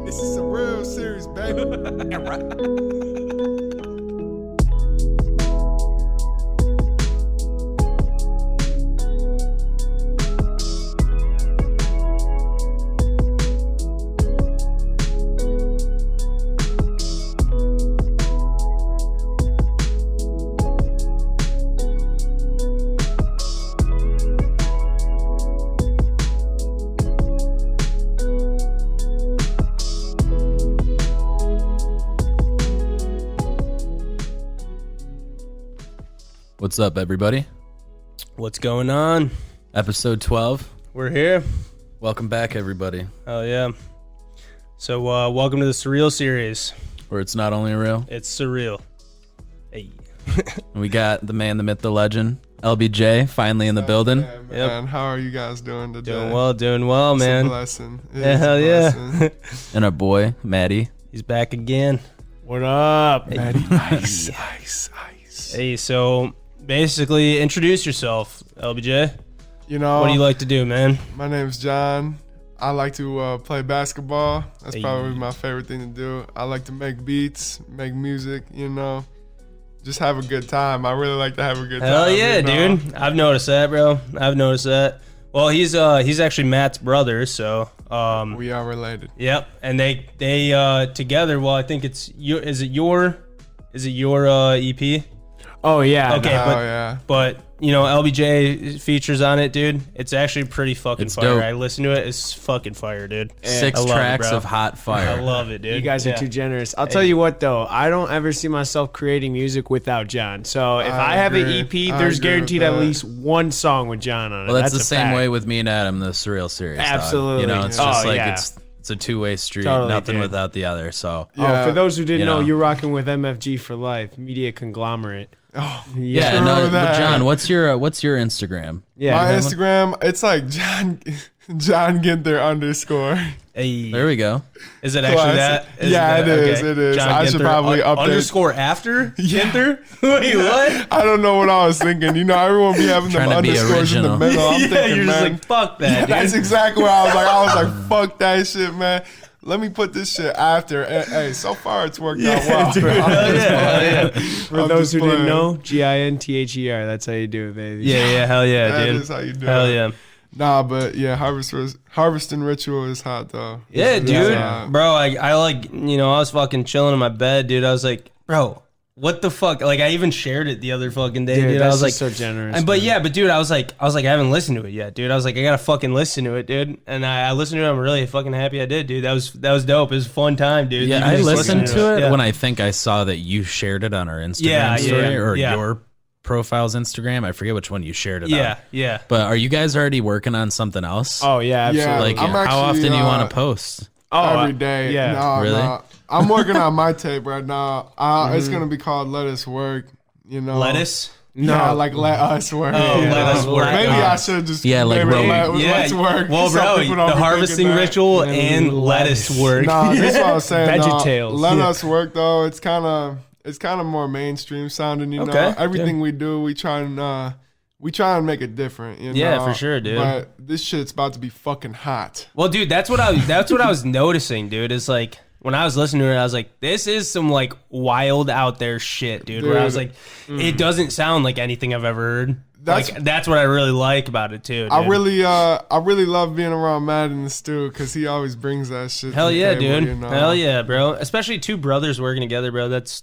This is some real serious, baby. What's up, everybody? What's going on? Episode 12. We're here. Welcome back, everybody. Oh, yeah. So, welcome to the Surreal series. Where it's not only real. It's surreal. Hey. We got the man, the myth, the legend, LBJ, finally in the building. Yeah, man. How are you guys doing today? Doing well, man. It's a blessing. Yeah, hell yeah. And our boy, Maddie. He's back again. What up? Maddie, ice. Hey, so basically, introduce yourself, LBJ. You know, What do you like to do, man? my name's John. I like to play basketball. That's Hey. probably my favorite thing to do. I like to make beats, make music, you know. Just have a good time. I really like to have a good time. Hell yeah, you know? dude. I've noticed that, bro. I've noticed that. Well, he's actually Matt's brother, so We are related. yep. And they together. Well, I think it's your. Is it your EP? Oh yeah. Okay, Oh, but yeah. but you know LBJ features on it, dude. It's actually pretty fucking It's fire. dope. I listen to it. It's fucking fire, dude. 6 I love it, tracks bro. of hot I fire. love it, dude. You guys are Yeah. too generous. I'll tell you what though, I don't ever see myself creating music without John. So if I I have an agree. EP, I there's agree with guaranteed at that. least one song with John on it. Well, that's the a same fact. way with me and Adam, the Surreal series. dog. Absolutely. You know, it's Yeah. just Oh, like yeah. it's a two-way street. Totally, Nothing dude. without the other. So Yeah. Oh, for those who didn't You know, know. you're rocking with MFG for life, media conglomerate. Oh, yeah, Remember no, but that. John, what's your Instagram? Yeah. my man. Instagram, it's like John Ginther _ Hey, There we go. is it actually that? Is Yeah, that? it is, it is. John I should Ginther, probably update. underscore after Ginther. Wait, what? I don't know what I was thinking. You know, everyone be having them Trying to be underscores in the original. middle. I'm yeah, thinking, you're just man, like fuck that, yeah, dude. that's exactly what I was like. I was like, fuck that shit, man. Let me put this shit after. Hey, so far it's worked out well. dude. I'm Hell just yeah, playing. hell For I'm those just who didn't playing. know, Ginther. That's how you do it, baby. yeah, hell yeah, That dude. is how you do Hell it. yeah. Nah, but yeah, harvesting ritual is hot though. Yeah, It's dude. hot. Bro, I like, you know, I was fucking chilling in my bed, dude. I was like, bro, what the fuck? Like, I even shared it the other fucking day, dude. I that's was like, just so generous. and, but man. yeah, but dude, I was like, I haven't listened to it yet, dude. I was like, I gotta fucking listen to it, dude. And I listened to it. I'm really fucking happy I did, dude. That was dope. It was a fun time, dude. Yeah, Even I just listened listening to it Yeah. when I think I saw that you shared it on our Instagram Yeah, story yeah, or yeah. your profile's Instagram. I forget which one you shared it on. Yeah. But are you guys already working on something else? Oh yeah, Yeah, absolutely. like I'm how actually, often do you want to post? oh, Every day. Yeah. No, Really? no. I'm working on my tape right now. It's gonna be called Let Us Work. You know, Lettuce. No, like let us work. Oh, you let know? us work. Maybe Yeah. I should just Yeah, like maybe road. let's work. Well, so bro, people the don't be harvesting thinking that. ritual and lettuce work. Nah, this is what I was saying. VeggieTales. Let Yeah. us work though. It's kind of more mainstream sounding. You know, Okay, everything we do, we try and make it different. You Yeah, know? for sure, dude. But this shit's about to be fucking hot. Well, dude, that's what I was noticing, dude. Is like when I was listening to it, I was like, this is some like wild out there shit, dude. Where I was Dude. like, it doesn't sound like anything I've ever heard. That's- That's what I really like about it too. Dude. I really love being around Matt in the stew because he always brings that shit. Hell to the yeah, table, dude. You know? Hell yeah, bro. Especially two brothers working together, bro. That's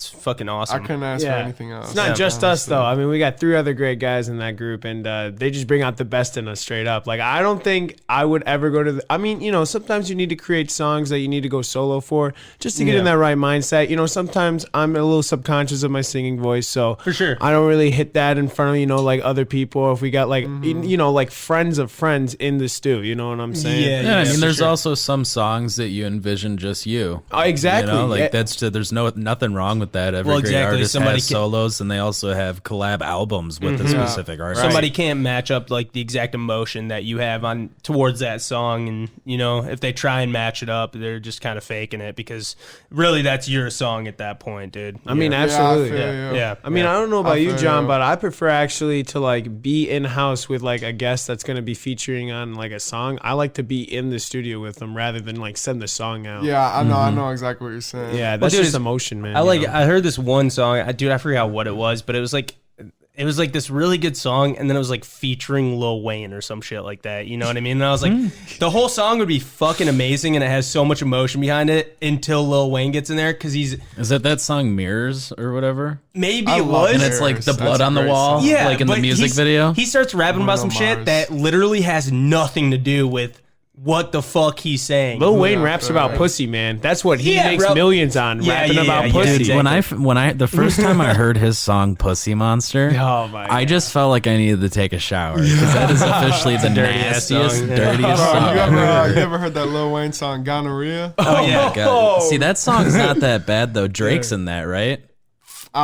fucking I awesome. couldn't ask for Yeah. anything else. It's not Yeah, just us honestly. though. I mean, we got 3 other great guys in that group, and they just bring out the best in us straight up. Like, I don't think I would ever go to. I mean, you know, sometimes you need to create songs that you need to go solo for just to get in Yeah. that right mindset. You know, sometimes I'm a little subconscious of my singing voice, so For sure. I don't really hit that in front of like other people. If we got like you know like friends of friends in the stew, you know what I'm saying? Yeah, Yeah, I mean, for there's sure. also some songs that you envision just you. Oh, exactly. You know, like Yeah. that's there's nothing wrong with that. Every Well, great exactly. artist Somebody has can- solos, and they also have collab albums with a specific artist. Somebody can't match up like the exact emotion that you have on towards that song, and you know if they try and match it up, they're just kind of faking it because really that's your song at that point, dude. I mean, Yeah, I absolutely. feel Yeah. you. yeah. I mean, I don't know about I you, feel John, you. but I prefer actually necessarily to like be in house with like a guest that's going to be featuring on like a song. I like to be in the studio with them rather than like send the song out. Yeah, I know exactly what you're saying. Yeah, that's dude, just emotion, man. I heard this one song, I forgot what it was, but it was like this really good song, and then it was like featuring Lil Wayne or some shit like that. You know what I mean? And I was like, the whole song would be fucking amazing, and it has so much emotion behind it until Lil Wayne gets in there because he's Is that song Mirrors or whatever? maybe I it love was. And it's like the That's blood a on the great wall, song. Yeah, like in the but music video. He starts rapping about some Bruno shit Mars. that literally has nothing to do with what the fuck he's saying. Lil Wayne Yeah, raps about right. pussy, man. That's what he Yeah, makes bro. millions on, Yeah, rapping yeah, about yeah, pussy. exactly. When I the first time I heard his song "Pussy Monster," Oh my I God. just felt like I needed to take a shower because that is officially the dirty-ass nastiest, song. dirtiest Bro, song. you ever heard that Lil Wayne song Gonorrhea? Oh yeah. God. See, that song's not that bad though. Drake's in that, right? I'm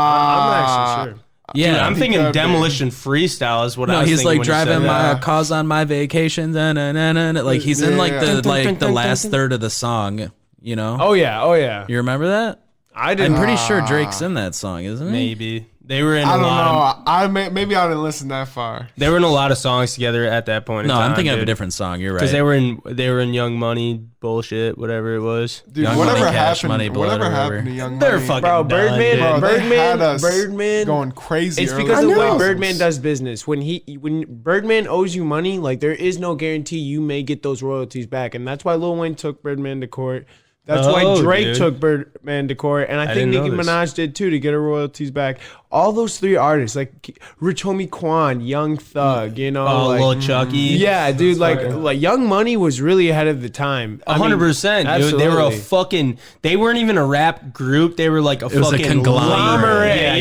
not actually sure. Yeah, Dude, I'm he thinking could be. Demolition Freestyle is what I No, was he's thinking like when you said driving that. my cars on my vacations, like he's in like Yeah. the last third of the song. You know? Oh yeah. You remember that? I didn't. I'm pretty sure Drake's in that song, isn't he? Maybe they were in I a don't lot. know. Maybe I didn't listen that far. They were in a lot of songs together at that point. No, in time, I'm thinking of a dude. different song. You're right. Because they were in Young Money bullshit, whatever it was. Dude, Young whatever Money, Cash happened, Money, Blood, whatever or happened whatever. to Young They're Money, fucking Bro, done, Birdman, dude. bro, they had us Birdman. going crazy. It's early because of the way 2000s. Birdman does business. When Birdman owes you money, like there is no guarantee you may get those royalties back, and that's why Lil Wayne took Birdman to court. That's why Oh, Drake dude. took Birdman to court, and I think didn't know Nicki this. Minaj did too to get her royalties back. All those three artists, like Rich Homie Quan, Young Thug, you know, Oh, like, Lil Chucky. yeah, dude, like Young Money was really ahead of the time. I mean, 100%, dude. They were a absolutely. fucking. They weren't even a rap group. They were like a was a fucking conglomerate. Yeah,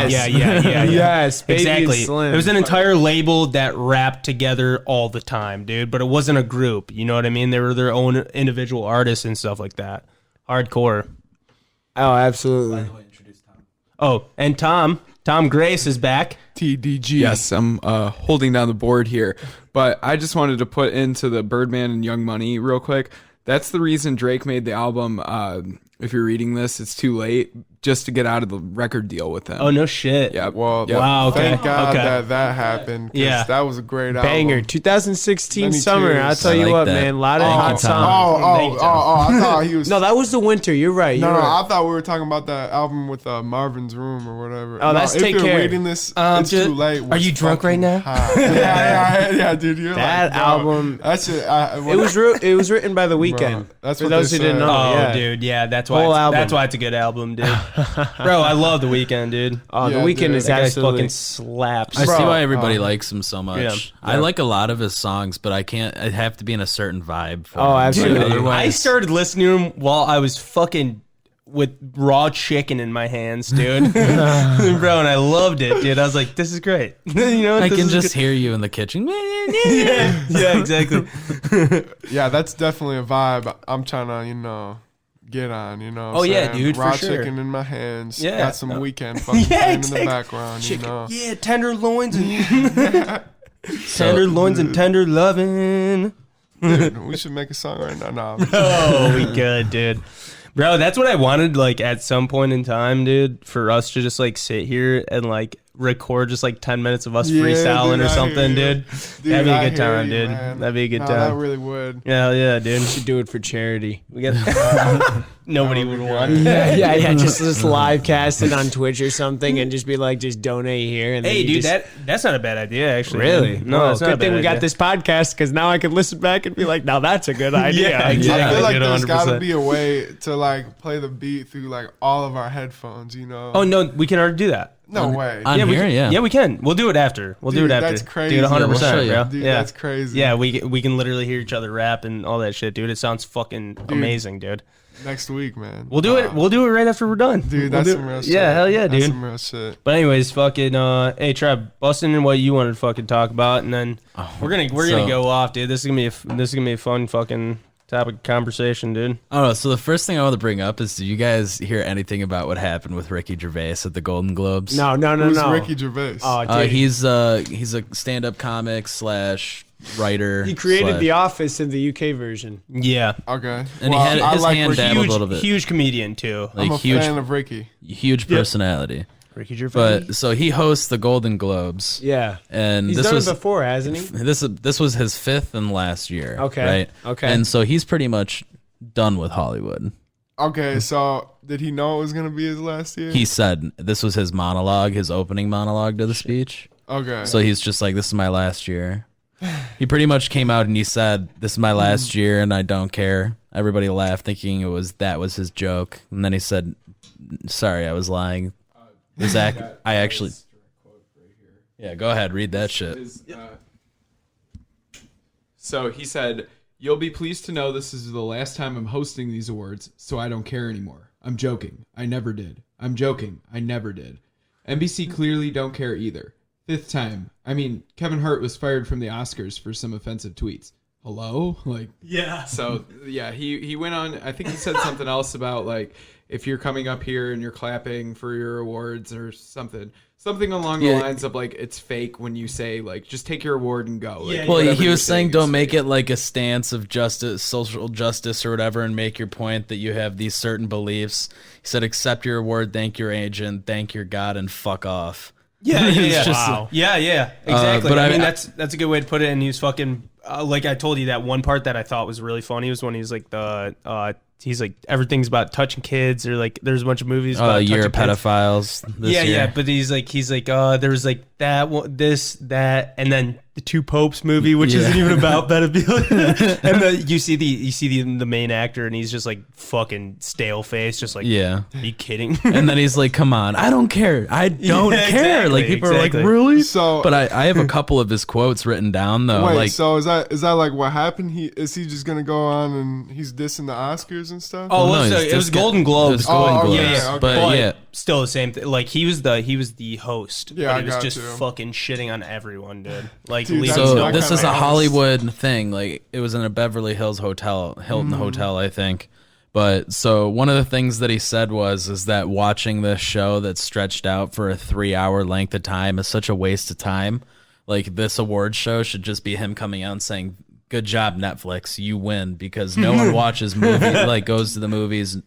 Yes. yeah. Yes, Baby and Exactly. Slim. It was an entire label that rapped together all the time, dude. But it wasn't a group. You know what I mean? They were their own individual artists and stuff like that. Hardcore. Oh, absolutely. Oh, and Tom Grace is back. TDG. Yes, I'm holding down the board here. But I just wanted to put into the Birdman and Young Money real quick. That's the reason Drake made the album. If you're reading this, it's too late, just to get out of the record deal with them. Oh no shit. Yeah. Well, Yep. Wow. Okay. thank God okay. that happened. 'Cause Yeah. that was a great Banger. album. 2016 Many summer. tears. I'll tell I you like what, that. man. A lot of Thank you, hot Tom. songs. Thank you, I thought he was. No, that was the winter. You're right. No, You're right. I thought we were talking about that album with Marvin's Room or whatever. Oh, that's if Take you're Care. reading this, it's just- too late. are you drunk right now? Yeah, dude. You're That like, bro, album- That's it. It was written by The Weeknd. that's For what those they who didn't said. know. Oh, yeah. dude, yeah, that's Whole why. album. That's why it's a good album, dude. Bro, I love The Weeknd, dude. Oh, Yeah, The Weeknd dude. is That guy absolutely. fucking slaps. I see Bro, why everybody likes him so much. Yeah. I like a lot of his songs, but I can't. I have to be in a certain vibe. For Oh, him. absolutely. Like, I otherwise, started listening to him while I was fucking with raw chicken in my hands, dude. Bro, and I loved it, dude. I was like, this is great. You know, I this can is just good. hear you in the kitchen. yeah, exactly. Yeah, that's definitely a vibe. I'm trying to, get on. Oh, yeah, dude, for Raw sure. chicken in my hands. Yeah. Got some weekend fucking Yeah, playing in exactly. the background. Yeah, tenderloins and tenderloins and tender loving. Dude, we should make a song right now. Nah, Oh, we could, dude. Bro, that's what I wanted, like, at some point in time, dude, for us to just, like, sit here and, like, record just, like, 10 minutes of us Yeah, freestyling dude, or I something, hear you. dude. Dude, That'd be I a good hear time, you, dude. man. That'd be a good Nah, time. that really would. Yeah, yeah, dude. should do it for charity. We got nobody would want. yeah. Just live cast it on Twitch or something, and just be like, just donate here. And then Hey, you dude, just, that's not a bad idea, actually. really No, Well, that's not a good thing bad we got idea. this podcast because now I can listen back and be like, now that's a good idea. Yeah, I exactly. feel like dude, there's got to 100%. be a way to like play the beat through like all of our headphones. Oh, no, we can already do that. no way. on yeah, we here, can, yeah. we can. We'll do it after. We'll do Dude, it after. that's crazy. Dude, Yeah, we'll 100%, show you. bro. Dude, yeah. that's crazy. Yeah, we can literally hear each other rap and all that shit, dude. It sounds fucking amazing, dude. Next week, man. We'll do it. We'll do it right after we're done. Dude, We'll that's do some it. real shit. Yeah, hell yeah, That's dude. some real shit. But anyways, fucking hey Trev, busting in what you wanted to fucking talk about, and then we're gonna so- go off, dude. This is gonna be a fun fucking topic of conversation, dude. I don't know. So the first thing I want to bring up is, do you guys hear anything about what happened with Rickey Gervais at the Golden Globes? No. Who's Rickey Gervais? Oh, dude. He's a stand-up comic / writer. He created slash- The Office in the UK version. Yeah, Okay. And he had I his like hand Rickey. dabbled a little bit. huge comedian too. I'm Like a fan of Ricky. huge personality. Rickey Gervais. But so he hosts the Golden Globes. Yeah. And He's this done was it before, hasn't he? this was his 5th and last year. Okay. Right. Okay. And so he's pretty much done with Hollywood. Okay, so did he know it was gonna be his last year? He said this was his monologue, his opening monologue to the speech. Okay. So he's just like, this is my last year. He pretty much came out and he said, this is my last year and I don't care. Everybody laughed thinking that was his joke. And then he said, sorry, I was lying. I actually... Yeah, go ahead, read that shit. So he said, "You'll be pleased to know this is the last time I'm hosting these awards, so I don't care anymore. I'm joking. I never did. I'm joking. I never did. NBC clearly don't care either. 5th time. I mean, Kevin Hart was fired from the Oscars for some offensive tweets. Hello?" Like, Yeah. so yeah, he went on. I think he said something else about like if you're coming up here and you're clapping for your awards or something along the lines of like it's fake when you say like just take your award and go. Like, Well, whatever he you're was saying it's don't make fake. it like a stance of justice, social justice or whatever, and make your point that you have these certain beliefs. He said accept your award, thank your agent, thank your God, and fuck off. Yeah, It's yeah, just- wow. Yeah, exactly. but I I- mean, that's a good way to put it. And he was fucking like I told you that one part that I thought was really funny was when he was like he's like everything's about touching kids or like there's a bunch of movies about Year of touching kids. pedophiles. This Yeah, year. yeah, but he's like there was like that one, this, that, and then the Two Popes movie, which isn't even about pedophilia. And you see the main actor, and he's just like fucking stale face, just like Yeah. Are you kidding? And then he's like, come on, I don't care. I don't Yeah, care. Like exactly, people are exactly. like, really? So- but I have a couple of his quotes written down though. Wait, like so is that like what happened? Is he just gonna go on and he's dissing the Oscars and stuff? Oh, no, well, so he's it was just Golden It Globes. was Golden Oh, Globes. okay, yeah, okay. But yeah. Still the same thing. Like he was the host. Yeah, but I he was got just you. fucking shitting on everyone, dude. Like Dude, leaving that's So not this is kinda a nice. Hollywood thing. Like it was in a Beverly Hills hotel, Hilton Hotel, I think. But so one of the things that he said is that watching this show that's stretched out for a 3-hour length of time is such a waste of time. Like this award show should just be him coming out and saying, "Good job, Netflix, you win," because no one watches goes to the movies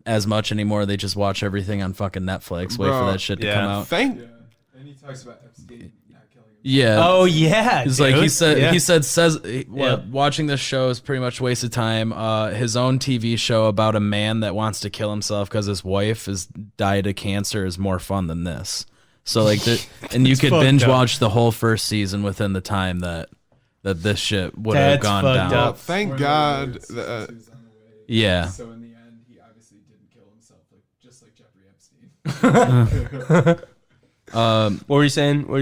as much anymore. They just watch everything on fucking Netflix. Wait Bro, for that shit to yeah. come out. And he talks about Epstein not killing him. Yeah. Oh yeah, It's like dude. watching this show is pretty much a waste of time. His own TV show about a man that wants to kill himself because his wife has died of cancer is more fun than this. So like, and you could fucked binge up. watch the whole first season within the time that this shit would have That's gone fucked down. up. Well, thank God. That, Yeah. So in the end, he obviously didn't kill himself, just like Jeffrey Epstein. What were you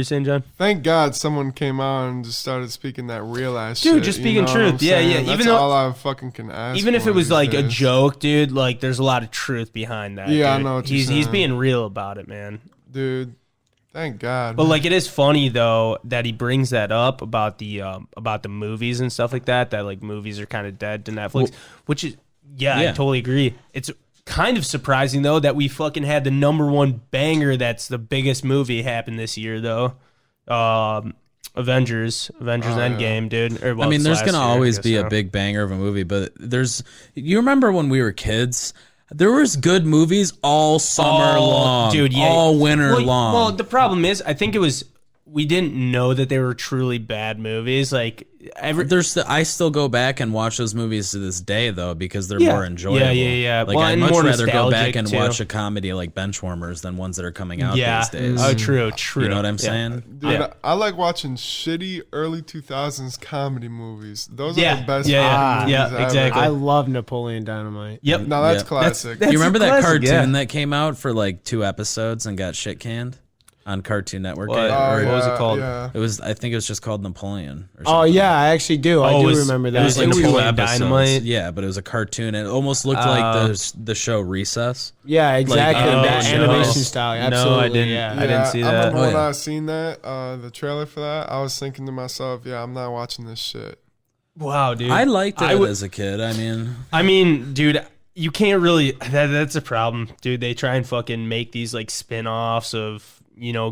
saying, John? thank God someone came out and just started speaking that real ass Dude, shit. just you speaking know what I'm truth. Yeah, saying? yeah. That's Even though- all I fucking can ask. Even if for it was these like a days. joke, dude, like there's a lot of truth behind that. Yeah, I dude. know what you're he's saying. being real about it, man. dude. Thank God. But like, it is funny though that he brings that up about the movies and stuff like that. That like movies are kind of dead to Netflix, which is I Yeah. totally agree. It's kind of surprising though that we fucking had the #1 banger. That's the biggest movie happen this year though. Avengers Endgame, dude. Or, well, I mean, it's there's last gonna year, I always guess, be so. a big banger of a movie, but you remember when we were kids? There was good movies all summer long, dude, yeah. all winter Well, long. Well, the problem is, I think we didn't know that they were truly bad movies. Like I still go back and watch those movies to this day though because they're more enjoyable. Yeah. Like Well, I'd and much more rather go back nostalgic, and too. watch a comedy like Benchwarmers than ones that are coming out Yeah. these days. Oh, true. You know what I'm Yeah. saying? Dude, Yeah. I like watching shitty early 2000s comedy movies. Those Yeah. are the best Yeah, fucking yeah. movies Yeah, ever. exactly. I love Napoleon Dynamite. Yep. No, that's Yeah. classic. That's You remember a that classic, cartoon yeah. that came out for like 2 episodes and got shit canned on Cartoon Network? What? Or- What was it called? Yeah. I think it was just called Napoleon. Or Oh something. yeah, I actually do. I Oh, do it was- remember it that. was like Like two Napoleon episodes. Dynamite? Yeah, but it was a cartoon. It almost looked like the show Recess. Yeah, exactly. oh, that no. animation style. No, I Absolutely. didn't. Yeah. I didn't see I that. remember Oh, when yeah. I seen that, the trailer for that, I was thinking to myself, yeah, I'm not watching this shit. Wow, dude. I liked it I would- as a kid. I mean, dude, you can't really. That's a problem, dude. They try and fucking make these like spin-offs of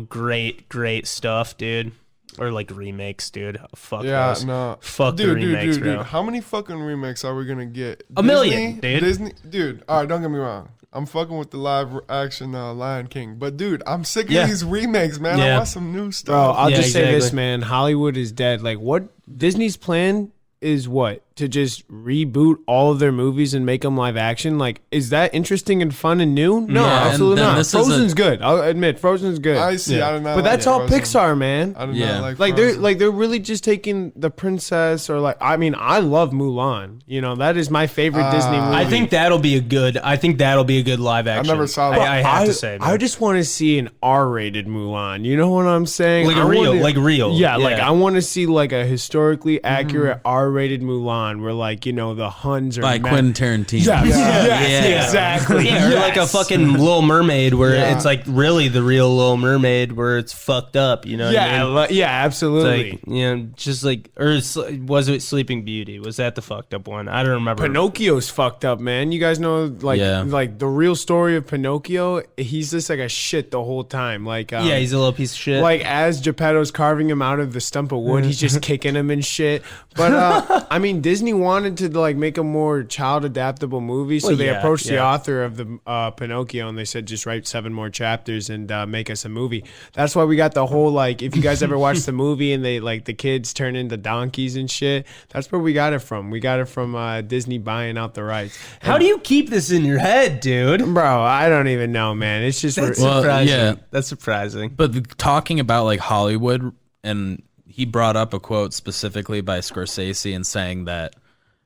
great stuff, dude, or like remakes, dude. Fuck Yeah, those. no. Fuck the dude, remakes, dude. bro. How many fucking remakes are we gonna get? A million, dude. Disney, dude. All right, don't get me wrong. I'm fucking with the live action Lion King. But dude, I'm sick of Yeah. these remakes, man. I Yeah. want some new Bro, stuff. I'll Yeah, just say this, exactly. man. Hollywood is dead. Like, what Disney's plan is what? To just reboot all of their movies and make them live action? Like, is that interesting and fun and new? No, Yeah, and absolutely then not. this is Frozen's good. I'll admit, Frozen's good. I see. I do not but that's like all Frozen. Pixar, man. I do Yeah. not Like Frozen. they're really just taking the princess or like I mean I love Mulan. You know that is my favorite Disney movie. I think that'll be a good live action. never saw that. I have to say, man. I just want to see an R-rated Mulan. You know what I'm saying? Like a I real- wanna- like real. Yeah, like Yeah. I want to see like a historically accurate R-rated Mulan where like you know the Huns are By Quentin Tarantino. Yes, exactly. Yeah, or like a Yes. fucking Little Mermaid where Yeah. it's like really the real Little Mermaid where it's fucked up. You know? What I mean? Yeah, It's absolutely. like, you know, just like, or was it Sleeping Beauty? Was that the fucked up one? I don't remember. Pinocchio's fucked up, man. You guys know, like, Yeah. like the real story of Pinocchio. He's just like a shit the whole time. Like, Yeah, he's a little piece of shit. like as Geppetto's carving him out of the stump of wood, he's just kicking him and shit. But I mean, Disney wanted to like make a more child adaptable movie, so Well, they yeah, approached the yeah. author of the Pinocchio and they said, just write 7 more chapters and make us a movie. That's why we got the whole like, if you guys ever watched the movie and they like the kids turn into donkeys and shit, that's where we got it from. We got it from Disney buying out the rights. how do you keep this in your head, dude? Bro, I don't even know, man. It's just That's Well, surprising. yeah. That's surprising. But talking about like Hollywood, and he brought up a quote specifically by Scorsese and saying that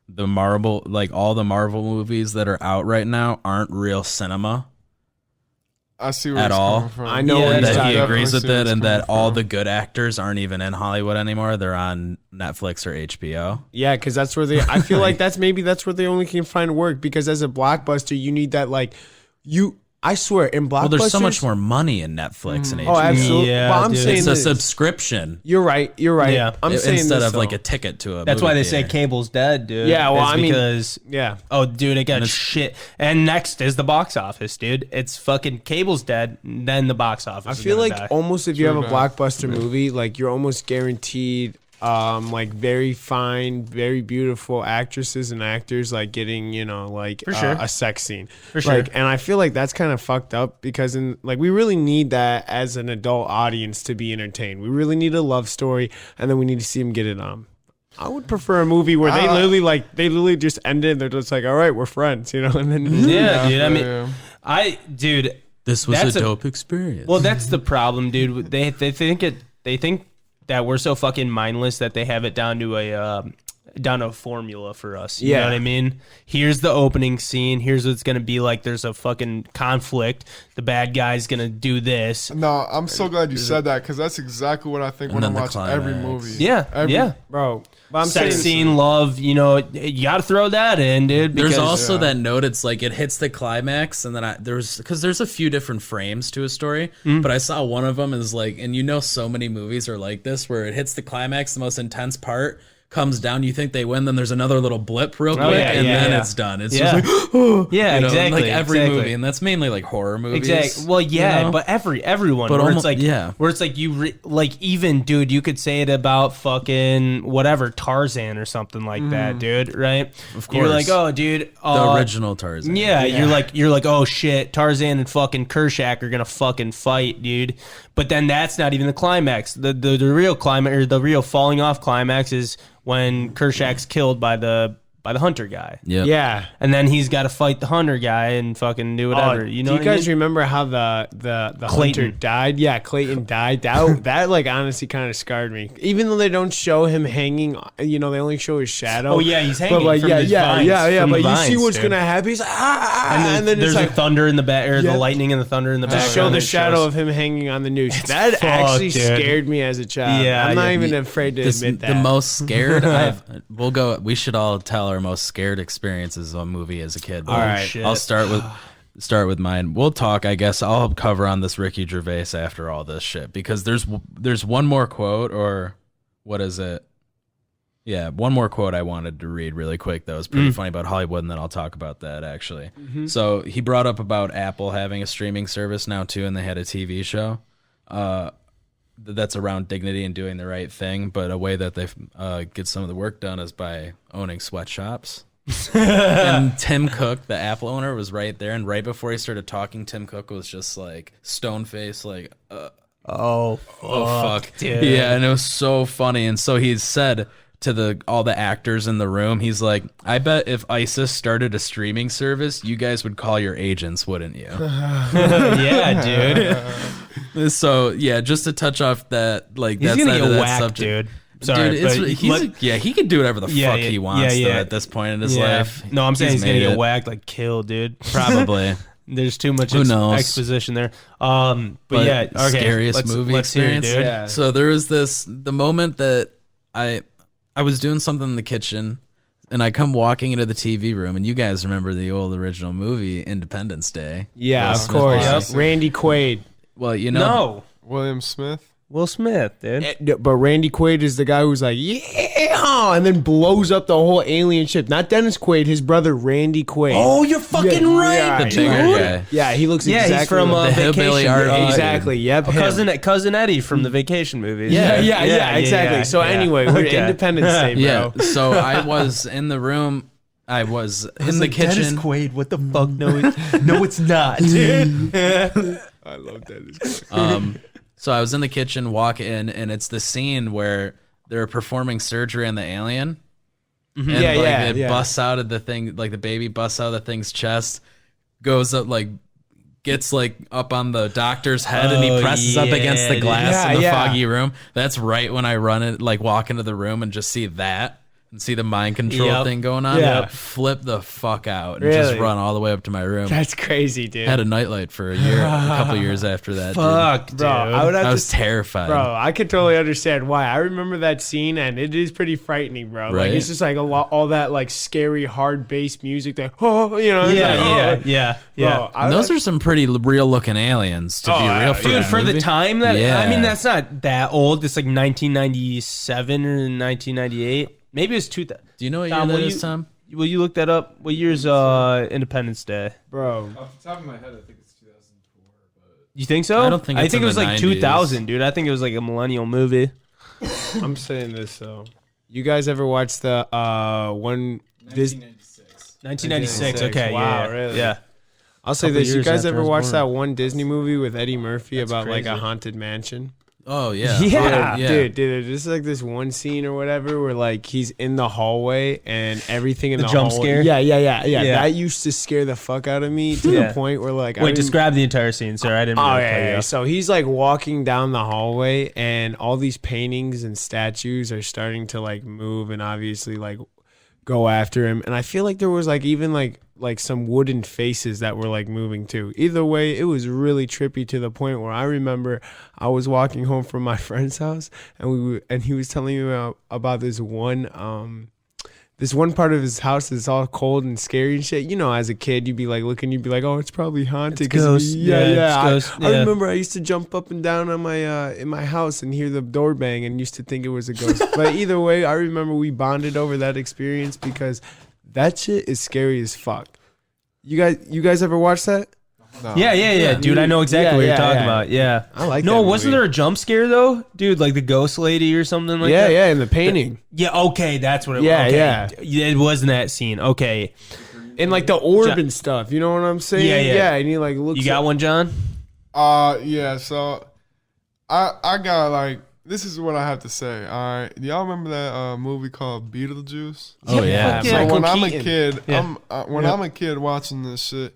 the Marvel, like all the Marvel movies that are out right now, aren't real cinema. I see where at it's all. coming from. I know Yeah, what he's That talking he about. agrees with Definitely see it, where and it's that coming all from. the good actors aren't even in Hollywood anymore. They're on Netflix or HBO. Yeah, because that's where they. I feel like that's where they only can find work because as a blockbuster, you need that like you. I swear, in blockbusters. Well, there's so much more money in Netflix and HBO. Oh, absolutely. Yeah, but I'm dude. saying It's a this. subscription You're right. You're right. Yeah. I'm saying instead this, of like though. a ticket to a. That's movie why they say theater. cable's dead, dude. Yeah, well, It's I mean- because Yeah. oh, dude, it got it's- shit. And next is the box office, dude. It's fucking cable's dead. Then the box office. I is feel gonna like die. almost if you have a True that. blockbuster movie, like you're almost guaranteed like very fine, very beautiful actresses and actors like getting, you know, like For sure. a sex scene. For sure. Like, and I feel like that's kind of fucked up because in like we really need that as an adult audience to be entertained. We really need a love story and then we need to see them get it on. I would prefer a movie where they literally just end it and they're just like, all right, we're friends, you know, and then yeah, dude. I mean, Yeah. dude. This was That's a a- dope experience. Well, that's the problem, dude. They think that we're so fucking mindless that they have it down to a formula for us. You know Yeah. what I mean? Here's the opening scene. Here's what it's gonna be like. There's a fucking conflict. The bad guy's gonna do this. No, I'm so glad you said that because that's exactly what I think when And I then the watch every climax. movie. Yeah, Every- yeah. bro. But I'm Sex saying scene, love. You know, you got to throw that in, dude. There's because- also Yeah. that note. It's like it hits the climax, and then there's a few different frames to a story, but I saw one of them is like, and you know, so many movies are like this, where it hits the climax, the most intense part comes down, you think they win, then there's another little blip real quick, yeah, and yeah, then yeah. it's done. It's Yeah. just like, yeah, you know, exactly. like every exactly. movie, and that's mainly like horror movies. Exactly. Well, yeah, you know? but everyone. But where almo- it's like, yeah. where it's like like even, dude, you could say it about fucking whatever Tarzan or something like that, dude. Right? Of You're course. like, oh, dude, the original Tarzan. Yeah, you're like, oh shit, Tarzan and fucking Kershak are gonna fucking fight, dude. But then that's not even the climax. The real climax, or the real falling off climax, is when Kershak's killed by the hunter guy. Yep. yeah. And then he's got to fight the hunter guy and fucking do whatever. Oh, you know do what you I guys mean? remember how the Clayton. hunter died? Yeah, Clayton died. That like honestly kind of scarred me. Even though they don't show him hanging, you know, they only show his shadow. Oh, yeah, he's hanging But like, from yeah, his yeah, vines, yeah. from But the you see vines, what's dude. gonna happen. He's like, And then there's it's like a thunder in the back, or Yeah. the lightning and the thunder in the to back. show the shadow of him hanging on the noose. That fucked, actually dude. scared me as a child. Yeah, I'm not yeah. even afraid to admit that. The most scared we should all tell our most scared experiences on a movie as a kid. All right. shit. I'll start with mine. We'll talk, I guess. I'll cover on this Rickey Gervais after all this shit, because there's one more quote, or what is it? Yeah, one more quote I wanted to read really quick that was pretty funny about Hollywood, and then I'll talk about that actually. So he brought up about Apple having a streaming service now too, and they had a TV show that's around dignity and doing the right thing, but a way that they get some of the work done is by owning sweatshops. And Tim Cook, the Apple owner, was right there. And right before he started talking, Tim Cook was just like stone faced, like, Oh fuck. dude. Yeah, and it was so funny. And so he said to all the actors in the room, he's like, I bet if ISIS started a streaming service, you guys would call your agents, wouldn't you? Yeah, dude. So yeah, just to touch off that, like, He's that gonna side get of that whacked, subject. dude. Sorry, Dude, but he can do whatever the fuck he wants yeah. though, at this point in his yeah. life. No, I'm saying he's gonna made get it. whacked, like killed, dude. Probably. There's too much Who knows? exposition there. But yeah, okay. Scariest movie let's hear it, experience. dude. Yeah. So there was the moment that I was doing something in the kitchen, and I come walking into the TV room, and you guys remember the old original movie Independence Day? Yeah, Will of Smith course. was- Randy Quaid. Well, you know, No, William Smith. Will Smith, dude. But Randy Quaid is the guy who's like, yeah, and then blows up the whole alien ship. Not Dennis Quaid, his brother Randy Quaid. Oh, you're fucking right. Yeah, the bigger guy. yeah, he looks Yeah, exactly he's from like The hillbilly Vacation. art- exactly. Yep, him. Cousin Eddie from the Vacation movies. Yeah, exactly. So anyway, we're Okay. Independence Day, bro. Yeah. So I was in the room. I was in the kitchen. Quaid, what the fuck? No, it's not, dude. I love that. So I was in the kitchen, walk in, and it's the scene where they're performing surgery on the alien. And it busts out of the thing, like the baby busts out of the thing's chest, goes up, like gets like up on the doctor's head, and he presses up against the glass in the foggy room. That's right when I run it, like walk into the room and just see that. And see the mind control thing going on. Yeah. Flip the fuck out and just Really? run all the way up to my room. That's crazy, dude. Had a nightlight for a couple years after that. Fuck, dude. Bro, I would have I was to. terrified. Bro, I could totally understand why. I remember that scene, and it is pretty frightening, bro. Like Right? it's just like all that like scary hard bass music that you know. it's like, Yeah. Bro, And those are some pretty real looking aliens, to be real. For Dude, that for the movie. time that Yeah. I mean, that's not that old. It's like 1997 or 1998. Maybe it's 2000. Do you know what year Tom, that will is, you- Tom? Will you look that up? What year's Independence Day? bro. Off the top of my head, I think it's 2004. But You think so? I don't think I it's think in it was the like 90s. 2000, dude. I think it was like a millennial movie. I'm saying this though. You guys ever watch the one Disney? 1996. 1996. Okay. Wow, yeah. really? Yeah. I'll say Couple this: you years guys after I ever was watch born. that one Disney movie with Eddie Murphy about like a crazy. haunted mansion? Oh yeah, Yeah. Dude, there's like this one scene or whatever where like he's in the hallway and everything in The the jump hallway- scare? Yeah. Yeah. That used to scare the fuck out of me to Yeah. the point where like I Wait, didn't- describe the entire scene, sir. I didn't. Oh Really cut you yeah. off. So he's like walking down the hallway, and all these paintings and statues are starting to like move, and obviously like go after him. And I feel like there was like even like some wooden faces that were like moving too. Either way, it was really trippy to the point where I remember I was walking home from my friend's house, and he was telling me about this one part of his house that's all cold and scary and shit. You know, as a kid, you'd be like looking, you'd be like, oh, it's probably haunted. It's ghosts. Yeah, it's I ghosts. Yeah. remember I used to jump up and down on my in my house and hear the door bang and used to think it was a ghost. But either way, I remember we bonded over that experience because that shit is scary as fuck. You guys ever watch that? No. Yeah, dude. I know exactly what you're talking yeah. about. Yeah. I like No, that wasn't movie. there a jump scare though, dude? Like the ghost lady or something like that. Yeah, in the painting. Yeah. Okay, that's what it Yeah, was. yeah. It was in that scene. Okay. And like the orb and stuff. You know what I'm saying? Yeah. And he like looks. You got one, John? Yeah. So I got like, this is what I have to say. All right, do y'all remember that movie called Beetlejuice? Oh yeah. Yeah. So when Michael I'm a Keaton. kid, Yeah. I'm a kid watching this shit,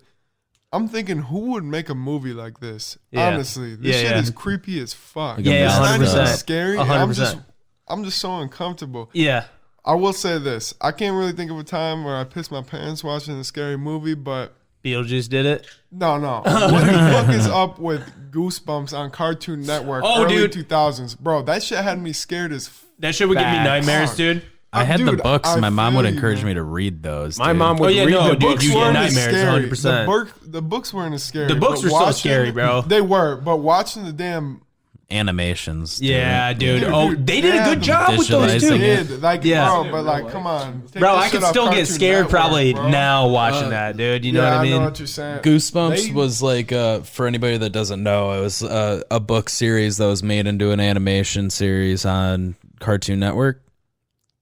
I'm thinking, who would make a movie like this? Yeah. Honestly, this Yeah, shit yeah. is creepy as fuck. Like a Yeah, It's not even 100%. scary. and I'm 100%. just so uncomfortable. Yeah. I will say this: I can't really think of a time where I pissed my pants watching a scary movie, but Beetlejuice did it. no. What the fuck is up with Goosebumps on Cartoon Network? Oh, early dude. 2000s, bro. That shit had me scared as. That shit would give me Facts. nightmares, Fuck. dude. I had the Dude, books. I My mom would feel you, encourage man. me to read those. My dude. mom would Oh, yeah, read no, the dude, books. you get weren't as nightmares, scary. 100%. The books weren't as scary. The books but were so watching- scary, bro. They were, but watching the damn Animations. dude. Yeah, dude. Oh, Dude, they did a yeah, good job with those visualizing too. it. did like Yeah. bro, but like come on, Take Bro, this I shit could off still get Cartoon scared Network, probably bro. now watching that, dude. You know yeah, what I I know mean? what you're saying. Goosebumps They- was like, for anybody that doesn't know, it was a book series that was made into an animation series on Cartoon Network,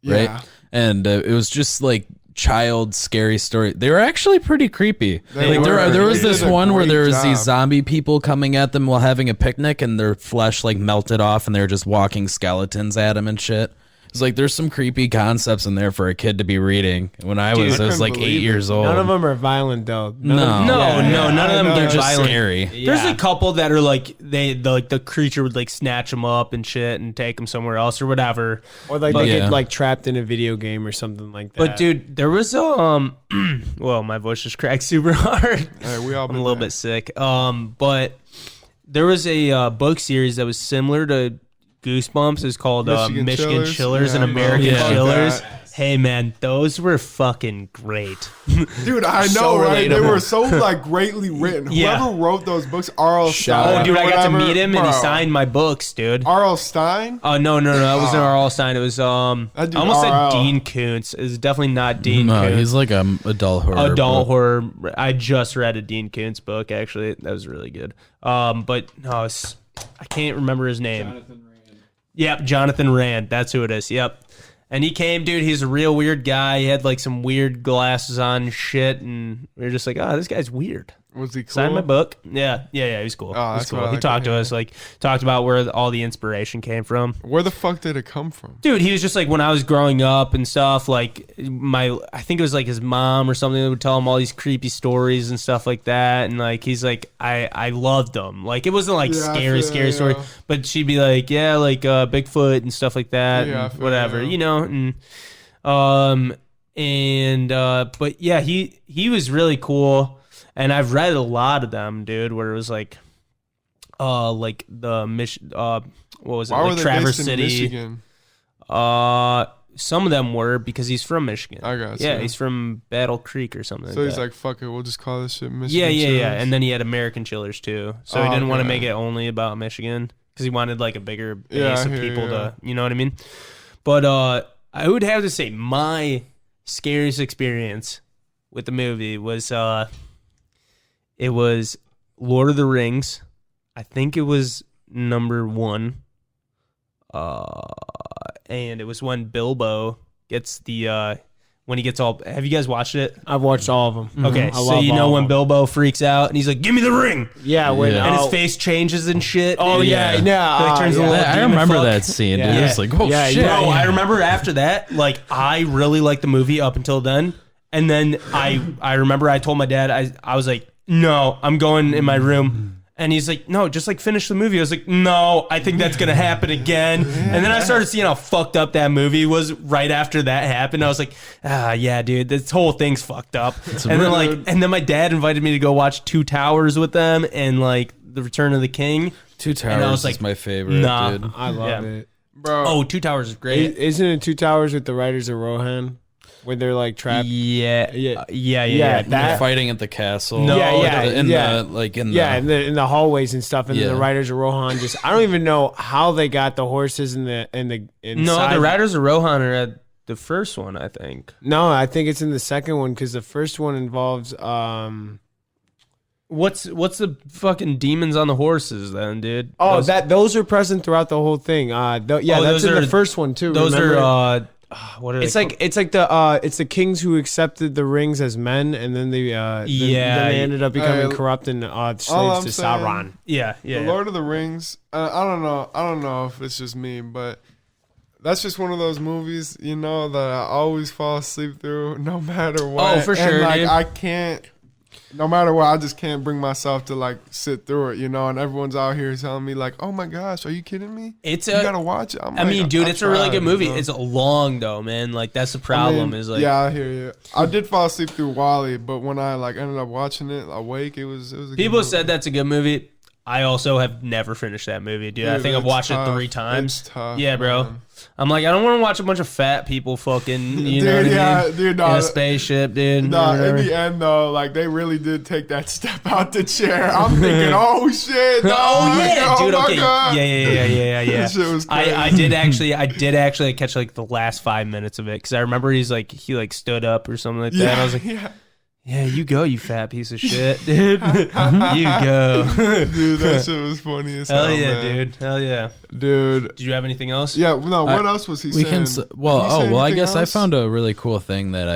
right? Yeah. And it was just like child scary story. They were actually pretty creepy. They Like, were. there was They this did a one where great there was job. these zombie people coming at them while having a picnic, and their flesh like melted off, and they were just walking skeletons at them and shit. It's like there's some creepy concepts in there for a kid to be reading. When I was couldn't like believe 8 years old. None of them are violent though. No. No, none of them I know. get They're just violent. scary. There's Yeah. a couple that are like the creature would like snatch them up and shit and take them somewhere else or whatever. Or like But they yeah. get like trapped in a video game or something like that. But dude, there was well, my voice just cracked super hard. Hey, we all I'm been a little there. bit sick. But there was a book series that was similar to Goosebumps. It's called Michigan Chillers and Yeah, American yeah. Chillers. That. Hey man, those were fucking great. Dude, I know, So right? They relatable. were so like greatly written. Yeah. Whoever wrote those books, R.L. Shout Stein. Oh, dude, or I got to whatever. meet him and he Bro. signed my books, dude. R.L. Stein? Oh no, that wasn't R.L. Stein. It was I dude, almost said R.L.. Dean Koontz. It was definitely not Dean No, Koontz. he's like a adult horror. Adult book. horror. I just read a Dean Koontz book actually. That was really good. But no, I can't remember his name. Yep, Jonathan Rand. That's who it is. Yep. And he came, dude. He's a real weird guy. He had like some weird glasses on and shit, and we were just like, oh, this guy's weird. Was he cool? Signed my book. Yeah, he was cool. Oh, He was that's what cool. I He like to talked to hear. us, like talked about where all the inspiration came from. Where the fuck did it come from? Dude, he was just like when I was growing up and stuff, like I think it was like his mom or something that would tell him all these creepy stories and stuff like that. And like he's like, I loved them. Like it wasn't like Yeah, I scary feel story, ya. but she'd be like, yeah, like Bigfoot and stuff like that, Yeah, I and feel whatever, ya. you know. But yeah, he was really cool. And I've read a lot of them, dude, where it was like the mission, what was it? Why were Like they Traverse based in City. Michigan? Some of them were because he's from Michigan. I got Yeah, you. he's from Battle Creek or something. So like he's that. like, fuck it, we'll just call this shit Michigan. yeah. Chillers. And then he had American Chillers too. So he Oh, didn't want to okay. make it only about Michigan because he wanted like a bigger base Yeah, I of hear people you. to, you know what I mean? But I would have to say my scariest experience with the movie was it was Lord of the Rings. I think it was number 1. And it was when Bilbo gets the when he gets all. Have you guys watched it? I've watched all of them. Okay, I so love you know all when of them. Bilbo freaks out and he's like, "Give me the ring," Yeah, when Yeah. and his oh, face changes and shit. Oh dude. yeah, Yeah. yeah. Like, turns a yeah. little- I demon remember fuck. that scene, dude. Yeah. It's like, oh Yeah, shit. yeah. Bro, I remember after that, like I really liked the movie up until then, and then I remember I told my dad I was like, "No, I'm going in my room." And he's like, "No, just like finish the movie." I was like, "No, I think that's gonna happen again." And then I started seeing how fucked up that movie was right after that happened. I was like, yeah, dude, this whole thing's fucked up. And then my dad invited me to go watch Two Towers with them and like The Return of the King. Two I Towers was like, is my favorite, nah. dude. I love Yeah. it. Bro. Oh, Two Towers is great. Isn't it Two Towers with the Riders of Rohan, where they're like trapped? Yeah, Yeah. yeah. That- They're fighting at the castle. No, yeah, in yeah. the like in Yeah, the in the hallways and stuff, and then Yeah. the Riders of Rohan just I don't even know how they got the horses in the No, inside. the Riders of Rohan are at the first one, I think. No, I think it's in the second one because the first one involves What's the fucking demons on the horses then, dude? oh Those- those are present throughout the whole thing. Yeah, Oh, that's those in are- the first one too. those remember? are what are It's they like it's the kings who accepted the rings as men, and then they then they ended up becoming Hey, corrupt and all slaves I'm to saying- Sauron. yeah. The Lord of the Rings. I don't know if it's just me, but that's just one of those movies, you know, that I always fall asleep through, no matter what. Oh, for And, sure, like, dude. I can't. No matter what, I just can't bring myself to like sit through it, you know. And everyone's out here telling me like, "Oh my gosh, are you kidding me? It's You gotta watch it." I'm I like, mean, dude, I it's a really tried, good movie. you know? It's long though, man. Like that's the I problem. mean, Is like yeah, I hear you. I did fall asleep through Wally, but when I like ended up watching it awake, it was a good people movie. said that's a good movie. I also have never finished that movie, dude. I Dude, think I've it's watched tough. it 3 times. It's tough, yeah, bro. man. I'm like, I don't want to watch a bunch of fat people fucking, you know what I mean? Dude, In no, a spaceship, dude. no, in whatever. the end though, like they really did take that step out the chair. I'm thinking, oh shit, no, Oh yeah, oh dude. my Okay, God. yeah. That shit was crazy. I did actually catch like the last 5 minutes of it because I remember he stood up or something like that. And I was like, yeah, you go, you fat piece of shit, dude. You go, dude, that shit was funny as hell. hell yeah, man. dude, hell yeah. Dude, Did you have anything else? yeah, no, what else was he we saying? can Did he say I anything guess I else? found a really cool thing that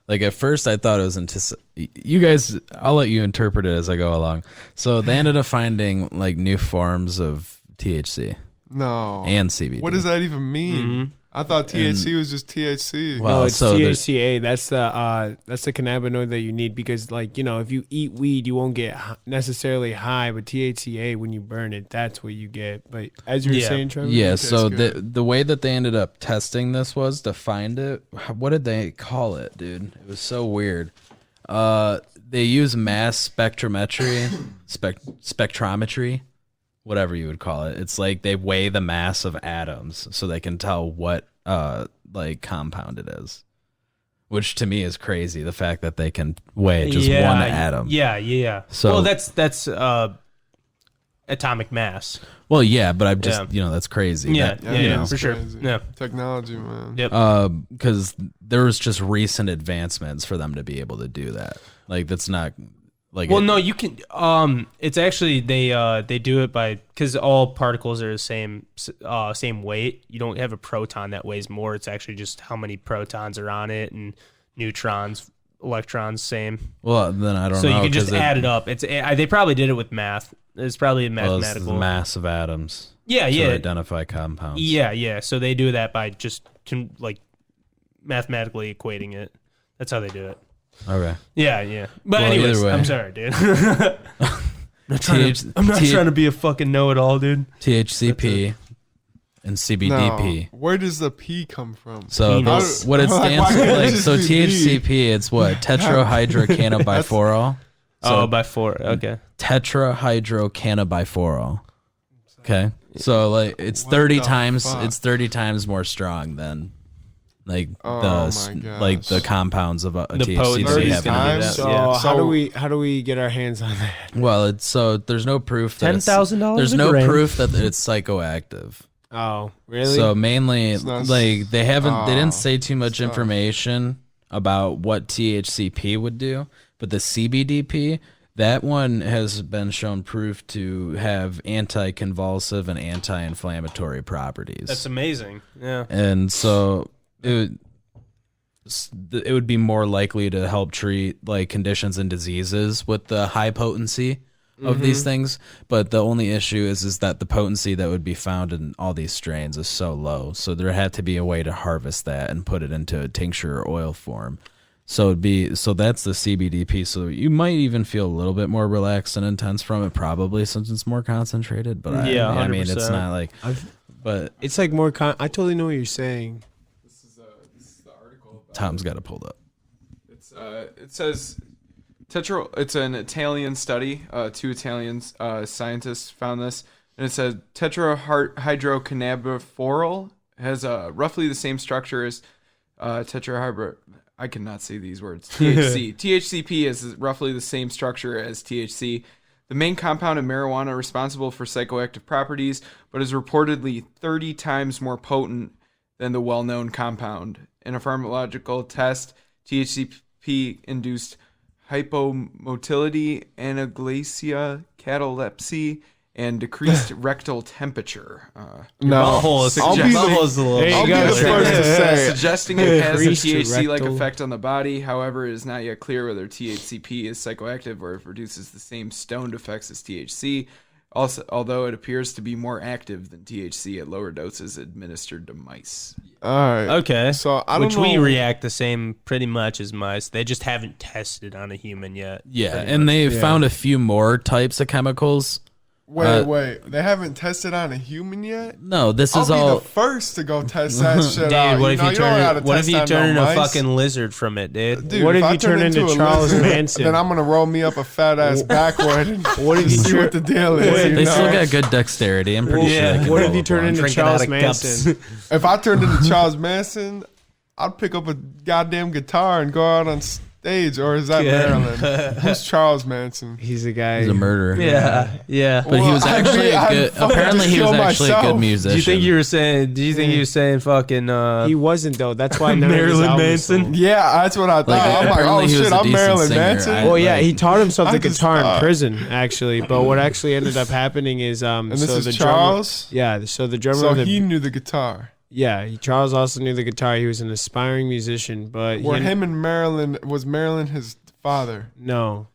Like at first I thought it was you guys, I'll let you interpret it as I go along. So they ended up finding like new forms of THC No. and CBD. What does that even mean? I thought THC was just THC. Well, No, it's so THCA. That's the cannabinoid that you need because, like, you know, if you eat weed, you won't get necessarily high, but THCA, when you burn it, that's what you get. But as you were saying, Trevor, Yeah, so good. the way that they ended up testing this was to find it. What did they call it, dude? It was so weird. They use mass spectrometry, whatever you would call it. It's like they weigh the mass of atoms so they can tell what like compound it is. Which to me is crazy, the fact that they can weigh just one atom. Yeah. So- well, that's atomic mass. Well, yeah, but I'm just, that's crazy. Yeah, That, yeah, it's for sure. crazy. Yeah. Technology, man. Yep. Because there was just recent advancements for them to be able to do that. Like, that's not like. Well, no, you can. It's actually they do it by because all particles are the same weight. You don't have a proton that weighs more. It's actually just how many protons are on it and neutrons, electrons, same. Well, then I don't know. So you can just 'cause add it up. They probably did it with math. It's probably a Well, it's mathematical. the mass of atoms. Yeah, to yeah. identify compounds. Yeah. So they do that by just mathematically equating it. That's how they do it. Okay. Yeah. But Well, anyways, either way. I'm sorry, dude. I'm not trying to be a fucking know-it-all, dude. THCP and CBDP. No. Where does the P come from? So Penis. what it Like, stands why for, can't it like, just so be THCP, it's what? Tetrahydrocannabiphorol. So By 4. Okay. tetrahydrocannabiphorol. Okay. So like it's What 30 the times fuck? it's 30 times more strong than like Oh the my like gosh. the compounds of a The THC that potency we is have gonna in be it. that. So, Yeah. how do we get our hands on that? Well, it's so there's no proof that it's- $10,000 There's a no gram. proof that it's psychoactive. Oh, really? So mainly, not- like they didn't Oh, say too much tough. information about what THCP would do, but the CBDP, that one has been shown proof to have anti-convulsive and anti-inflammatory properties. That's amazing. Yeah. And so it would be more likely to help treat like conditions and diseases with the high potency of these things, but the only issue is that the potency that would be found in all these strains is so low, so there had to be a way to harvest that and put it into a tincture or oil form. So that's the CBDP. So you might even feel a little bit more relaxed and intense from it, probably, since it's more concentrated. But Yeah, I mean, it's 100%. not like. But it's like more. I totally know what you're saying. This is the article. Tom's got it pulled up. It says it's an Italian study. Two Italian scientists found this, and it says tetrahydrocannabiphorol has roughly the same structure as tetrahydro. I cannot say these words. THC. THCP is roughly the same structure as THC. The main compound in marijuana responsible for psychoactive properties, but is reportedly 30 times more potent than the well-known compound. In a pharmacological test, THCP induced hypomotility, anaglacia, catalepsy, and decreased rectal temperature. No. Butthole is- I'll be butthole the, is a little. There you I'll be go, the first to say it. Suggesting it has a Decreased THC-like rectal- effect on the body. However, it is not yet clear whether THCP is psychoactive or if it produces the same stoned effects as THC. Also, although it appears to be more active than THC at lower doses administered to mice. All right. Okay. So I don't Which know. we react the same pretty much as mice. They just haven't tested on a human yet. Yeah, Pretty and much. they found a few more types of chemicals. Wait. They haven't tested on a human yet? No, this I'll is be all. the first to go test that shit Dude, out. what if you don't gotta test on turn no into a mice. fucking lizard from it, dude? Dude, What if I you turn into a Charles lizard, Manson? Then I'm gonna roll me up a fat ass backward and What if you see turn- what the deal is. Wait, you They know? still got good dexterity. I'm pretty sure. Yeah. They can What roll if you a turn blunt. into Drinking out Charles of Manson? cups. If I turned into Charles Manson, I'd pick up a goddamn guitar and go out on stage. Or is that Maryland? Who's Charles Manson? He's a guy. He's a murderer. Yeah. But he was Well, actually I'd good. fucking Apparently, he kill was actually a myself. good musician. Do you think you were saying? Do you think you were saying fucking? He wasn't though. That's why none of his Marilyn albums Manson? sold. Yeah, that's what I thought. Like, I'm like, apparently oh he was shit, a I'm decent Marilyn singer. Manson. Well, yeah, he taught himself the I just guitar in thought- prison, actually. But what actually ended up happening is, And this so is the Charles. drummer, yeah, so the drummer So of the he knew the guitar. Charles also knew the guitar. He was an aspiring musician, but him and Marilyn was Marilyn his father? No.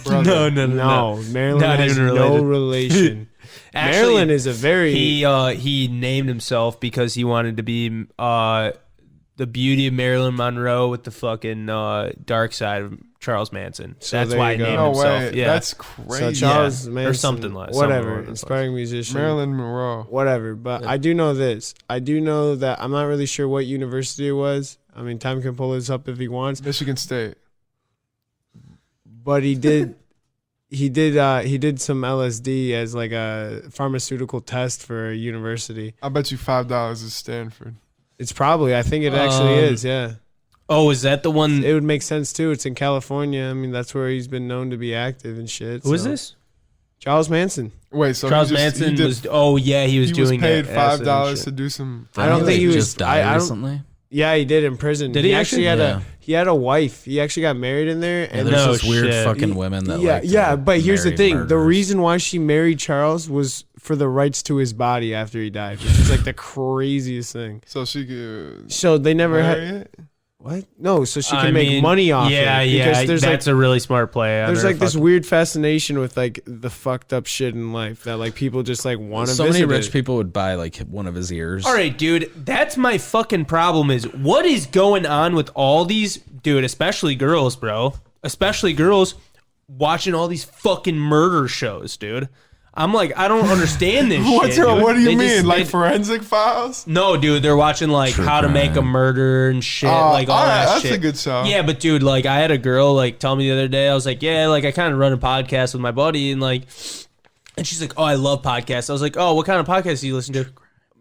Brother. No. Marilyn Not has even no related. relation. Actually, Marilyn is a very he named himself because he wanted to be the beauty of Marilyn Monroe with the fucking dark side of Charles Manson. So That's there why you he go. named No himself. way. Yeah. That's so crazy. Charles Yeah. Manson, Or something like whatever, something. inspiring musician. Marilyn Monroe. Whatever, but I do know this. I do know that I'm not really sure what university it was. I mean, Tom can pull this up if he wants, Michigan State. but he did some LSD as like a pharmaceutical test for a university. I bet you $5 is Stanford. It's probably, I think it actually is, yeah. Oh, is that the one? It would make sense too. It's in California. I mean, that's where he's been known to be active and shit. Who is so. this? Charles Manson. Wait, so Charles he Manson did- was. Oh yeah, he was he doing paid acid and $5 shit. to do some. I don't think he was. just died I don't, recently. yeah, he did in prison. Did he actually? had Yeah. he had a wife. He actually got married in there. Yeah, And there's No those weird shit. fucking women that yeah, like to yeah. But here's the marry thing: the murderers. reason why she married Charles was for the rights to his body after he died, which is like the craziest thing. So she could So they never marry had it? what? No, so she I can make mean, money off yeah, it. Yeah, Because there's that's a really smart play. there's like this weird fascination with like the fucked up shit in life that like people just like want to So visit many rich it. people would buy like one of his ears. All right, dude. That's my fucking problem. Is what is going on with all these, dude? Especially girls, bro. Especially girls watching all these fucking murder shows, dude. I'm like, I don't understand this shit. Dude. What do you They mean? just- Like they- forensic files? No, dude, they're watching like True how to make a crime. murder and shit, Oh, like all alright, that that's shit. a good show. Yeah, but dude, like I had a girl like tell me the other day, I was like, yeah, like I kind of run a podcast with my buddy, and like, and she's like, oh, I love podcasts. I was like, oh, what kind of podcasts do you listen to?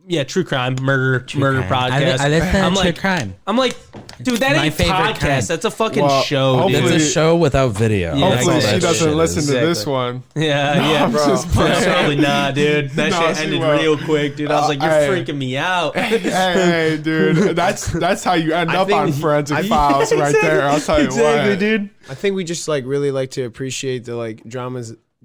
Yeah, true crime, murder podcast. I listen I'm to like, true crime. I'm like, dude, that My ain't favorite podcast. kind. That's a fucking Well, show, hopefully- dude. It's a show without video. Yeah, Hopefully that's all she that doesn't shit listen is. to this Exactly. one. Yeah, bro. That's probably not, dude. That No, shit she ended won't. real quick, dude. I was like, you're Hey. freaking me out. Hey, dude, that's how you end I up think- on forensic files right there. I'll tell you what. dude. I think we just like really like to appreciate the like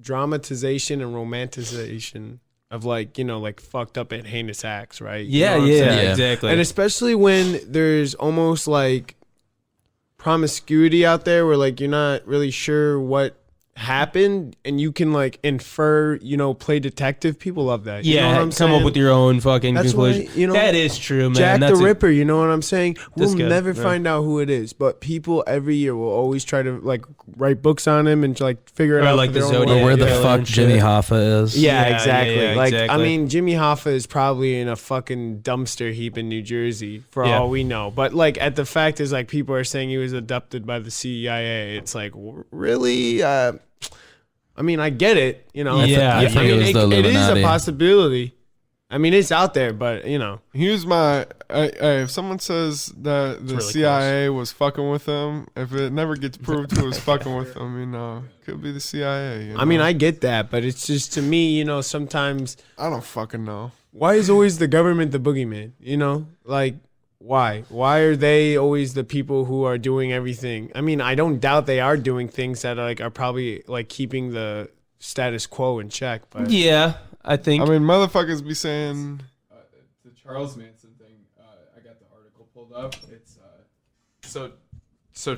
dramatization and romanticization of like, you know, like fucked up and heinous acts, right? You Yeah, know what I'm yeah, saying? Yeah. exactly. And especially when there's almost like promiscuity out there where like you're not really sure what happened and you can like infer, you know, play detective. People love that. You know what I'm come up saying? with your own fucking That's conclusion. why, you know, that is true, man. Jack That's the Ripper, you know what I'm saying? We'll That's good, never yeah. find out who it is, but people every year will always try to like write books on him and like figure it Or out. like for the their own Zodiac way. Or where the killer fuck and shit. Jimmy Hoffa is. Yeah, Yeah, exactly. yeah, like, exactly. I mean, Jimmy Hoffa is probably in a fucking dumpster heap in New Jersey for Yeah. all we know. But like, at the fact is, like, people are saying he was abducted by the CIA. It's like, really? I mean, I get it. You know, Yeah, I think it was the it is a Illuminati. possibility. I mean, it's out there, but you know, Here's my. If someone says that the really CIA was fucking with him, if it never gets proved who was fucking with them, you know, could be the CIA. You know? I mean, I get that, but it's just to me, you know, sometimes I don't fucking know. why is always the government the boogeyman? You know, like why? Why are they always the people who are doing everything? I mean, I don't doubt they are doing things that are probably like keeping the status quo in check. But Yeah, I think. I mean, motherfuckers be saying. The Charles Manson thing. I got the article pulled up. It's so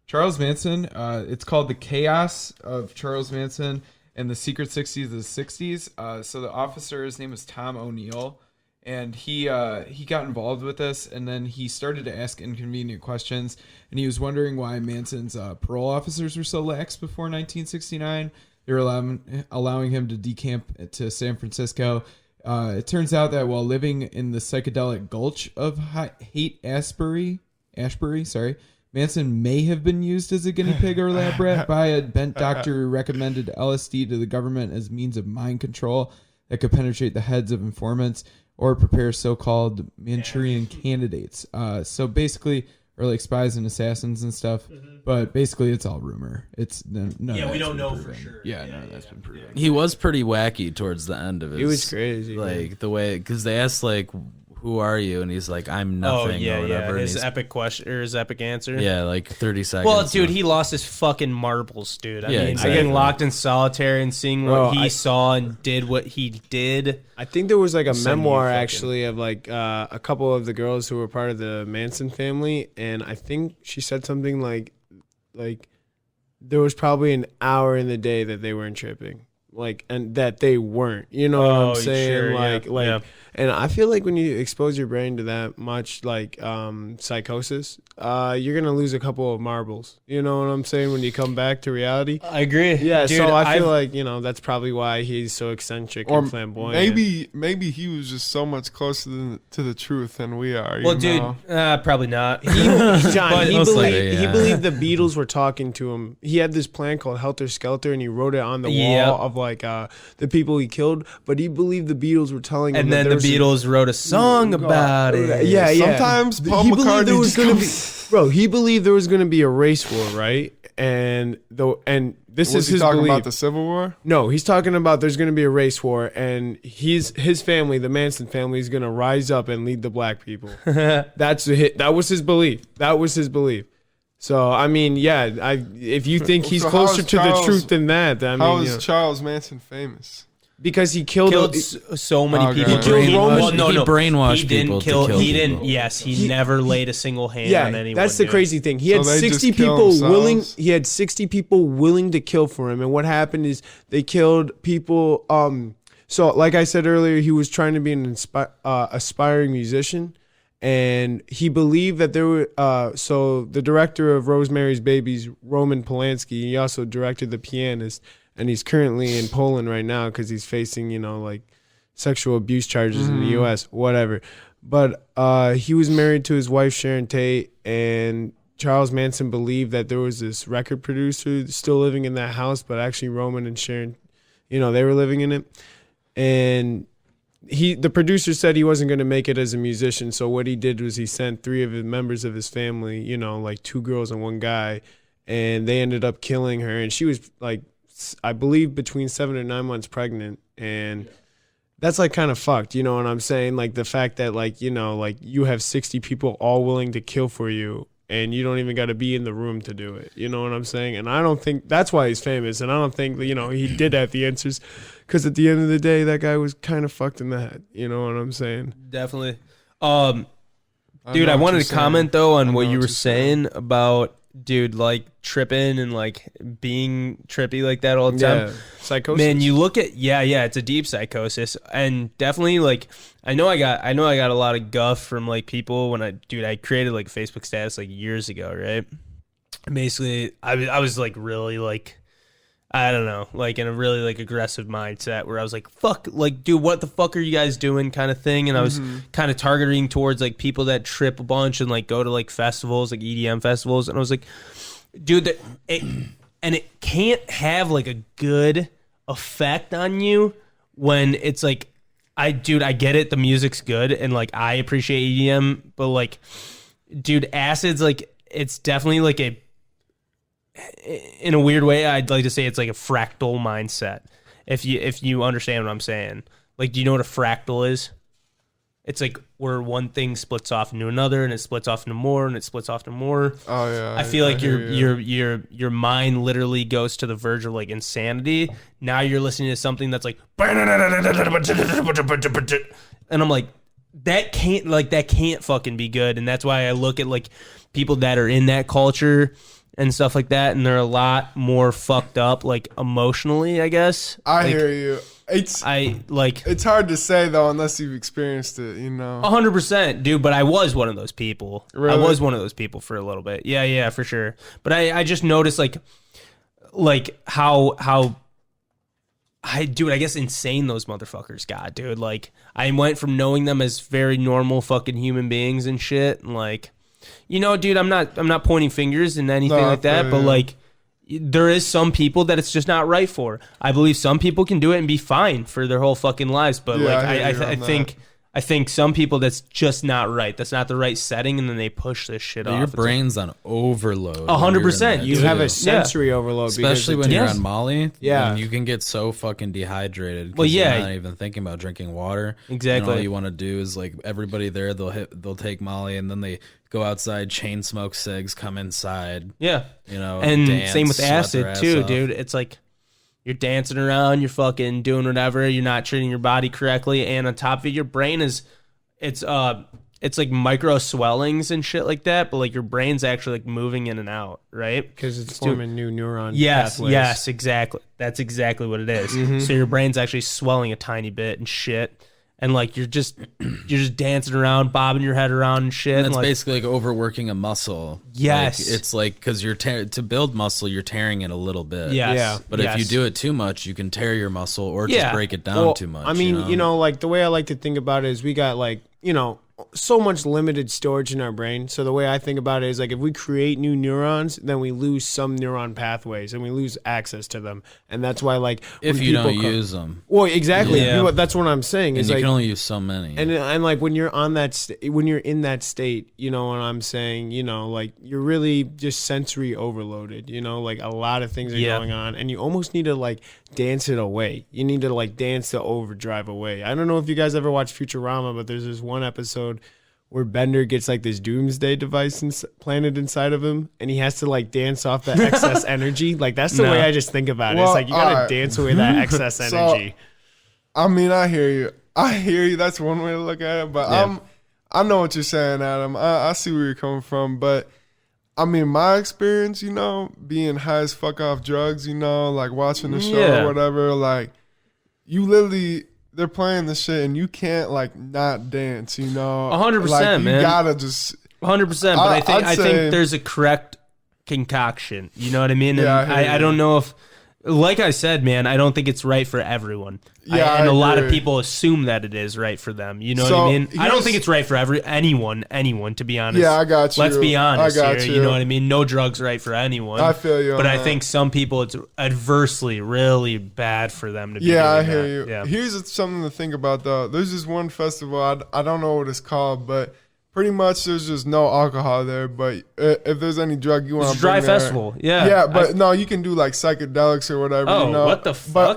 Charles Manson. It's called The Chaos of Charles Manson and the Secret 60s of the 60s. So the officer, his name was Tom O'Neill, and he got involved with this, and then he started to ask inconvenient questions, and he was wondering why Manson's parole officers were so lax before 1969. They were allowing him to decamp to San Francisco. It turns out that while living in the psychedelic gulch of Haight-Ashbury, Manson may have been used as a guinea pig or lab rat by a bent doctor who recommended LSD to the government as means of mind control that could penetrate the heads of informants or prepare so-called Manchurian candidates. So basically, or like spies and assassins and stuff. But basically, it's all rumor. It's none Yeah, of we that's don't been know for proven. sure. Yeah, Yeah, none of yeah, that's been proven. He was pretty wacky towards the end of his. it was crazy. Like the way, because they asked like who are you? And he's like, I'm nothing. Oh yeah, or whatever. yeah. And His epic question or his epic answer. yeah, like 30 seconds. Well, dude, he lost his fucking marbles, dude. I Yeah, mean, exactly. getting locked in solitary and seeing Bro, what he saw and did what he did. I think there was like a Send you memoir fucking- actually of like a couple of the girls who were part of the Manson family, and I think she said something like there was probably an hour in the day that they weren't tripping, like, and that they weren't. You know what Oh, I'm saying? sure, yeah, yeah. And I feel like when you expose your brain to that much like psychosis, you're gonna lose a couple of marbles. You know what I'm saying? When you come back to reality. I agree. Yeah, dude, so I feel like, that's probably why he's so eccentric Or and flamboyant. maybe he was just so much closer to the truth than we are. Well, you dude, know? probably not. John, But he most believed, likely, he yeah. believed the Beatles were talking to him. He had this plan called Helter Skelter, and he wrote it on the Yep. wall of like the people he killed. But he believed the Beatles were telling him. And that then there the was Beatles wrote a song about it. Yeah, yeah. Sometimes Paul he believed there McCartney was just gonna comes- be, bro. He believed there was gonna be a race war, right? And this Was is he his talking belief. about the Civil War? No, he's talking about there's going to be a race war, and his family, the Manson family, is going to rise up and lead the black people. That was his belief. That was his belief. So I mean, yeah, if you think he's So how closer is to the Charles- truth than that, I How mean, is Charles Manson famous? because he killed so many Okay. people. He killed Roman- Well, no, he no. brainwashed He didn't people to kill. kill He didn't. people. Yes, he never laid a single hand yeah, on anyone. that's the dude. crazy thing. He had So they 60 just kill people themselves? willing. He had 60 people willing to kill for him, and what happened is they killed people. So like I said earlier, he was trying to be an aspiring musician, and he believed that there were. So the director of Rosemary's Babies, Roman Polanski, he also directed The Pianist, and he's currently in Poland right now because he's facing like sexual abuse charges in the U.S. Whatever. But he was married to his wife Sharon Tate, and Charles Manson believed that there was this record producer still living in that house, but actually Roman and Sharon, they were living in it. And the producer said he wasn't going to make it as a musician, so what he did was he sent 3 of his members of his family, like 2 girls and 1 guy, and they ended up killing her. And she was like, I believe, between 7 or 9 months pregnant, and that's like kind of fucked, you know what I'm saying? Like the fact that like you have 60 people all willing to kill for you, and you don't even got to be in the room to do it. You know what I'm saying? And I don't think that's why he's famous. And I don't think he did have the answers, because at the end of the day, that guy was kind of fucked in the head. You know what I'm saying? Definitely. know Dude, I what wanted you're to comment saying. though I on know what you what were you're saying about like tripping and like being trippy like that all the time. Yeah, psychosis. Man, you look at it's a deep psychosis, and definitely like I know I got a lot of guff from like people when I created like Facebook status like years ago, right? Basically, I was like really like, I don't know, like in a really like aggressive mindset where I was like, fuck, like, dude, what the fuck are you guys doing kind of thing? And I was kind of targeting towards like people that trip a bunch and like go to like festivals, like EDM festivals. And I was like, dude, it can't have like a good effect on you when it's like, I get it. The music's good. And like, I appreciate EDM, but like, dude, acid's like, it's definitely like in a weird way, I'd like to say it's like a fractal mindset. If you understand what I'm saying. Like, do you know what a fractal is? It's like where one thing splits off into another, and it splits off into more, and it splits off into more. Oh yeah. I feel like hear you. your mind literally goes to the verge of like insanity. Now you're listening to something that's like, and I'm like, that can't fucking be good. And that's why I look at like people that are in that culture and stuff like that, and they're a lot more fucked up, like emotionally, I guess. I Like, hear you. It's hard to say though unless you've experienced it, 100%, dude. But I was one of those people. Really? I was one of those people for a little bit. Yeah, for sure. But I just noticed like how I guess insane those motherfuckers got, dude. Like I went from knowing them as very normal fucking human beings and shit, and like, dude, I'm not pointing fingers and anything No, like that, but yeah. like, there is some people that it's just not right for. I believe some people can do it and be fine for their whole fucking lives, but Yeah, like I hear you I on think I think some people that's just not right. That's not the right setting, and then they push this shit off. Your It's brain's on overload. 100%. You have a sensory overload, especially because when you're Yes. on Molly. Yeah. and you can get so fucking dehydrated. 'Cause Well, yeah. you're not even thinking about drinking water. Exactly. And all you want to do is like everybody there, they'll take Molly, and then they go outside, chain smoke cigs, come inside. Yeah. You know, And dance, same with sweat their acid ass too, off. dude. It's like you're dancing around, you're fucking doing whatever, you're not treating your body correctly, and on top of it, your brain is it's like micro swellings and shit like that, but like your brain's actually like moving in and out, right? because it's forming new neuron Yes, pathways. yes, exactly. That's exactly what it is. So your brain's actually swelling a tiny bit and shit. And like you're just dancing around, bobbing your head around and shit. And And it's like, basically like overworking a muscle. Yes. Like, it's like because you're to build muscle, you're tearing it a little bit. yes, Yeah. But if you yes. do it too much, you can tear your muscle or just Yeah. break it down Well, too much. I mean, you know? like the way I like to think about it is we got like, so much limited storage in our brain. So the way I think about it is like if we create new neurons, then we lose some neuron pathways and we lose access to them. And that's why like if when you don't people use them, well, exactly. Yeah. That's what I'm saying. and Is you like, can only use so many. and like when you're on that when you're in that state, what I'm saying, like you're really just sensory overloaded, like a lot of things are Yeah. going on and you almost need to like dance it away. You need to like dance the overdrive away. I don't know if you guys ever watched Futurama, but there's this one episode where Bender gets like this doomsday device planted inside of him and he has to like dance off that excess energy. Like that's the No. way I just think about it. Well, It's like you gotta alright. dance away that excess So, energy. I mean, I hear you. That's one way to look at it. But Yeah. I know what you're saying, Adam. I see where you're coming from. But I mean, my experience, being high as fuck off drugs, like watching the show Yeah. or whatever, like you literally, they're playing the shit and you can't like not dance, 100%, like, man. You gotta just 100%. But I I'd say- think there's a correct concoction. You know what I mean? And Yeah, I hear I you. don't know if, like I said, man, I don't think it's right for everyone. Yeah, and I a lot of agree. people assume that it is right for them. You know So, what I mean? I don't here's- think it's right for anyone, to be honest. Yeah, I got you. Let's be honest I got here. you. You know what I mean? No drugs right for anyone. I feel you on But I that. think some people, it's adversely really bad for them to be Yeah, I doing hear that. you. Yeah. Here's something to think about though. There's this one festival. I don't know what it's called, but pretty much there's just no alcohol there. But if there's any drug you want It's to a dry bring there- festival. Yeah. Yeah, but no, you can do like psychedelics or whatever. Oh, what the But fuck,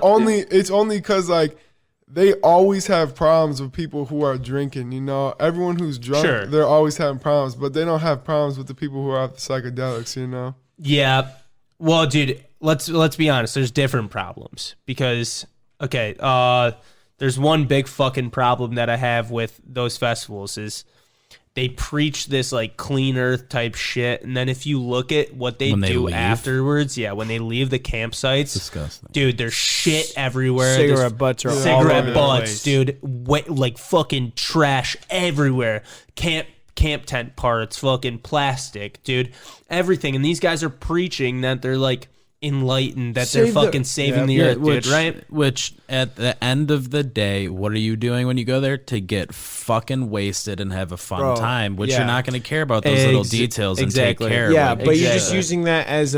it's only because like they always have problems with people who are drinking. Everyone who's drunk, Sure. they're always having problems, but they don't have problems with the people who are off the psychedelics. Yeah. Well, dude, let's be honest. There's different problems because there's one big fucking problem that I have with those festivals is they preach this like clean earth type shit, and then if you look at what they When they do leave? afterwards, when they leave the campsites, disgusting. dude, there's shit everywhere. Cigarette There's butts are all over cigarette the butts, place. dude. Like fucking trash everywhere. Camp tent parts, fucking plastic, dude. Everything. And these guys are preaching that they're like enlightened, that they're Save the- fucking saving the Yeah, earth, dude, right? Which at the end of the day, what are you doing when you go there? To get fucking wasted and have a fun Bro, time, which yeah. you're not going to care about those little details exactly. and take care Yeah, of. but you're just Exactly. using that as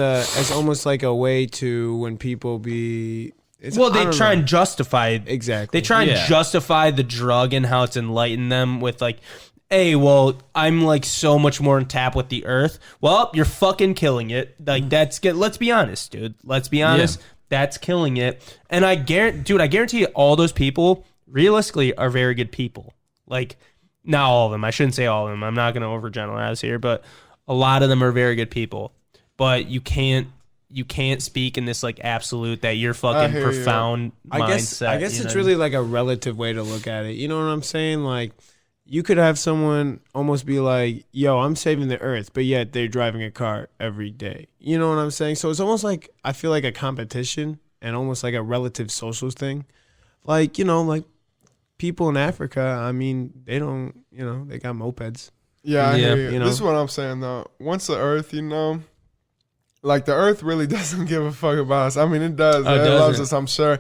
almost like a way to when people be. Well, I they don't try know. and justify Exactly. They try and Yeah. justify the drug and how it's enlightened them with like, hey, well, I'm like so much more in tap with the earth. Well, you're fucking killing it. Like that's good. Let's be honest, dude. Let's be honest. That's killing it. And I guarantee you all those people realistically are very good people. Like not all of them. I shouldn't say all of them. I'm not going to overgeneralize here, but a lot of them are very good people. But you can't speak in this like absolute that you're fucking hear you. profound mindset. I guess you it's know? really like a relative way to look at it. You know what I'm saying? Like you could have someone almost be like, "Yo, I'm saving the earth," but yet they're driving a car every day. You know what I'm saying? So it's almost like I feel like a competition and almost like a relative social thing. Like, like people in Africa, I mean, they don't, they got mopeds. Yeah, I Yeah, hear you. you know? This is what I'm saying though. Once the earth, like the earth really doesn't give a fuck about us. I mean, it does. Oh, It does loves it? us, I'm sure.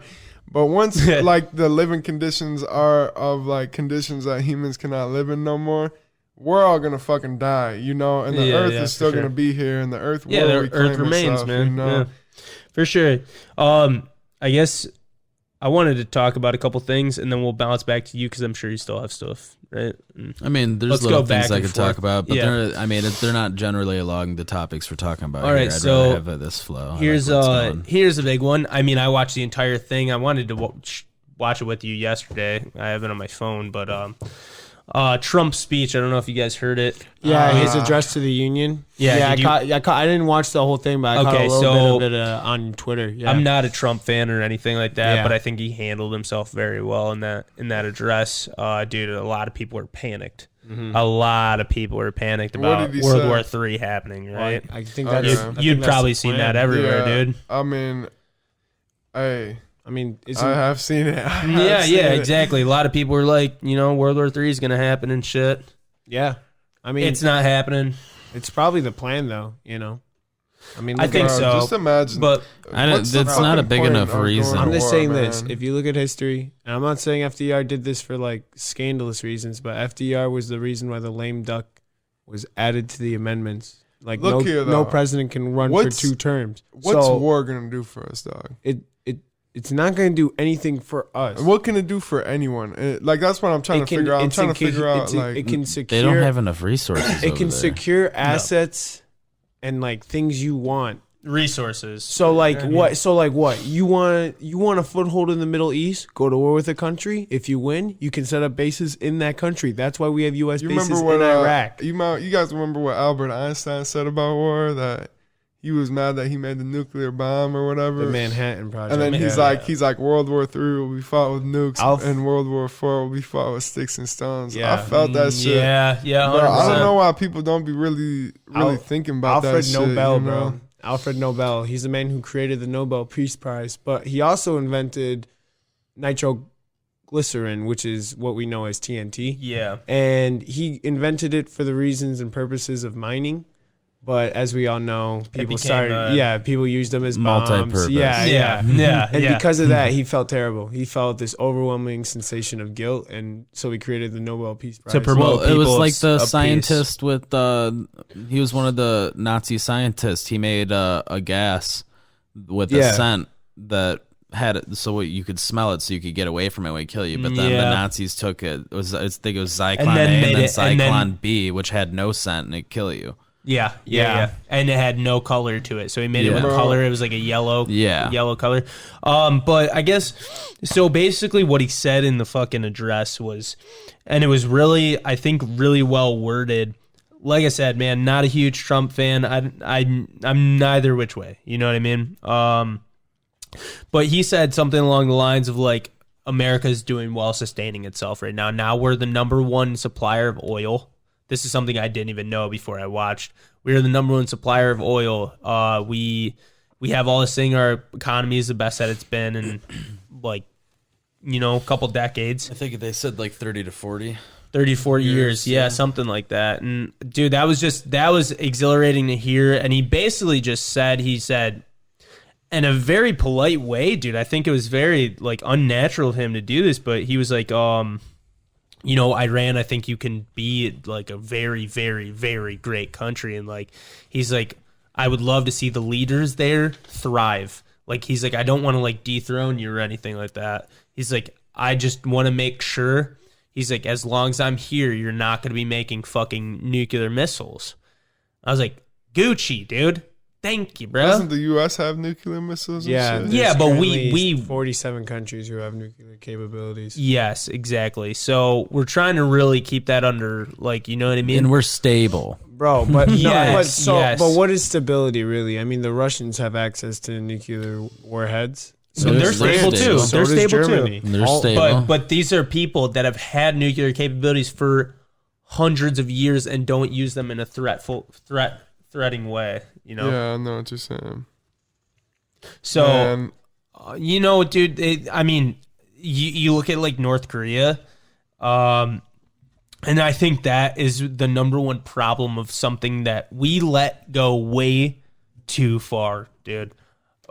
But once like the living conditions are of like conditions that humans cannot live in no more, we're all gonna fucking die, and the Yeah, earth yeah, is still for sure. gonna be here, and the earth Yeah, will the reclaim earth remains, itself, man. Yeah, for sure. I guess I wanted to talk about a couple things, and then we'll bounce back to you because I'm sure you still have stuff, right? I mean, there's Let's little go things back I and could talk forth. about, but Yeah. they're not generally along the topics we're talking about. All right, here. I'd so rather have this flow. I like Here's what's going. here's a big one. I mean, I watched the entire thing. I wanted to watch it with you yesterday. I have it on my phone, but Trump's speech. I don't know if you guys heard it. Yeah, his address to the union. Yeah, did you- I didn't watch the whole thing, but I caught Okay, a little so- bit of it on Twitter. Yeah. I'm not a Trump fan or anything like that, Yeah. but I think he handled himself very well in that address. Dude, a lot of people were panicked. A lot of people were panicked What about did he World say? War III happening, right? I think Okay. that's. I think You'd that's probably the seen plan. that everywhere, dude. I mean, hey, I mean, I have seen it. Yeah, exactly. A lot of people were like, World War III is going to happen and shit. Yeah, I mean, It's not happening. it's probably the plan, though. I mean, I look think at- so. Just imagine. But What's the That's not a fucking big point enough of going reason. to I'm just war, saying this. man? If you look at history, and I'm not saying FDR did this for like scandalous reasons, but FDR was the reason why the lame duck was added to the amendments. Like Look here, no though. president can run What's- for 2 terms. What's So war gonna do for us, dog? it's not going to do anything for us. What can it do for anyone? Like that's what I'm trying to figure out. I'm trying to figure out like it can secure. They don't have enough resources. It over can there. secure assets and like things you want. resources. So like what? So like what? You want a foothold in the Middle East? Go to war with a country. If you win, you can set up bases in that country. That's why we have U.S. you bases remember what in Iraq. you guys remember what Albert Einstein said about war? That he was mad that he made the nuclear bomb or whatever. The Manhattan Project. and then he's like World War III will be fought with nukes, Alf- and World War IV will be fought with sticks and stones. Yeah. I felt that shit. Yeah, 100%. Bro, I don't know why people don't be really thinking about Alfred that shit. Nobel, you know? bro. Alfred Nobel. He's the man who created the Nobel Peace Prize, but he also invented nitroglycerin, which is what we know as TNT. Yeah. And he invented it for the reasons and purposes of mining. But as we all know, people became, people used them as multi-purpose. bombs. Yeah. Yeah. And because of that, he felt terrible. He felt this overwhelming sensation of guilt, and so he created the Nobel Peace Prize. To promote Well, it was people like the of peace. scientist with he was one of the Nazi scientists. He made a gas with a Yeah. scent that had it so you could smell it so you could get away from it when it kill you. But then the Yeah. Nazis took it. I think it was Zyklon And then A and made then it- and then- Zyklon B, which had no scent and it kill you. Yeah. And it had no color to it. So he made it Yeah. with color. It was like a yellow color. But I guess so basically what he said in the fucking address was, and it was really, I think, really well worded. Like I said, man, not a huge Trump fan. I'm neither which way. You know what I mean? But he said something along the lines of like, America's doing well sustaining itself right now. Now we're the #1 supplier of oil. This is something I didn't even know before I watched. We are the #1 supplier of oil. We have all this thing. Our economy is the best that it's been in like, a couple decades. I think they said like 30 to 40. 30, 40 years. Yeah, something like that. And dude, that was exhilarating to hear. And he basically just said, in a very polite way, dude, I think it was very like unnatural of him to do this, but he was like, Iran, I think you can be like a very, very, very great country. And like, he's like, I would love to see the leaders there thrive. Like, he's like, I don't want to like dethrone you or anything like that. He's like, I just want to make sure. He's like, as long as I'm here, you're not going to be making fucking nuclear missiles. I was like, Gucci, dude. Thank you, bro. Doesn't the U.S. have nuclear missiles? And Yeah, shit? there's Yeah, but currently we 47 countries who have nuclear capabilities. Yes, exactly. So we're trying to really keep that under, like, you know what I mean? And we're stable. Bro, but Yes, yes. but what is stability really? I mean, the Russians have access to nuclear warheads. And they're does stable France. too. So They're does stable Germany. too. They're stable. But these are people that have had nuclear capabilities for hundreds of years and don't use them in a threatening way. You know. Yeah, I know what you're saying. So Man, dude. You look at like North Korea, and I think that is the #1 problem of something that we let go way too far, dude.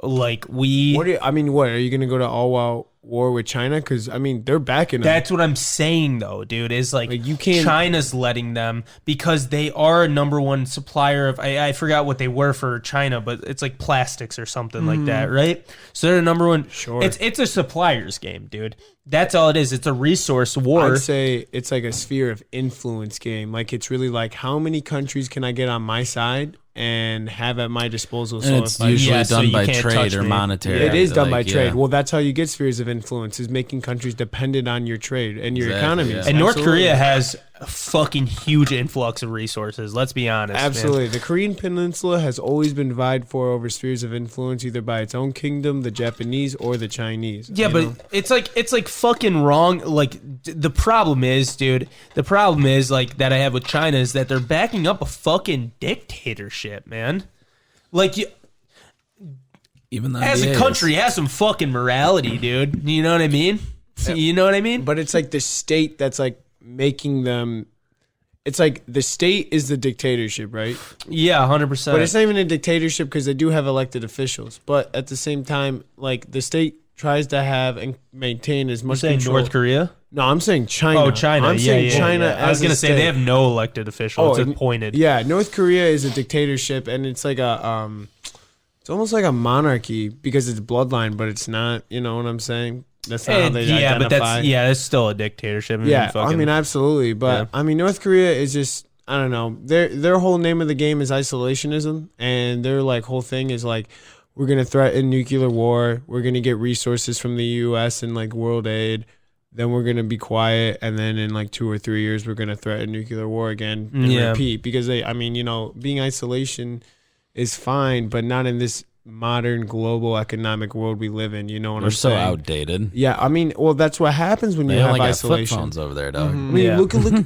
Like What are you going to go to all war with China? Because I mean, they're backing them. That's what I'm saying, though, dude. Is like you can't. China's letting them because they are a number one supplier of. I forgot what they were for China, but it's like plastics or something like that, right? So they're the number one. Sure. It's a suppliers game, dude. That's all it is. It's a resource war. I'd say it's like a sphere of influence game. Like it's really like how many countries can I get on my side and have at my disposal? And it's usually so done you by can't trade touch or me. monetary. It is done by like, trade. yeah. Well, that's how you get spheres of influence, is making countries dependent on your trade and your Exactly, economies. yeah. And North Absolutely. Korea has a fucking huge influx of resources. Let's be honest. man. Absolutely. The Korean Peninsula has always been vied for over spheres of influence, either by its own kingdom, the Japanese, or the Chinese. Yeah, you but know? it's like fucking wrong. Like the problem is, dude. The problem is like that I have with China is that they're backing up a fucking dictatorship, man. Like you, Even the as a NBA country, is- has some fucking morality, dude. You know what I mean? You know what I mean? But it's like the state that's like making them. It's like the state is the dictatorship, right? Yeah, 100%. But it's not even a dictatorship because they do have elected officials. But at the same time, like the state tries to have and maintain as You're much saying control. North Korea? No, I'm saying China. Oh, China. I'm saying China. yeah. I was as a gonna say they state. have no elected official. It's and- appointed. Yeah, North Korea is a dictatorship, and it's like it's almost like a monarchy because it's bloodline, but it's not. You know what I'm saying? That's not how they yeah, identify. but that's still a dictatorship. Yeah, fucking, I mean, absolutely. But Yeah. I mean, North Korea is just, I don't know. Their whole name of the game is isolationism, and their like whole thing is like, we're gonna threaten nuclear war. We're gonna get resources from the U.S. and like world aid. Then we're gonna be quiet, and then in like 2 or 3 years, we're gonna threaten nuclear war again and Yeah. repeat. Because I mean, you know, being isolation is fine, but not in this modern global economic world we live in. You know what We're I'm so saying? outdated. Yeah, I mean, well, that's what happens when They you have only got flip isolation. phones over there, dog. I mean, Yeah.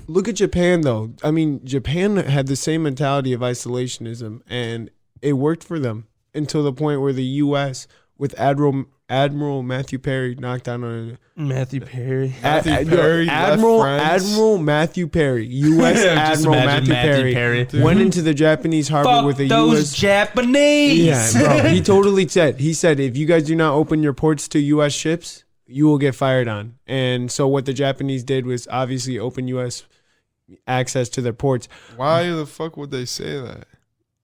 look at Japan though. I mean, Japan had the same mentality of isolationism, and it worked for them until the point where the U.S. with Admiral Matthew Perry knocked down on Matthew Perry. Perry left France. Admiral Matthew Perry, U.S. Just Admiral imagine Matthew Perry went into the Japanese harbor Fuck with a those U.S. Japanese. Yeah, bro. He totally said. He said, if you guys do not open your ports to U.S. ships, you will get fired on. And so what the Japanese did was obviously open U.S. access to their ports Why the fuck would they say that?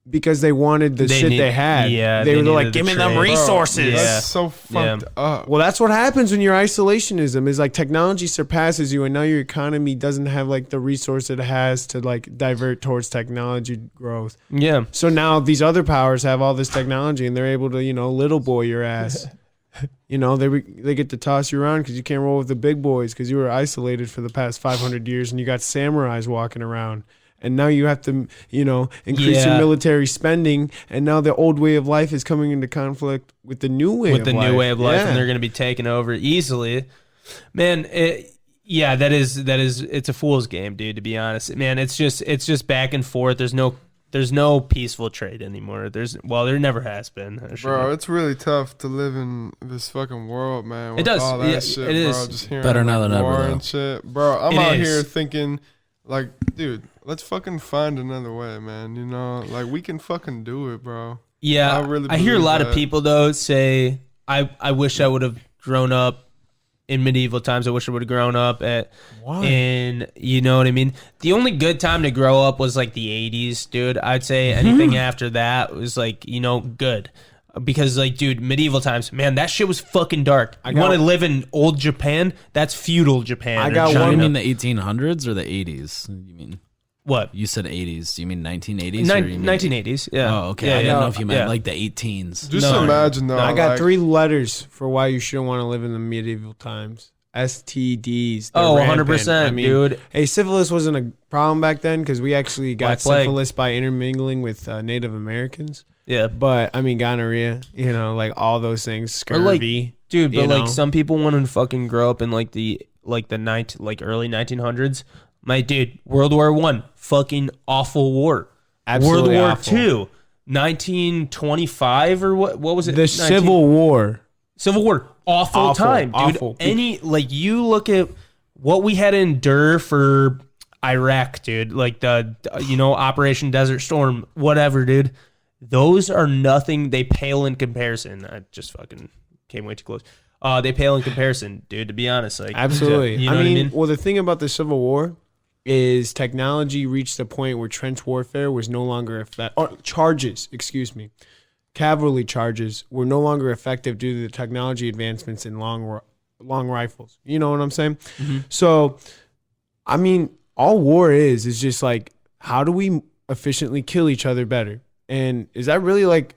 because they wanted the shit they had. Yeah, they were needed like, the give me them trade. resources. Yeah. That's so fucked up. Well, that's what happens when you're isolationism. Is like technology surpasses you, and now your economy doesn't have like the resource it has to like divert towards technology growth. Yeah. So now these other powers have all this technology, and they're able to, you know, little boy your ass. You know, they get to toss you around because you can't roll with the big boys because you were isolated for the past 500 years, and you got samurais walking around. And now you have to, you know, increase your Yeah. military spending. And now the old way of life is coming into conflict with the new way With of the life. new way of life, Yeah. and they're going to be taken over easily. Man, yeah, that is it's a fool's game, dude, to be honest. Man, it's just back and forth. There's no peaceful trade anymore. There never has been. Bro, it's really tough to live in this fucking world, man. With It does. all that Yeah, shit, it bro. is. Just hearing Better now like, than ever, war though. and shit. Bro, I'm It out is. here thinking, like, dude, let's fucking find another way, man. You know, like, we can fucking do it, bro. Yeah, I really I hear a believe lot of that. people though say, I wish I would have grown up in medieval times. I wish I would have grown up in, you know what I mean? The only good time to grow up was like the 80s, dude. I'd say anything after that was like, you know, good. Because like, dude, medieval times, man, that shit was fucking dark. You want to live in old Japan? That's feudal Japan. I or got China. You mean the 1800s or the 80s? You mean What? you said 80s? Do you mean 1980s? or you mean- 1980s, yeah. Oh, okay. Yeah, I didn't yeah. know if you meant Yeah. like the 18s. Just No, imagine, though. I got like, 3 letters for why you shouldn't want to live in the medieval times. STDs. They're Oh, rampant. 100%, I mean, dude. Hey, syphilis wasn't a problem back then because we actually got Black plague. syphilis by intermingling with Native Americans. Yeah. But I mean, gonorrhea, you know, like all those things, Or like, scurvy. dude, but you like know? some people want to fucking grow up in like the early 1900s. My dude, World War I, fucking awful war. Absolutely World War awful. II, 1925 or what was it? The Civil War. Civil War, awful Awful, time, dude. awful. You look at what we had to endure for Iraq, dude. Like the Operation Desert Storm, whatever, dude. Those are nothing. They pale in comparison. I just fucking came way too close. they pale in comparison, dude. To be honest, like Absolutely. You know what I mean? Well, the thing about the Civil War is technology reached a point where trench warfare was no longer cavalry charges were no longer effective due to the technology advancements in long rifles. You know what I'm saying? Mm-hmm. So, I mean, all war is just like, how do we efficiently kill each other better? And is that really like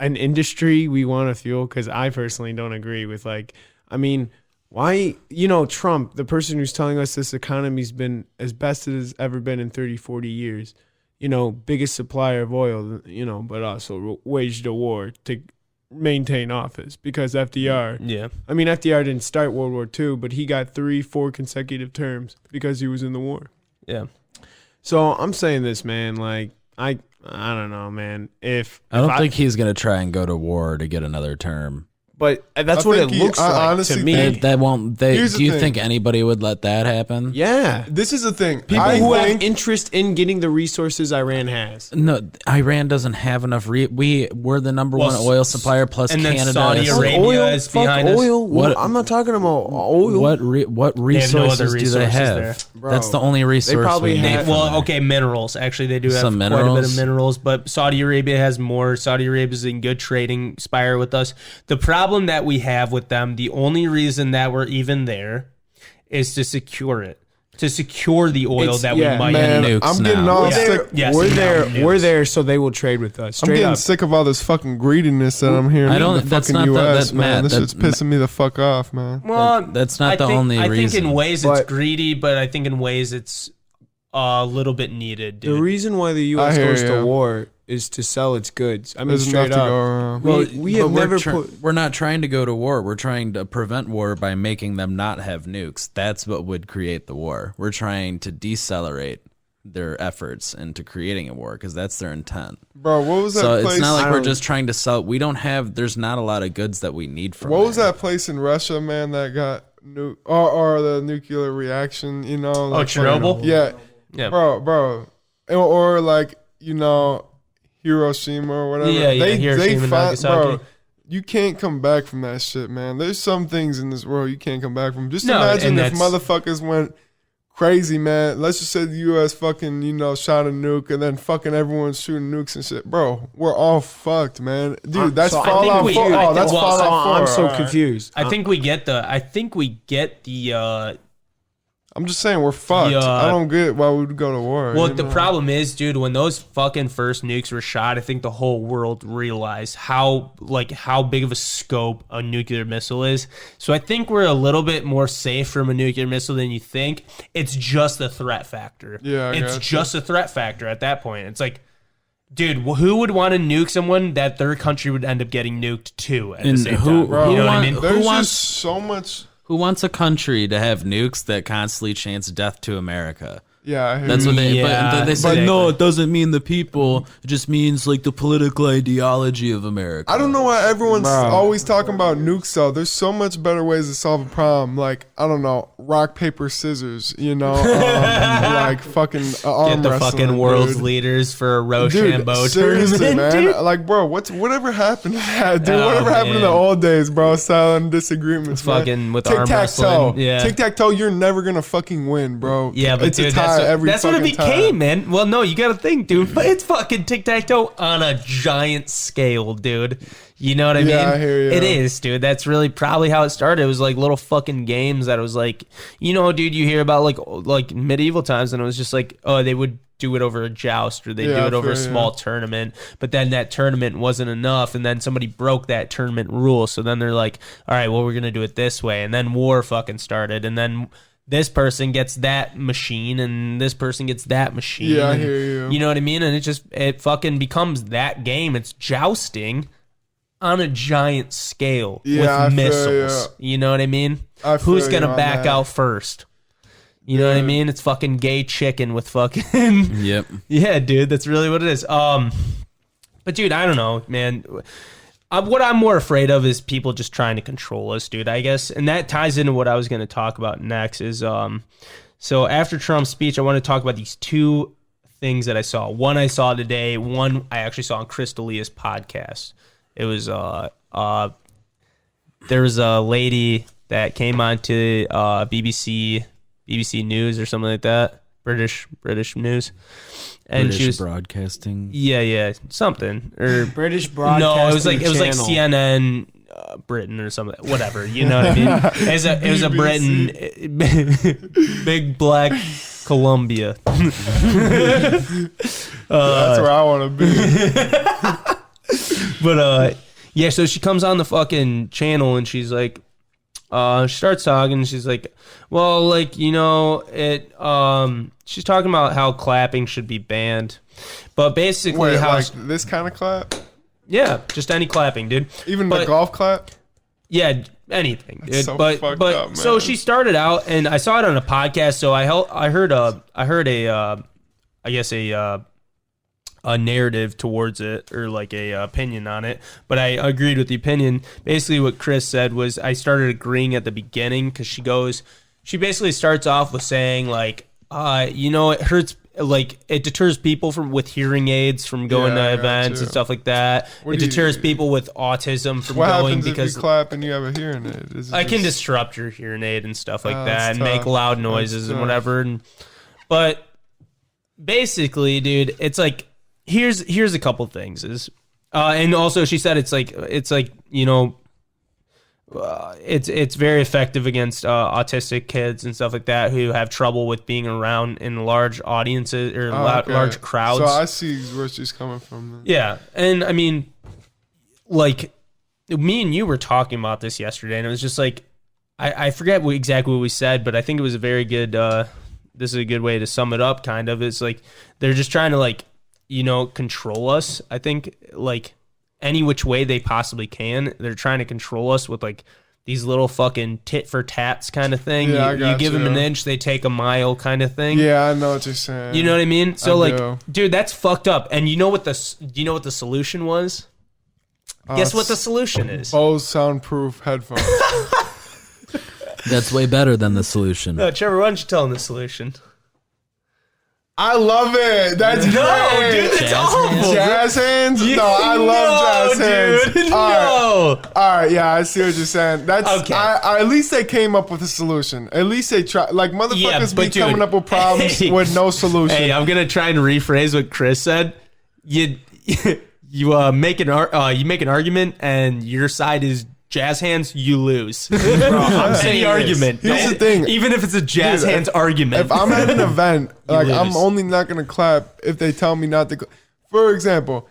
an industry we want to fuel? Because I personally don't agree with why, Trump, the person who's telling us this economy's been as best it has ever been in 30, 40 years, biggest supplier of oil, but also waged a war to maintain office because FDR. Yeah. I mean, FDR didn't start World War II, but he got 3-4 consecutive terms because he was in the war. Yeah. So I'm saying this, man, like, I don't know, man. I don't think he's going to try and go to war to get another term. But that's what it looks like to me. That won't. Do you thing. think anybody would let that happen? Yeah. This is the thing. People who have interest in getting the resources Iran has. No, Iran doesn't have enough. We're the number one oil supplier, plus and Canada. Then Saudi is- Arabia is behind us. oil. What- I'm not talking about oil. What resources other do they resources have? there. Bro, That's the only resource probably we have- need. Well, okay, minerals. Actually, they do have Some quite a bit minerals. of minerals, but Saudi Arabia has more. Saudi Arabia is in good trading spire with us. The problem that we have with them, the only reason that we're even there is to secure it. To secure the oil It's- that yeah, we might Man, need. nukes I'm getting now. all Yeah. sick. Yes, we're now there. nukes. We're there, so they will trade with us. I'm Straight getting up. sick of all this fucking greediness that I'm hearing. I don't- in the that's fucking not the- U.S. that- man. Matt, This that- shit's pissing me the fuck off, man. Well, That's not I the think- only I reason. think in ways But- it's greedy, but I think in ways it's a little bit needed, The dude. reason why the U.S. I hear goes to ya. war is to sell its goods. I mean, There's enough straight to up. go around. We have never put. We're not trying to go to war. We're trying to prevent war by making them not have nukes. That's what would create the war. We're trying to decelerate their efforts into creating a war because that's their intent. Bro, what was that So place? it's not like I we're don't- just trying to sell. We don't have. There's not a lot of goods that we need from. What was there. that place in Russia, man, that got or the nuclear reaction, like, Chernobyl? Yeah. Yeah. Bro. Or like, Hiroshima or whatever. Yeah, Hiroshima and Nagasaki. Bro, you can't come back from that shit, man. There's some things in this world you can't come back from. Just No, imagine and if that's- motherfuckers went crazy, man. Let's just say the U.S. fucking, shot a nuke and then fucking everyone's shooting nukes and shit. Bro, we're all fucked, man. Dude, that's so I Fallout think 4. we- I Oh, that's think- Fallout 4. I'm so All right. confused. I think we get the. I'm just saying we're fucked. Yeah. I don't get why we would go to war. Well, the problem is, dude, when those fucking first nukes were shot, I think the whole world realized how big of a scope a nuclear missile is. So I think we're a little bit more safe from a nuclear missile than you think. It's just a threat factor. Yeah, I it's gotcha. just a threat factor at that point. It's like, dude, who would want to nuke someone that their country would end up getting nuked too at the And same who- time? Bro, You know what I mean? There's wants- just so much. Who wants a country to have nukes that constantly chants death to America? Yeah, I hear That's you. what they. Yeah, but they say exactly. no. It doesn't mean the people. It just means like the political ideology of America. I don't know why everyone's Bro. always talking about nukes, though. There's so much better ways to solve a problem. Like, I don't know, rock, paper, scissors, like fucking arm Get the wrestling, fucking world's dude. leaders for a Dude, Rochambeau seriously, tournament, man. dude. Like, bro, whatever happened to that, dude? Oh, whatever happened in the man. old days, bro? Silent disagreements, Fucking man. with arm Tic-tac-toe. wrestling, yeah. Tic-tac-toe, you're never gonna fucking win, bro. Yeah, but it's dude, a tie every that's what it fucking became, time. man. Well, no, you got to think, dude. But it's fucking tic-tac-toe on a giant scale, dude. You know what I mean? Yeah, I hear ya. It is, dude. That's really probably how it started. It was like little fucking games that it was like, dude, you hear about like medieval times, and it was just like, oh, they would do it over a joust or they Yeah, do it over a fair, small yeah. tournament, but then that tournament wasn't enough, and then somebody broke that tournament rule, so then they're like, all right, well, we're gonna do it this way, and then war fucking started, and then this person gets that machine and this person gets that machine. Yeah, I and- hear you. You know what I mean? And it fucking becomes that game. It's jousting on a giant scale Yeah, I with feel missiles. You know what I mean? I feel Who's you gonna on back that. out first? You know what I Dude. mean? It's fucking gay chicken with fucking Yep. yeah, dude. That's really what it is. But dude, I don't know, man. What I'm more afraid of is people just trying to control us, dude, I guess. And that ties into what I was going to talk about next is, so after Trump's speech, I want to talk about these two things that I saw. One I saw today, one I actually saw on Chris D'Elia's podcast. It was, there was a lady that came onto BBC News or something like that, British News, and British she was broadcasting. yeah something or British broadcasting. no, it was like channel. CNN. Britain or something, whatever, you know what I mean? It was a Britain, big black Columbia. That's where I want to be. But yeah, so she comes on the fucking channel and she's like, she starts talking. And she's like, well, like, you know, she's talking about how clapping should be banned, but basically Wait, how like this kind of clap? yeah, just any clapping, dude. Even the golf clap? Yeah, anything, dude. so but fucked up, man. so she started out, and I saw it on a podcast. So I heard a narrative towards it, or like a opinion on it. But I agreed with the opinion. Basically, what Chris said was I started agreeing at the beginning because she basically starts off with saying like, you know, it hurts. Like it deters people with hearing aids from going to events and stuff like that. It deters people with autism from what going happens because if you clap and you have a hearing aid? I can disrupt your hearing aid and stuff like that and tough. make loud noises and whatever. But basically, dude, it's like here's a couple things is, and also she said it's like you know. It's very effective against autistic kids and stuff like that who have trouble with being around in large audiences or large crowds. So I see where she's coming from. Then. Yeah, and I mean, like, me and you were talking about this yesterday, and it was just like, I forget exactly what we said, but I think it was a very good. This is a good way to sum it up. Kind of, it's like they're just trying to like, you know, control us. I think like. Any which way they possibly can. They're trying to control us with like these little fucking tit for tats kind of thing. Yeah, you give them an inch, they take a mile kind of thing. Yeah, I know what you're saying. You know what I mean? So I like, do. dude, that's fucked up. And you know what the solution was? Guess what the solution is? Bose soundproof headphones. That's way better than the solution. No, Trevor, why don't you tell them the solution? I love it. That's great. Dude, it's awful. Jazz hands? No, I love jazz hands. Dude, All right, yeah, I see what you're saying. That's Okay. at least they came up with a solution. At least they try. Like motherfuckers be dude, coming up with problems with no solution. Hey, I'm gonna try and rephrase what Chris said. You make an argument and your side is jazz hands, you lose. Bro, I'm saying argument. Here's the thing. Even if it's a jazz Dude, hands argument. If I'm at an event, like I'm lose. only not gonna clap if they tell me not to. For example,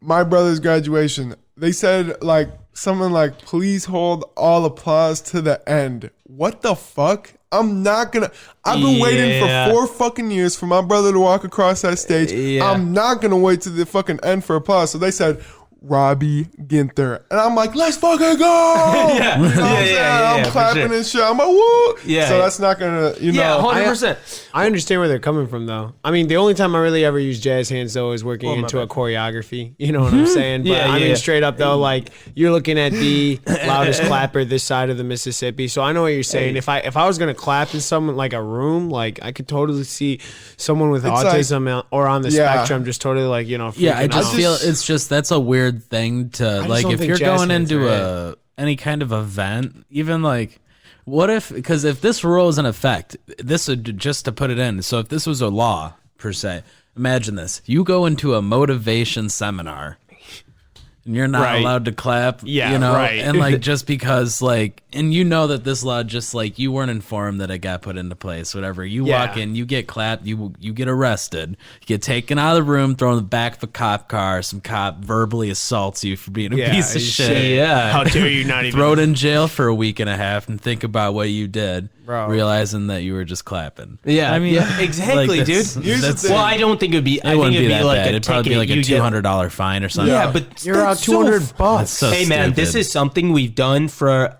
my brother's graduation, they said like something like, "Please hold all applause to the end." What the fuck? I'm not gonna. I've been waiting for 4 fucking years for my brother to walk across that stage. Yeah. I'm not gonna wait to the fucking end for applause. So they said, Robbie Ginther. And I'm like, let's fucking go. Yeah. You know what I'm Yeah, saying? yeah, I'm for clapping sure. and shit. I'm like, woo. Yeah. So that's not gonna, you yeah, know. 100%. I understand where they're coming from, though. I mean, the only time I really ever use jazz hands, though, is working my into a bad. choreography. You know what I'm saying? But Yeah, I mean, yeah. straight up, though, like, you're looking at the loudest clapper this side of the Mississippi. So I know what you're saying. If I was going to clap in someone, like a room, like, I could totally see someone with autism or on the spectrum just totally, like, you know, Yeah, I freaking just out. feel it's just that's a weird thing to just like don't if think you're jazz going hands into are any kind of event, even like what if because if this rule is in effect, this would just to put it in. So if this was a law per se, imagine this: you go into a motivation seminar. And you're not Right. allowed to clap, Yeah, you know, right. and like just because like, and you know that this law just like you weren't informed that it got put into place, whatever. You walk Yeah. in, you get clapped, you get arrested, you get taken out of the room, thrown in the back of a cop car, some cop verbally assaults you for being a Yeah, piece of you shit. say, Yeah. How dare you not even... Throw it in jail for a week and a half and think about what you did, Bro. realizing that you were just clapping. Yeah, I mean, yeah, exactly, dude. Here's the That's, thing. Well, I don't think it would be. I it think wouldn't it'd be be that like bad. a It'd probably be ticket like a you get. $200 fine or something. Yeah, but You're out that's so $200. That's so Hey man, this stupid. is something we've done for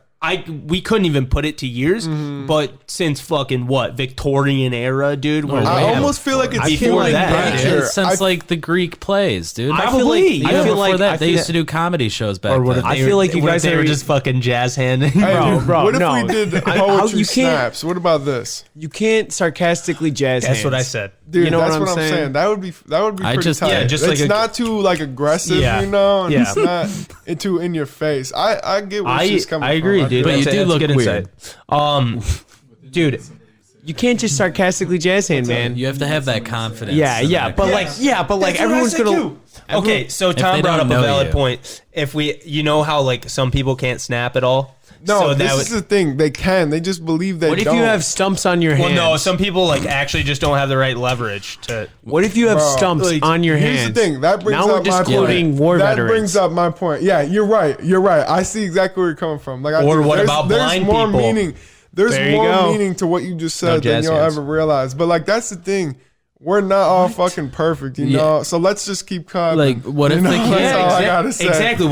we couldn't even put it to years, but since fucking Victorian era, dude. Where I almost feel like it's before human that, nature. Since like the Greek plays, dude. I feel like Even I feel before like that, they used to do comedy shows back or what then. if I they feel were- like you what if guys they are- were just fucking jazz handing. Hey, bro, what if no. we did you poetry can't- snaps? What about this? You can't sarcastically jazz That's hands. what I said. Dude, You know that's what I'm saying? That would be I pretty just- tight. yeah, just it's like a- not too like aggressive, Yeah. you know, and Yeah. it's not too in your face. I get where she's coming I agree, from. dude. But you That's- do that's look good weird. insight. Dude, You can't just sarcastically jazz hand, man. You have to have that confidence. Yeah, in yeah, it. but like everyone's gonna. Okay, so Tom they brought don't up a know valid you. point. If we, you know how like some people can't snap at all. No, so this that is the thing. They can. They just believe they What if don't. you have stumps on your well, hands? no, some people like actually just don't have the right leverage to. What if you have Bro, stumps like, on your here's hands? the thing. That brings now we're up just my quoting point. war That veterans. brings up my point. Yeah, you're right. You're right. I see exactly where you're coming from. Like, Or what there's, about there's blind more people? meaning. There's There you more go. meaning to what you just No said than jazz you'll hands. ever realize. But like, that's the thing. We're not all fucking perfect, you know. So let's just keep calm. Like, what if they can't- That's all I exact- gotta say. exactly.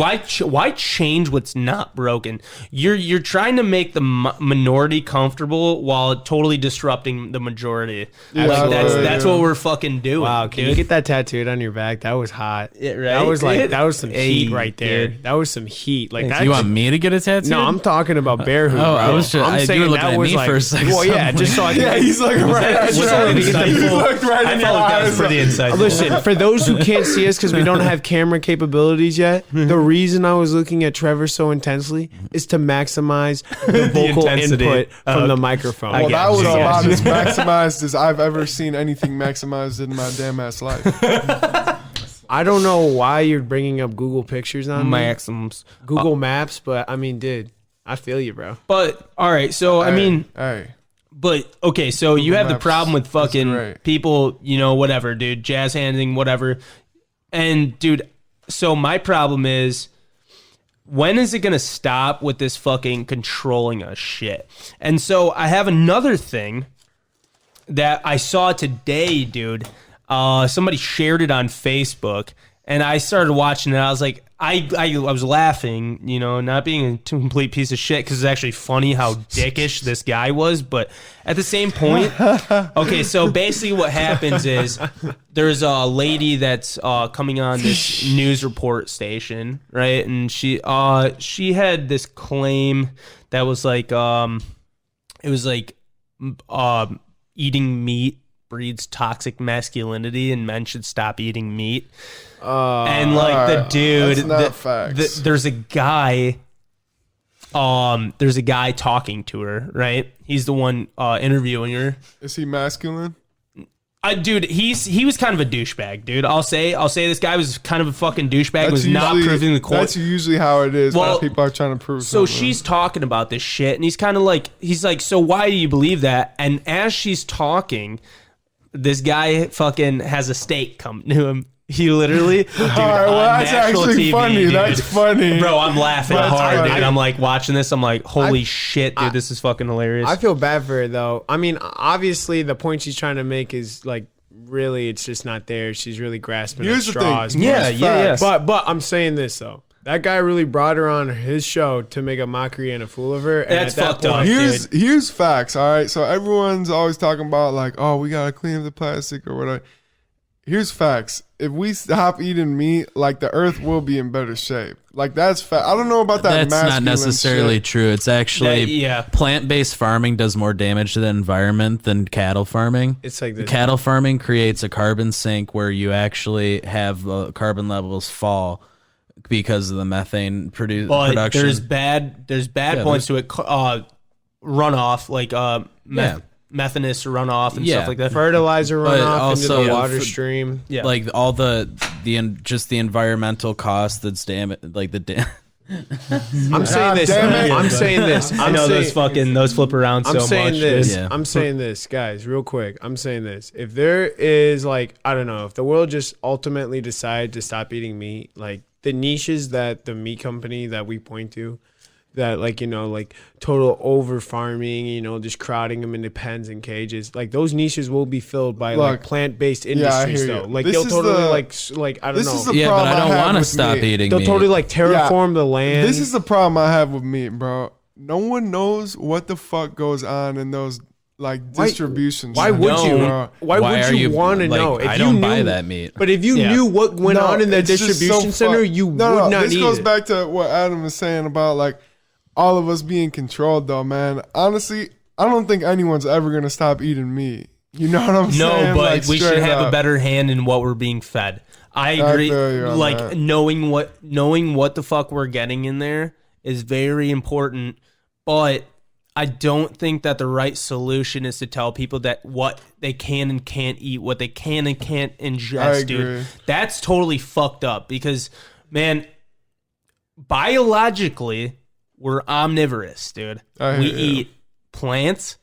Why change what's not broken? You're trying to make the minority comfortable while totally disrupting the majority. Yeah, like that's yeah. what we're fucking doing. Wow, can dude. you get that tattooed on your back? That was hot. Yeah, right, That was like dude? that was some Hey, heat right there. dude. That was some heat. Like that. You want me to get a tattoo? No, I'm talking about bear hoop. Oh, bro. I was just- I'm you saying were looking that at was me like, for a second. well, yeah, just so I can. Yeah, he's looking right at you. was that He insightful? looked right I in your felt like that was eyes. pretty insightful. Listen, for those who can't see us because we don't have camera capabilities yet, the reason I was looking at Trevor so intensely is to maximize the vocal intensity. input from the microphone. Well, that was you. about as maximized as I've ever seen anything maximized in my damn ass life. I don't know why you're bringing up Google Pictures on me, Maxims. Google Maps, but I mean, dude, I feel you, bro. But all right, so I mean, hey, but okay, so you have the Maps problem with is fucking great. people, you know, whatever, dude, jazz handing, whatever. And dude, so my problem is, when is it gonna stop with this fucking controlling us shit? And so I have another thing that I saw today, dude. Somebody shared it on Facebook, and I started watching it. I was like, I was laughing, you know, not being a complete piece of shit because it's actually funny how dickish this guy was. But at the same point, okay, so basically what happens is there's a lady that's coming on this news report station, right? And she had this claim that was like, it was like eating meat breeds toxic masculinity and men should stop eating meat. And like the dude, that's not facts. there's a guy talking to her, right? He's the one interviewing her. is he masculine? Dude, he was kind of a douchebag, dude. I'll say this guy was kind of a fucking douchebag. Was not proving the court. That's usually how it is Well, when people are trying to prove So something. she's talking about this shit, and he's kind of like, so why do you believe that? And as she's talking, this guy fucking has a steak come to him. He literally, dude, All right, well, on that's national actually TV, funny. dude. That's funny. Bro, I'm laughing That's hard, funny. dude. I'm like watching this. I'm like, holy shit, dude, this is fucking hilarious. I feel bad for her though. I mean, obviously the point she's trying to make is like really it's just not there. She's really grasping Here's at the thing. straws. yeah, It's yeah, yeah. facts. But I'm saying this though. That guy really brought her on his show to make a mockery and a fool of her. And That's at that fucked up. point, Here's facts. All right, so everyone's always talking about like, oh, we gotta clean up the plastic or whatever. Here's facts. If we stop eating meat, like the earth will be in better shape. Like that's fact. I don't know about that. That's not masculine necessarily shit. true. It's actually Yeah. plant-based farming does more damage to the environment than cattle farming. It's like this. Cattle farming creates a carbon sink where you actually have carbon levels fall because of the methane but production. there's bad points to it. Runoff, like methanous runoff and Yeah. stuff like that. fertilizer But runoff into also- the water for- stream. Yeah. like all the environmental cost that's like the I'm saying this. damn it. I'm saying this. I know those flip around I'm so saying much. this. dude. Yeah. I'm saying this, guys, real quick. I'm saying this. If there is like, I don't know, if the world just ultimately decide to stop eating meat, like the niches that the meat company that we point to, that like, you know, like total over farming, you know, just crowding them into pens and cages, like those niches will be filled by like Look, plant-based I industries hear you. though. Like This they'll is totally the- like I don't this know. is the yeah, but problem I don't have want to with stop meat. eating They'll meat. totally like terraform the land. This is the problem I have with meat, bro. no one knows what the fuck goes on in those like distribution Why centers, would you? bro. Why are would you want to like, know? If I you don't knew, buy that meat. But if you knew what went on in the it's just distribution so center, fuck- you would no, not this eat goes it. back to what Adam was saying about like all of us being controlled, though, man. Honestly, I don't think anyone's ever gonna stop eating meat. You know what I'm saying? No, but Like, we should straight have a up. better hand in what we're being fed. I agree. feel you on Like that. knowing what the fuck we're getting in there is very important. But I don't think that the right solution is to tell people that what they can and can't eat, what they can and can't ingest, I agree. dude. That's totally fucked up because, man, biologically, we're omnivorous, dude. I We hear you. eat plants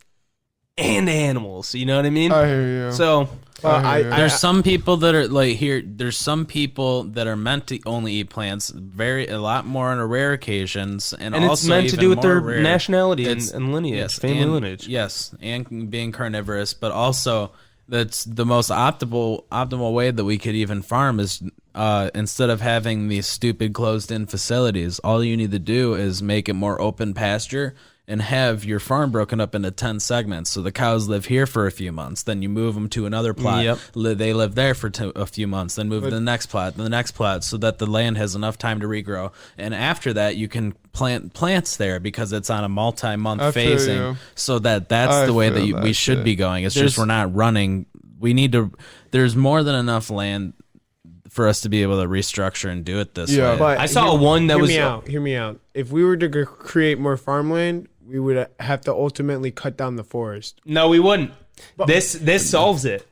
and animals. You know what I mean? I hear you. So There's some people that are like here. There's some people that are meant to only eat plants, a lot more on rare occasions, and and also it's meant to even do with more their rare. nationality It's- and lineage, yes, family and- lineage. Yes, and being carnivorous, but also that's the most optimal way that we could even farm is instead of having these stupid closed-in facilities. All you need to do is make it more open pasture and have your farm broken up into 10 segments. So the cows live here for a few months, then you move them to another plot. Yep. They live there for a few months, then move to the next plot, then the next plot, so that the land has enough time to regrow. And after that, you can plant plants there because it's on a multi-month I feel phasing. you. So that's I the way that feel we that should shit. be going. It's just we're not running. We need to. There's more than enough land for us to be able to restructure and do it this Yeah. way. But I saw one that hear was me out. Hear me out. If we were to create more farmland, we would have to ultimately cut down the forest. no, we wouldn't. This solves it.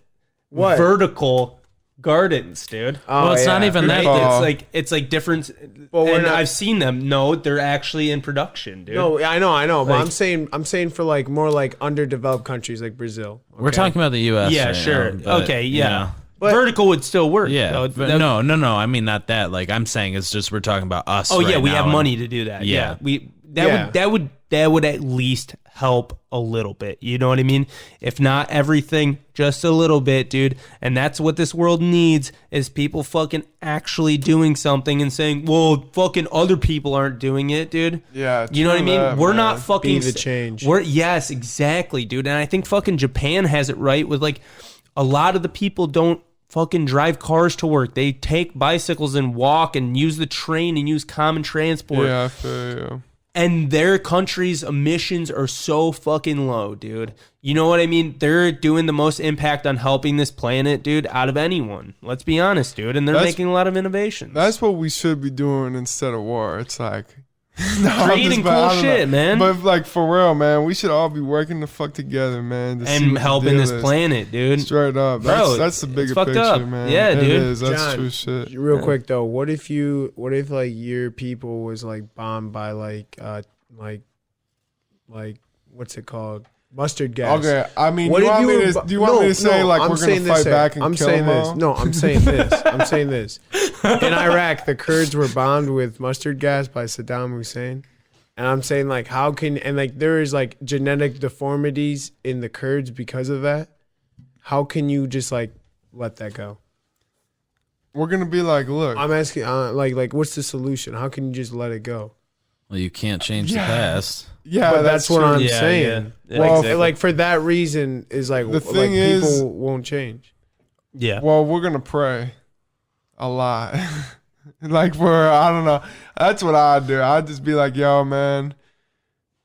What? Vertical gardens, dude. Well, it's not even that. Right? It's like different. But we're and not- I've seen them. No, they're actually in production, dude. No, I know, but Like- I'm saying for like more like underdeveloped countries like Brazil. We're okay? talking about the U.S. Yeah, right sure. now, but, Okay, you yeah. know. But- Vertical would still work. Yeah, though. but That- no. I mean, not that. Like I'm saying, it's just we're talking about us. Oh right yeah, we now have and- money to do that. Yeah. Yeah, that would at least help a little bit. You know what I mean? If not everything, just a little bit, dude. And that's what this world needs is people fucking actually doing something and saying, "Well, fucking other people aren't doing it, dude." Yeah, You know what I true mean? that, We're man. not fucking Be the change. Yes, exactly, dude. And I think fucking Japan has it right with like a lot of the people don't fucking drive cars to work. They take bicycles and walk and use the train and use common transport. Yeah, I feel you. And their country's emissions are so fucking low, dude. You know what I mean? They're doing the most impact on helping this planet, dude, out of anyone. Let's be honest, dude. And they're That's- making a lot of innovations. That's what we should be doing instead of war. It's like no, I'm Creating but I cool don't shit, man. But like for real, man, we should all be working the fuck together, man, to see and what the helping deal this is. planet, dude. Straight up, Bro, that's the bigger it's fucked picture, up. man. Yeah, It dude. is. That's John, true shit. Real quick though, what if like your people was like bombed by like what's it called? Mustard gas. Okay, I mean, What you if want you me were to? bu- Do you want me to say like I'm we're gonna saying this fight here. back and I'm kill saying them this. all? No, I'm saying this. I'm saying this. In Iraq, the Kurds were bombed with mustard gas by Saddam Hussein. And I'm saying like how can and like there is like genetic deformities in the Kurds because of that. How can you just like let that go? We're gonna be like, look, I'm asking like what's the solution? How can you just let it go? Well, you can't change the past. yeah, But that's what true. I'm Yeah, saying. yeah. Like, Exactly. like for that reason is like The thing is- people won't change. Yeah. Well, we're gonna pray a lot. Like for I don't know. That's what I'd do. I'd just be like, yo, man,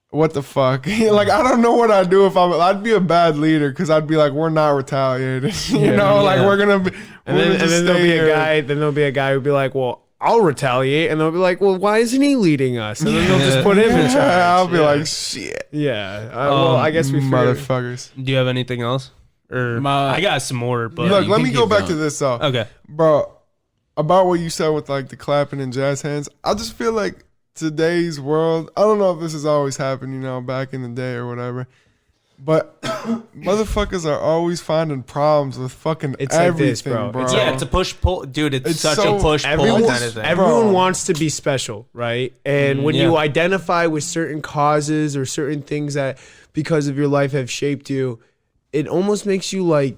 what the fuck? Like I don't know what I'd do if I'd be a bad leader because I'd be like, we're not retaliating. you know, like yeah. we're gonna be. And we're then, gonna and just then there'll stay be a here. guy. Then there'll be a guy who'll be like, "Well, I'll retaliate," and they'll be like, "Well, why isn't he leading us?" And then they'll just put him in charge. I'll be Yeah. like, shit, "Yeah." Well, I guess we figured. motherfuckers. Do you have anything else? Or I got some more, but Look, you let can me go keep back going. to this though. okay. Bro, about what you said with like the clapping and jazz hands, I just feel like today's world, I don't know if this has always happened, you know, back in the day or whatever, but motherfuckers are always finding problems with fucking It's like everything, this, bro. bro. It's- Yeah, it's a push pull, dude. It's It's such so- a push pull Everyone, kind of thing. everyone Bro. wants to be special, right? And when yeah. you identify with certain causes or certain things that, because of your life, have shaped you, it almost makes you like,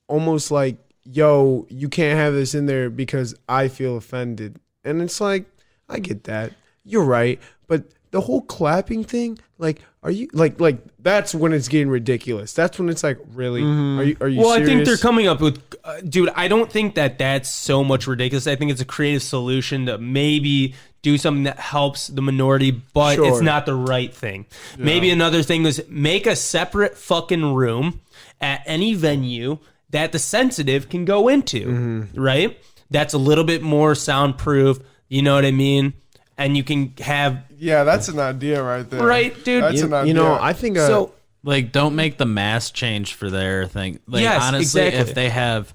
almost like, yo, you can't have this in there because I feel offended. And it's like, I get that. You're right. But the whole clapping thing, like, are you like that's when it's getting ridiculous. That's when it's like, really? Are you Well, serious? I think they're coming up with, dude, I don't think that that's so much ridiculous. I think it's a creative solution to maybe do something that helps the minority, but Sure. it's not the right thing. Maybe another thing was make a separate fucking room at any venue that the sensitive can go into, right? That's a little bit more soundproof, you know what I mean? And you can have... Yeah, that's an idea right there. Right, dude. That's an idea. You know, I think So... Like, don't make the mass change for their thing. Like, Yes, honestly, exactly. if they have,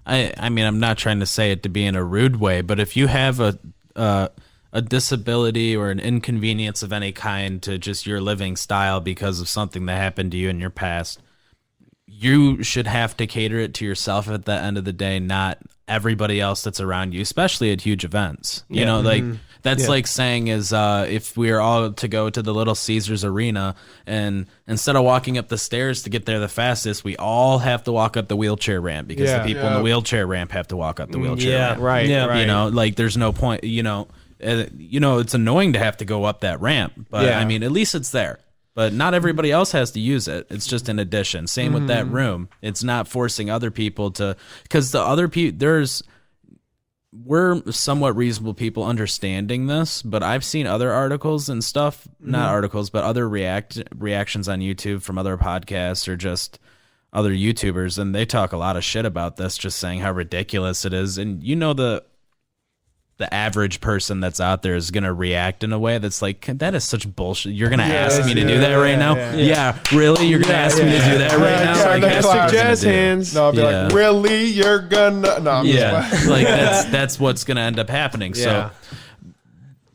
I mean, I'm not trying to say it to be in a rude way, but if you have a disability or an inconvenience of any kind to just your living style because of something that happened to you in your past, you should have to cater it to yourself at the end of the day, not everybody else that's around you, especially at huge events. You know, like that's like saying is if we are all to go to the Little Caesars Arena and instead of walking up the stairs to get there the fastest, we all have to walk up the wheelchair ramp because the people in the wheelchair ramp have to walk up the wheelchair ramp. right. You know, like there's no point, you know, it's annoying to have to go up that ramp, but I mean, at least it's there. But not everybody else has to use it. It's just an addition. Same with that room. It's not forcing other people to, because the other people, we're somewhat reasonable people understanding this, but I've seen other articles and stuff, not articles, but other reactions on YouTube from other podcasts or just other YouTubers, and they talk a lot of shit about this, just saying how ridiculous it is. And you know, the average person that's out there is going to react in a way that's like, that is such bullshit. You're going to ask me to do that right now? Yeah, really? You're going to ask me to do that right now? Yeah, Like, that's that's what classic you're gonna jazz do. hands. No, I'll be like, really? You're gonna... No, I'm just playing. Like that's what's going to end up happening. Yeah. So,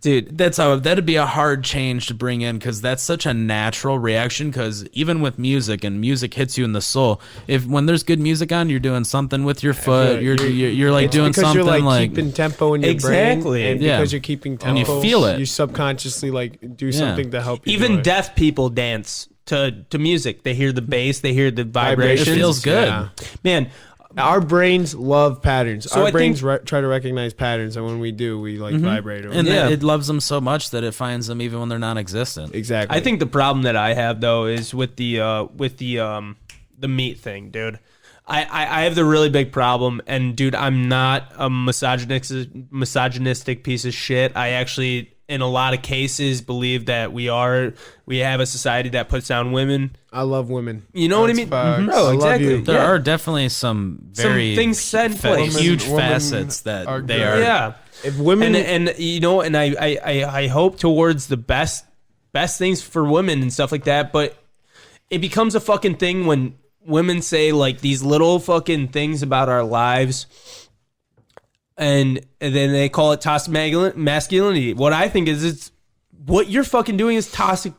dude, that'd be a hard change to bring in because that's such a natural reaction. Because even with music, and music hits you in the soul. When there's good music on, you're doing something with your foot. You're like It's doing because something you're like like keeping tempo in your Exactly. brain, and Yeah. because you're keeping tempo, And you feel it. You subconsciously like do something to help you. do Even it. deaf people dance to music. They hear the bass, they hear the vibrations. it feels good. Yeah. Man, Our brains love patterns. So Our I brains think- try to recognize patterns, and when we do, we like vibrate them. And Yeah. it loves them so much that it finds them even when they're non-existent. Exactly. I think the problem that I have though is with the meat thing, dude. I have the really big problem, and dude, I'm not a misogynistic piece of shit. I actually, in a lot of cases, believe that we have a society that puts down women. I love women. You know what I That's mean? facts. Bro, I love exactly. you. There Yeah. are definitely some very things set in place. huge Women facets that are they good. are. Yeah. If women, And you know, and I hope towards the best things for women and stuff like that, but it becomes a fucking thing when women say like these little fucking things about our lives, and then they call it toxic masculinity. What I think is it's what you're fucking doing is toxic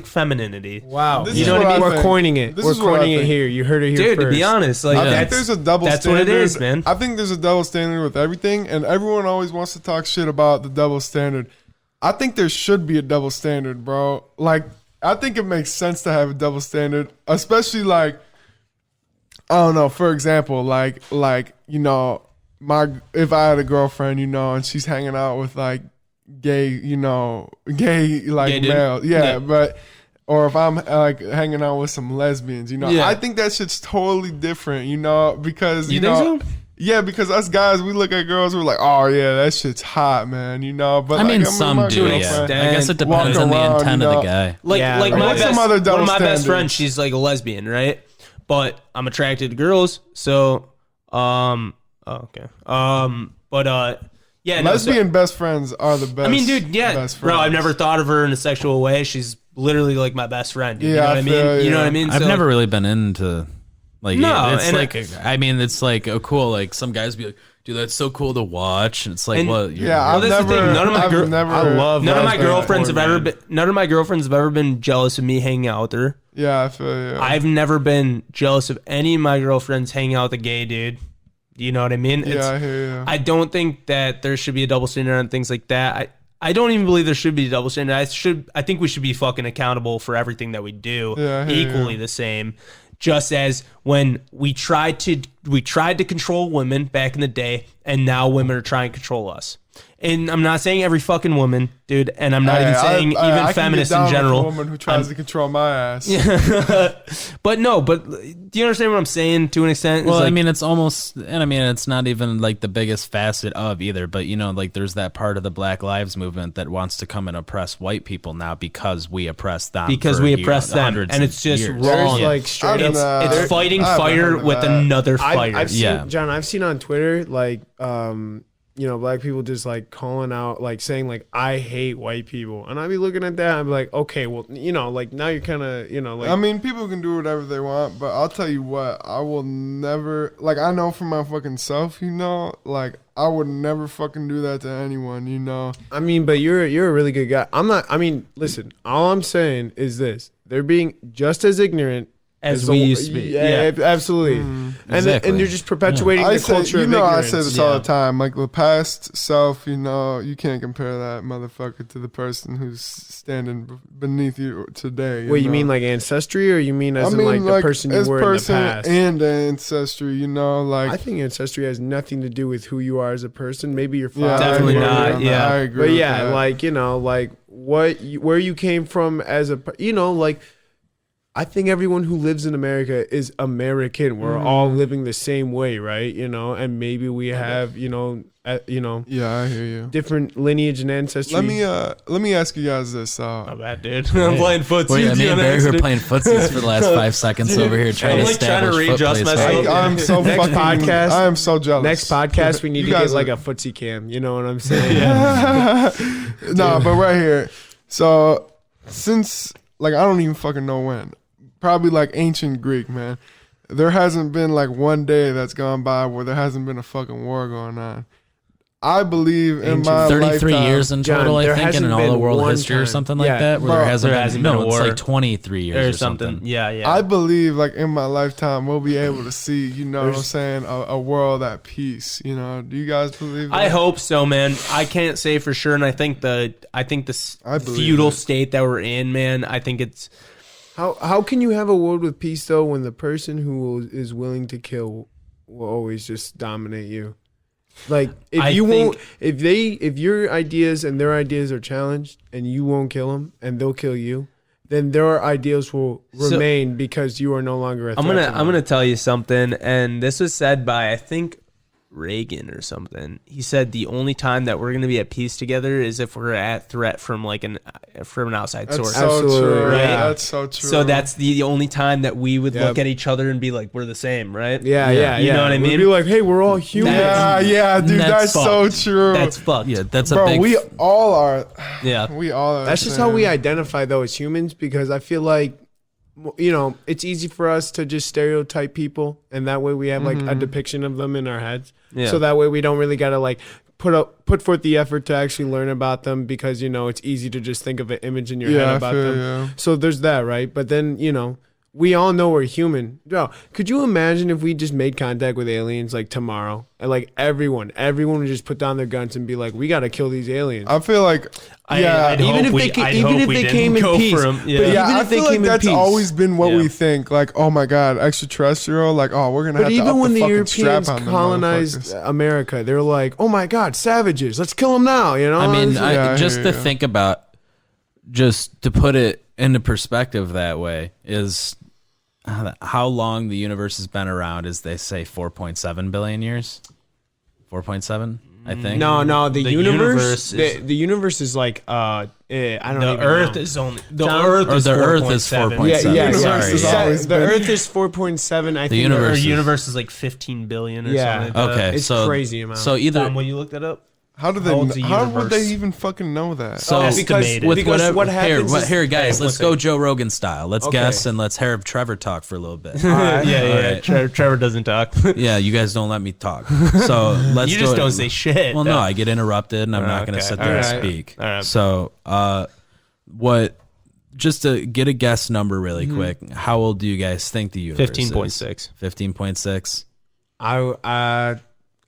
femininity. wow, This you is know what I what mean? I We're think. coining it. This We're is what I coining it think. here. You heard it here Dude, first. to be honest, like I think that's, there's a double that's what standard. it is, man. I think there's a double standard with everything, and everyone always wants to talk shit about the double standard. I think there should be a double standard, bro. Like, I think it makes sense to have a double standard, especially like, I don't know, for example, like you know, if I had a girlfriend, you know, and she's hanging out with like gay Gay dude. male, Yeah. but or if I'm like hanging out with some lesbians, you know, Yeah. I think that shit's totally different, you know, because You know, think so? yeah, because us guys, we look at girls, we're like, oh yeah, that shit's hot, man, you know. But I mean, like, I'm with some my do, yeah. girlfriend. I guess it Walking depends on the around, intent you of know. the guy. Like Yeah, like like my what's some best, other one double of my best standards? friends, she's like a lesbian, right? But I'm attracted to girls, so yeah, no, so- Lesbian best friends are the best. I mean, dude, yeah, best bro. I've friends. never thought of her in a sexual way. She's literally like my best friend. Dude. Yeah, you know I what I mean? feel You know you. what I mean? I've So, never really been into like No, it's and like I mean it's like a cool like some guys be like, dude, that's so cool to watch, and it's like And- what Yeah, Well, I've that's the never. thing, none of my I've girl- never. I love none of my lesbian girlfriends have porn, ever man. been. None of my girlfriends have ever been jealous of me hanging out with her. Yeah, I feel you. I've never been jealous of any of my girlfriends hanging out with a gay dude. You know what I mean? Yeah, I hear you. I don't think that there should be a double standard on things like that. I don't even believe there should be a double standard. I think we should be fucking accountable for everything that we do, Yeah, I hear equally you. the same. Just as when we tried to control women back in the day, and now women are trying to control us. And I'm not saying every fucking woman, dude, and I'm not even saying even feminists in general. A woman who tries to control my ass. But do you understand what I'm saying to an extent? Well, It's like, I mean, it's almost, and I mean, it's not even like the biggest facet of either, but you know, like there's that part of the Black Lives Movement that wants to come and oppress white people now because we oppress them. because we oppress them, and it's just wrong. There's like straight up. It's fighting fire with another fire. I've seen, Yeah. John, I've seen on Twitter like black people just like calling out, like saying like I hate white people, and I'd be looking at that, I'd be like, okay, well, like now you're kind of like. I mean, people can do whatever they want, but I'll tell you what, I will never, like, I know for my fucking self, like I would never fucking do that to anyone, I mean, but you're a really good guy. I'm not. I mean, listen, all I'm saying is this: they're being just as ignorant As we used to be. Yeah, absolutely. Exactly. And you're just perpetuating I the say, culture of I ignorance. say this all the time. Like the past self, you can't compare that motherfucker to the person who's standing beneath you today. Wait, you mean like ancestry, or you mean as in like the person you were in the past? And ancestry, like I think ancestry has nothing to do with who you are as a person. Maybe your father. yeah, Definitely not, yeah. I agree. But with yeah, that. like where you came from as a, like. I think everyone who lives in America is American. We're all living the same way, right? And maybe we have, yeah, I hear you. different lineage and ancestry. Let me ask you guys this. Not bad, dude. I'm playing footsie. Well, yeah, me and Barry were playing footsies for the last 5 seconds over here trying I'm to like trying to establish readjust foot myself. placement. I'm so Next fucking podcast- I am so jealous. Next podcast, we need You to get guys like are- a footsie cam. You know what I'm saying? No, but right here. So since I don't even fucking know when. Probably like ancient Greek, man. There hasn't been like one day that's gone by where there hasn't been a fucking war going on. I believe in my 33 lifetime, years in John, total, I there think, hasn't in all the been world one history or time. something like Yeah, that, where bro, there hasn't there been, hasn't been no, a it's war. like 23 years or or something. something. Yeah. I believe like in my lifetime we'll be able to see, what I'm saying, a world at peace. Do you guys believe that? I hope so, man. I can't say for sure, and I think this I believe feudal it. state that we're in, man. I think it's. How can you have a world with peace though when the person who is willing to kill will always just dominate you? Like if your ideas and their ideas are challenged and you won't kill them and they'll kill you, then their ideals will remain because you are no longer a threat. I'm gonna tell you something, and this was said by I think Reagan or something. He said the only time that we're gonna be at peace together is if we're at threat from an outside That's source. so Absolutely, true. right? Yeah, that's so true. So that's the only time that we would Yep. look at each other and be like, we're the same, right? Yeah. You know what I mean? We'd be like, hey, we're all human. yeah, dude, that's so fucked. true. That's fucked. Yeah, that's a Bro, big. we all are. Yeah. We all are. That's just how we identify though as humans, because I feel like it's easy for us to just stereotype people, and that way we have like a depiction of them in our heads. Yeah. So that way we don't really gotta like put forth the effort to actually learn about them, because it's easy to just think of an image in your head I about feel them. you. So there's that, right? But then we all know we're human. Bro, could you imagine if we just made contact with aliens like tomorrow, and like everyone would just put down their guns and be like, we gotta kill these aliens. I feel like I'd even hope if we- they I'd even hope if we they didn't came in go peace, for 'em. but Yeah. even yeah, I if they feel like came in that's peace, always been what Yeah. we think. Like, oh my god, extraterrestrial. Like, oh, we're gonna But have to even up when the the fucking strap Europeans on them colonized motherfuckers. America, they're like, "Oh my God, savages! Let's kill them now!" I mean, Yeah, I just hear to you. think about, just to put it into perspective that way, is how long the universe has been around. Is they say 4.7 billion years? 4.7, I think. no, the universe universe, is- the universe is like, I don't The even Earth know. is only the Tom? Earth Or is the Earth is 4.7. 4.7. Yeah, Sorry, has yeah. always The been- Earth is 4.7. I think universe Our is- universe is like 15 billion or Yeah. something. Like that. Okay, It's so crazy amount. So either Tom, will you look that up? How do How old's they? the How would they universe? even fucking know that? so Estimated. with because whatever, what happens is- here, guys, Hey, let's listen. go Joe Rogan style. Let's Okay. guess and let's have Trevor talk for a little bit. Yeah. right. Trevor doesn't talk. Yeah, you guys don't let me talk. So let's. You just do it. don't say shit. Well, no, I get interrupted, and I'm not going to Okay. sit there and All right. speak. All right. So, what? Just to get a guess number really quick, how old do you guys think the universe 15.6. 15.6.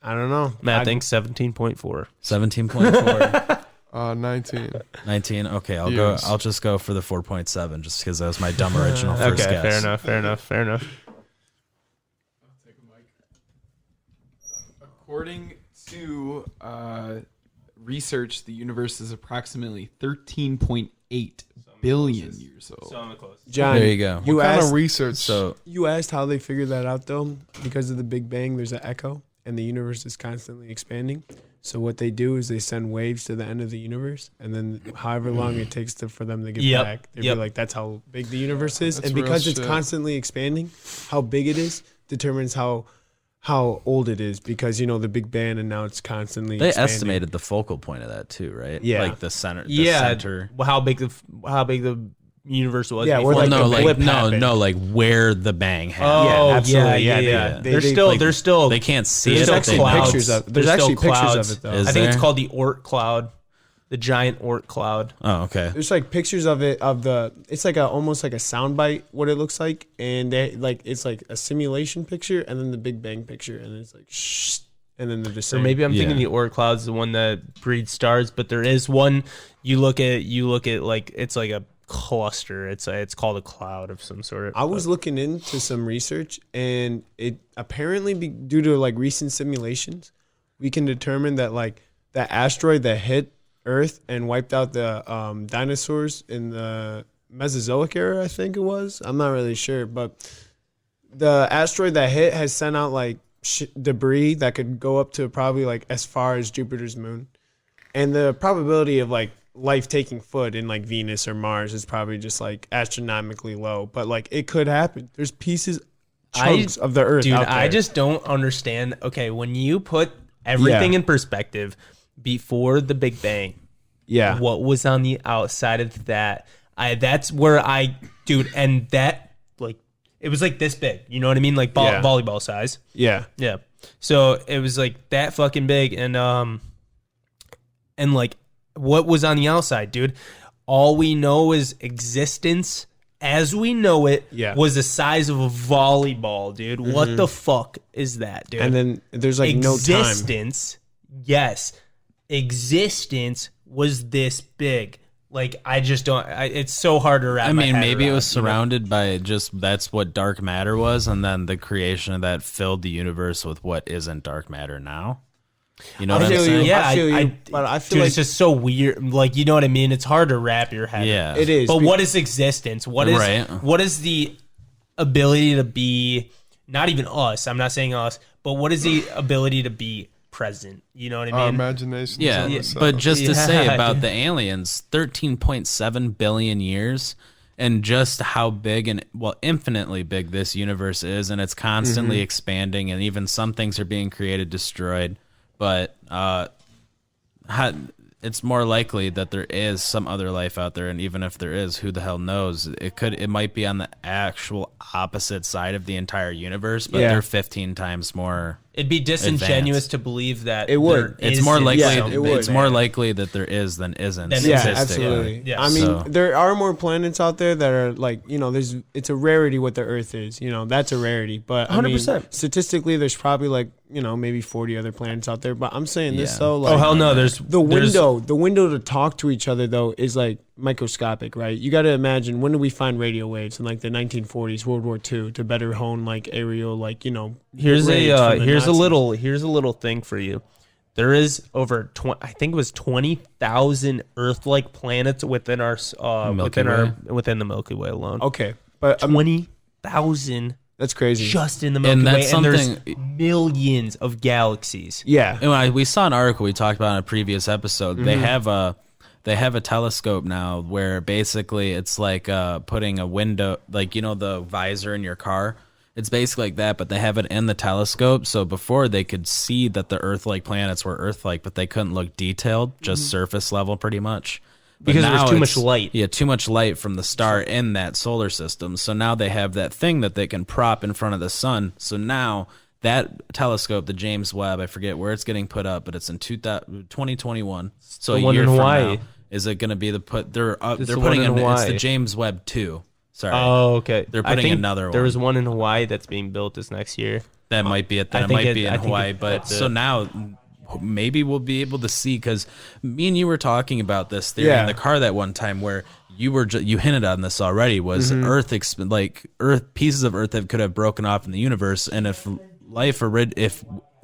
I don't know. Matt thinks 17.4. 17.4. 19. 19. Okay, I'll Years. go. I'll just go for the 4.7, just because that was my dumb original first Okay, guess. fair enough. According to research, the universe is approximately 13.8 billion years old. So I'm close. John, There you go. You What kind asked, of research? So you asked how they figured that out, though. Because of the Big Bang, there's an echo, and the universe is constantly expanding. So what they do is they send waves to the end of the universe, and then however long it takes for them to get back, they'd be like, that's how big the universe is. That's And because real it's shit. constantly expanding, how big it is determines how old it is. Because, you know, the Big Bang, and now it's constantly they expanding. estimated the focal point of that too, right? Yeah. Like the center. The Yeah, center. how big the universe was. Yeah, before. we're like no, the like blip no, happened. no, like where the bang happened. Oh, absolutely. yeah. Yeah, They're they still They can't see there's it. still but they clouds. know. pictures of- there's still actually pictures of clouds. it, though. Is I think it's there? called the Oort cloud, the giant Oort cloud. Oh, okay. There's like pictures of it it's like almost like a soundbite what it looks like, and they like it's like a simulation picture and then the Big Bang picture, and it's like shh, and then they're just Or saying, maybe I'm thinking Yeah. the Oort cloud is the one that breeds stars, but there is one you look at like it's like a cluster. It's called a cloud of some sort. I was looking into some research, and it apparently due to like recent simulations, we can determine that like the asteroid that hit Earth and wiped out the dinosaurs in the Mesozoic era, I think it was. I'm not really sure, but the asteroid that hit has sent out like debris that could go up to probably like as far as Jupiter's moon, and the probability of like life taking foot in like Venus or Mars is probably just like astronomically low, but like it could happen. There's chunks of the Earth Dude, out there. I just don't understand. Okay, when you put everything in perspective before the Big Bang, what was on the outside of that? That's where dude, and that like it was like this big. You know what I mean? Like volleyball size. Yeah. So it was like that fucking big, and like what was on the outside, dude? All we know is existence as we know it was the size of a volleyball, dude. What the fuck is that, dude? And then there's like no time. Existence, yes. Existence was this big. Like, I just don't, it's so hard to wrap I my mean, head maybe it around, was you know? surrounded by just that's what dark matter was, and then the creation of that filled the universe with what isn't dark matter now. You know what I'm feel you. saying? Yeah, I feel you, but I feel dude, like it's just so weird. Like, you know what I mean? It's hard to wrap your head. Yeah. it is. But what is existence? What is Right. what is the ability to be? Not even us. I'm not saying us, but what is the ability to be present? You know what I Our mean? imagination. Yeah, but just to say Yeah, about dude. the aliens, 13.7 billion years, and just how big and infinitely big this universe is, and it's constantly expanding, and even some things are being created, destroyed. But it's more likely that there is some other life out there, and even if there is, who the hell knows? It might be on the actual opposite side of the entire universe, but they're 15 times more. It'd be disingenuous advanced. to believe that It would. there It's more isn't likely. something it would. It's more likely that there is than isn't. Than Yeah, statistically. absolutely. Yeah. I mean, So- there are more planets out there that are like, you know, it's a rarity what the Earth is. You know, that's a rarity. But I mean, 100%. statistically, there's probably like, you know, maybe 40 other planets out there. But I'm saying this Yeah. though, like, Oh hell no! the window to talk to each other though is like microscopic, right? You got to imagine, when did we find radio waves? In like the 1940s, World War II, to better hone like aerial, like, you know. Here's raids a from the here's Nazis. a little thing for you. There is over I think it was 20,000 Earth-like planets within our Milky Way. within the Milky Way alone. Okay, but 20,000 that's crazy. just in the Milky Way, that's and there's something- millions of galaxies. Yeah. And we saw an article we talked about in a previous episode. They have a telescope now where basically it's like putting a window, like, you know, the visor in your car. It's basically like that, but they have it in the telescope. So before they could see that the Earth-like planets were Earth-like, but they couldn't look detailed, just surface level pretty much. But Because there was now too much it's- light. Yeah, too much light from the star in that solar system. So now they have that thing that they can prop in front of the sun. So now that telescope, the James Webb, I forget where it's getting put up, but it's in 2021. So The a one year in from Hawaii. now, is it going to be they're the putting one in in it's Hawaii. the James Webb 2. Sorry. Oh, okay. They're I putting think another There one. was one in Hawaii that's being built this next year. That might be it. I Then it think might be I in think Hawaii. But that's so it. now maybe we'll be able to see, because me and you were talking about this theory Yeah. in the car that one time where you were you hinted on this already, was Earth pieces of Earth that could have broken off in the universe, and if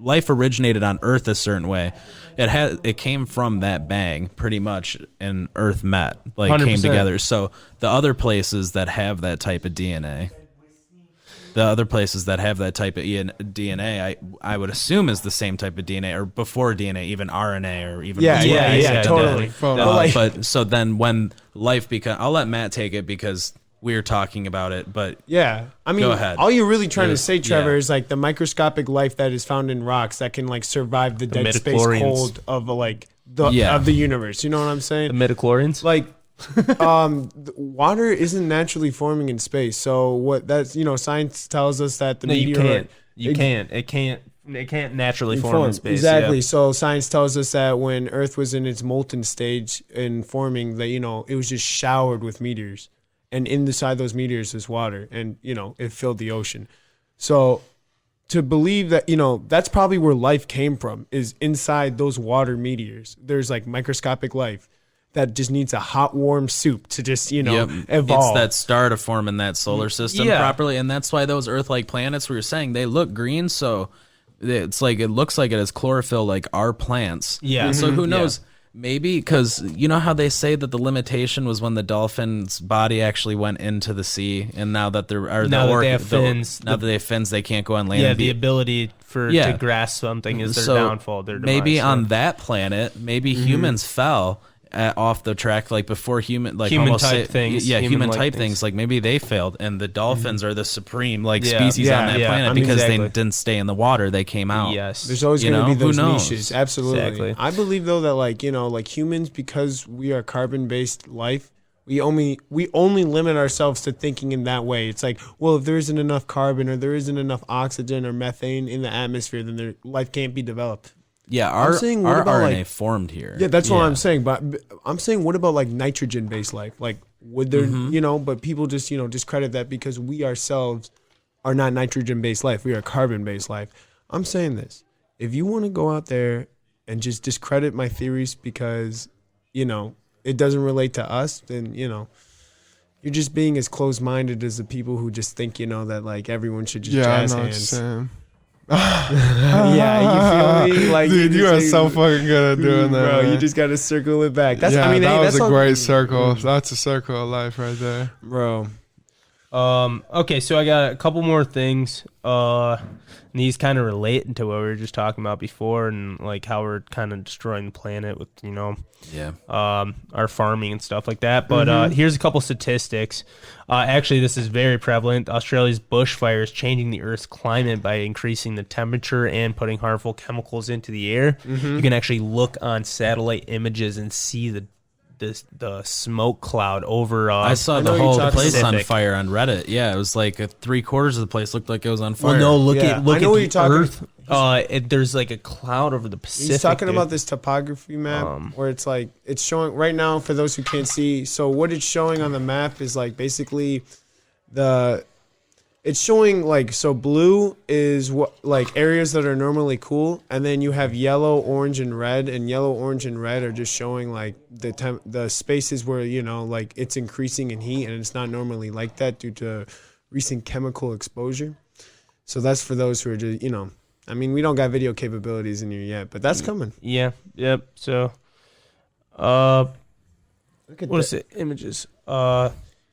life originated on Earth a certain way. It came from that bang pretty much, and Earth met, like 100%. came together. So the other places that have that type of DNA, DNA, I would assume is the same type of DNA, or before DNA, even RNA, or even totally. But so then when life becomes, I'll let Matt take it because we're talking about it. But yeah, I mean, go ahead. all you're really trying to say, Trevor, yeah. is like the microscopic life that is found in rocks that can like survive the dead space midichlorians. cold of of the universe. You know what I'm saying? The midichlorians. Like, water isn't naturally forming in space. So what that's science tells us that the meteor you can't. It can't naturally form in space. Exactly. Yeah. So science tells us that when Earth was in its molten stage in forming, that it was just showered with meteors, and inside those meteors is water, and it filled the ocean. So to believe that that's probably where life came from, is inside those water meteors. There's like microscopic life that just needs a hot warm soup to just evolve. It's that star to form in that solar system properly, and that's why those Earth-like planets we were saying, they look green. So it's like it looks like it has chlorophyll like our plants. Yeah. So who knows? Maybe because you know how they say that the limitation was when the dolphin's body actually went into the sea, and now that they have fins, they can't go on land. Yeah, the ability to grasp something is their downfall. Their demise, maybe on that planet, maybe humans fell off the track, like before human type things. Yeah, human type things. Like maybe they failed, and the dolphins are the supreme species on that planet because they didn't stay in the water. They came out. Yes, there's always going to be those niches. Absolutely. Exactly. I believe though that like humans, because we are carbon based life, we only limit ourselves to thinking in that way. It's like, well, if there isn't enough carbon or there isn't enough oxygen or methane in the atmosphere, then life can't be developed. Yeah, our RNA formed here. Yeah, that's what I'm saying. But I'm saying, what about like nitrogen-based life? Like, would there, but people just, discredit that because we ourselves are not nitrogen-based life. We are carbon-based life. I'm saying this. If you want to go out there and just discredit my theories because, it doesn't relate to us, then, you're just being as closed-minded as the people who just think, that like everyone should just jazz hands. Yeah, you feel me? Like, dude, you are so fucking good at doing that, bro. man. You just gotta circle it back. That's that was a great circle. Mm. That's a circle of life right there, bro. Okay, so I got a couple more things. And these kind of relate to what we were just talking about before, and like how we're kind of destroying the planet with our farming and stuff like that. But here's a couple statistics. Actually, this is very prevalent. Australia's bushfires changing the Earth's climate by increasing the temperature and putting harmful chemicals into the air. You can actually look on satellite images and see the smoke cloud over. I saw the whole place on fire on Reddit. Yeah, it was like 3/4 of the place looked like it was on fire. Well, no, look at the Earth. Talking. There's like a cloud over the Pacific. He's talking about this topography map where it's like it's showing right now for those who can't see. So what it's showing on the map is like basically it's showing like, so blue is what like areas that are normally cool, and then you have yellow, orange, and red, and yellow, orange, and red are just showing like the spaces where like it's increasing in heat, and it's not normally like that due to recent chemical exposure. So that's for those who are just I mean, we don't got video capabilities in here yet, but that's coming. Yeah. Yep. So, look at what is it? Images.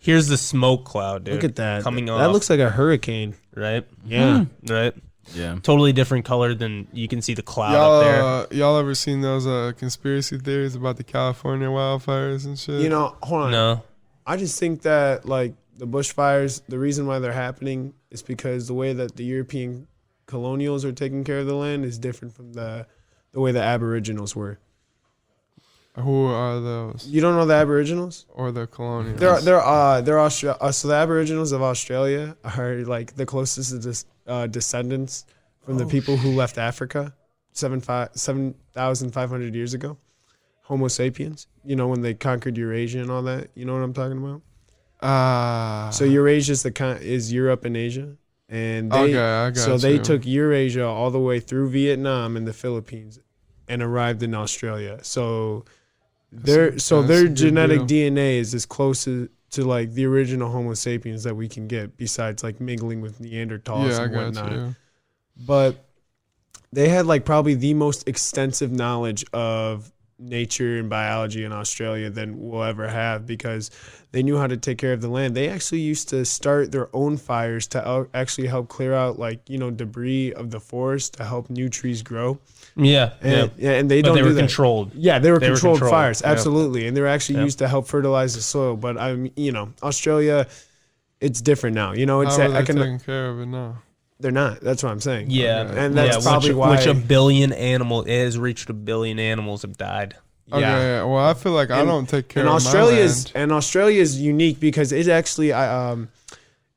Here's the smoke cloud, dude. Look at that. Coming off. That looks like a hurricane. Right? Yeah. Right? Yeah. Totally different color than you can see the cloud up there. Y'all ever seen those conspiracy theories about the California wildfires and shit? Hold on. No. I just think that, like, the bushfires, the reason why they're happening is because the way that the European colonials are taking care of the land is different from the way the Aboriginals were. Who are those? You don't know the Aboriginals? Or the colonials? They're so the Aboriginals of Australia are like the closest descendants from the people who left Africa 7,500 years ago. Homo sapiens. When they conquered Eurasia and all that. You know what I'm talking about? So Eurasia is Europe and Asia, and I got they took Eurasia all the way through Vietnam and the Philippines, and arrived in Australia. So their genetic DNA is as close to like the original Homo sapiens that we can get, besides like mingling with Neanderthals and whatnot. You. But they had like probably the most extensive knowledge of nature and biology in Australia than we'll ever have, because they knew how to take care of the land. They actually used to start their own fires to actually help clear out debris of the forest to help new trees grow. Yeah, and they but don't they were do that. controlled. Yeah, they were controlled fires, Yeah. absolutely, and they were actually used to help fertilize the soil. But Australia, it's different now. It's How are they taking care of it now? They're not. That's what I'm saying. Yeah, and that's probably why. Which it has reached 1 billion animals have died. Okay, Yeah. well, I feel like I don't take care of Australia's my land. Australia's unique because it actually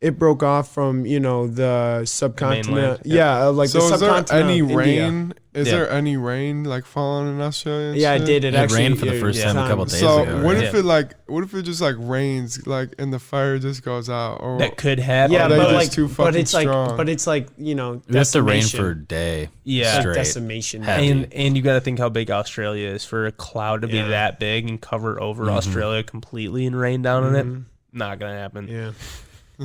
it broke off from the subcontinent. mainland, The So is there subcontinent. any of India. rain? Is Yeah. there any rain like falling in Australia? And Yeah, shit? it did. It It actually rained for the first time a couple days So ago. what right? if what if it just like rains like and the fire just goes out? Or That could happen. Yeah, they but just too fucking strong? it's like It has to rain decimation. for a day. Yeah. straight. Decimation. Heavy. And you got to think how big Australia is for a cloud to be that big and cover over Australia completely and rain down on it. Not gonna happen. Yeah.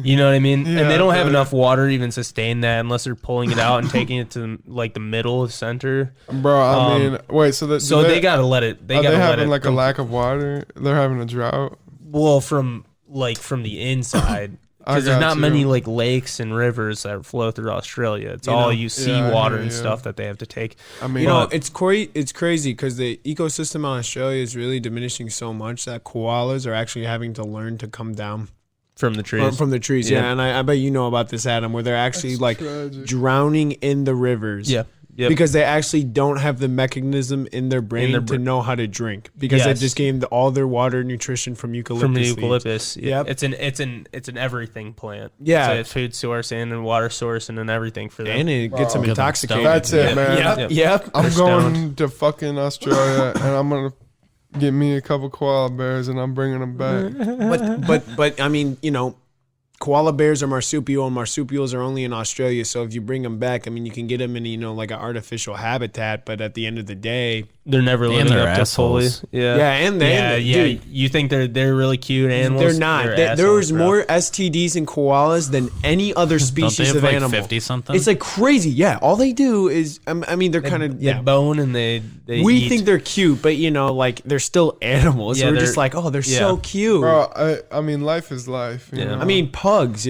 You know what I mean? Yeah, and they don't have but- enough water to even sustain that unless they're pulling it out and taking it to like the middle center. Bro, I mean, wait. So that So they gotta let it. They are gotta they let having it. like a lack of water? They're having a drought. Well, from the inside, I because there's got not you. many like lakes and rivers that flow through Australia. It's all seawater and stuff that they have to take. I mean, It's crazy because the ecosystem in Australia is really diminishing so much that koalas are actually having to learn to come down From the trees. from the trees. Yeah. Yeah, and I bet you know about this, Adam, where they're actually That's like tragic. drowning in the rivers. Yeah. Yep. Because they actually don't have the mechanism in their brain to know how to drink because they Yes. just gained all their water nutrition from eucalyptus. from the leaves. eucalyptus. Yeah. Yep. It's an everything plant. Yeah. It's a food source and a water source and an everything for them. And it gets them Get them intoxicated. stoned. That's it, man. Yep. Yep. I'm They're going stoned. to fucking Australia and I'm gonna get me a couple koala bears and I'm bringing them back. But I mean, koala bears are marsupial, and marsupials are only in Australia. So if you bring them back, I mean, you can get them in like an artificial habitat. But at the end of the day, They're never And living they're up to fully. assholes. yeah, and they, dude, You think they're really cute animals? they're not. There assholes, was bro. more STDs in koalas than any other Don't species they have of like animal. 50 something? It's like crazy. Yeah, all they do is, I mean, they're kind of They bone and they We eat. think they're cute, but like they're still animals. Yeah, We're they're- just like, oh, they're yeah. so cute. Bro, I mean, life is life. You Yeah. know? I mean, pugs.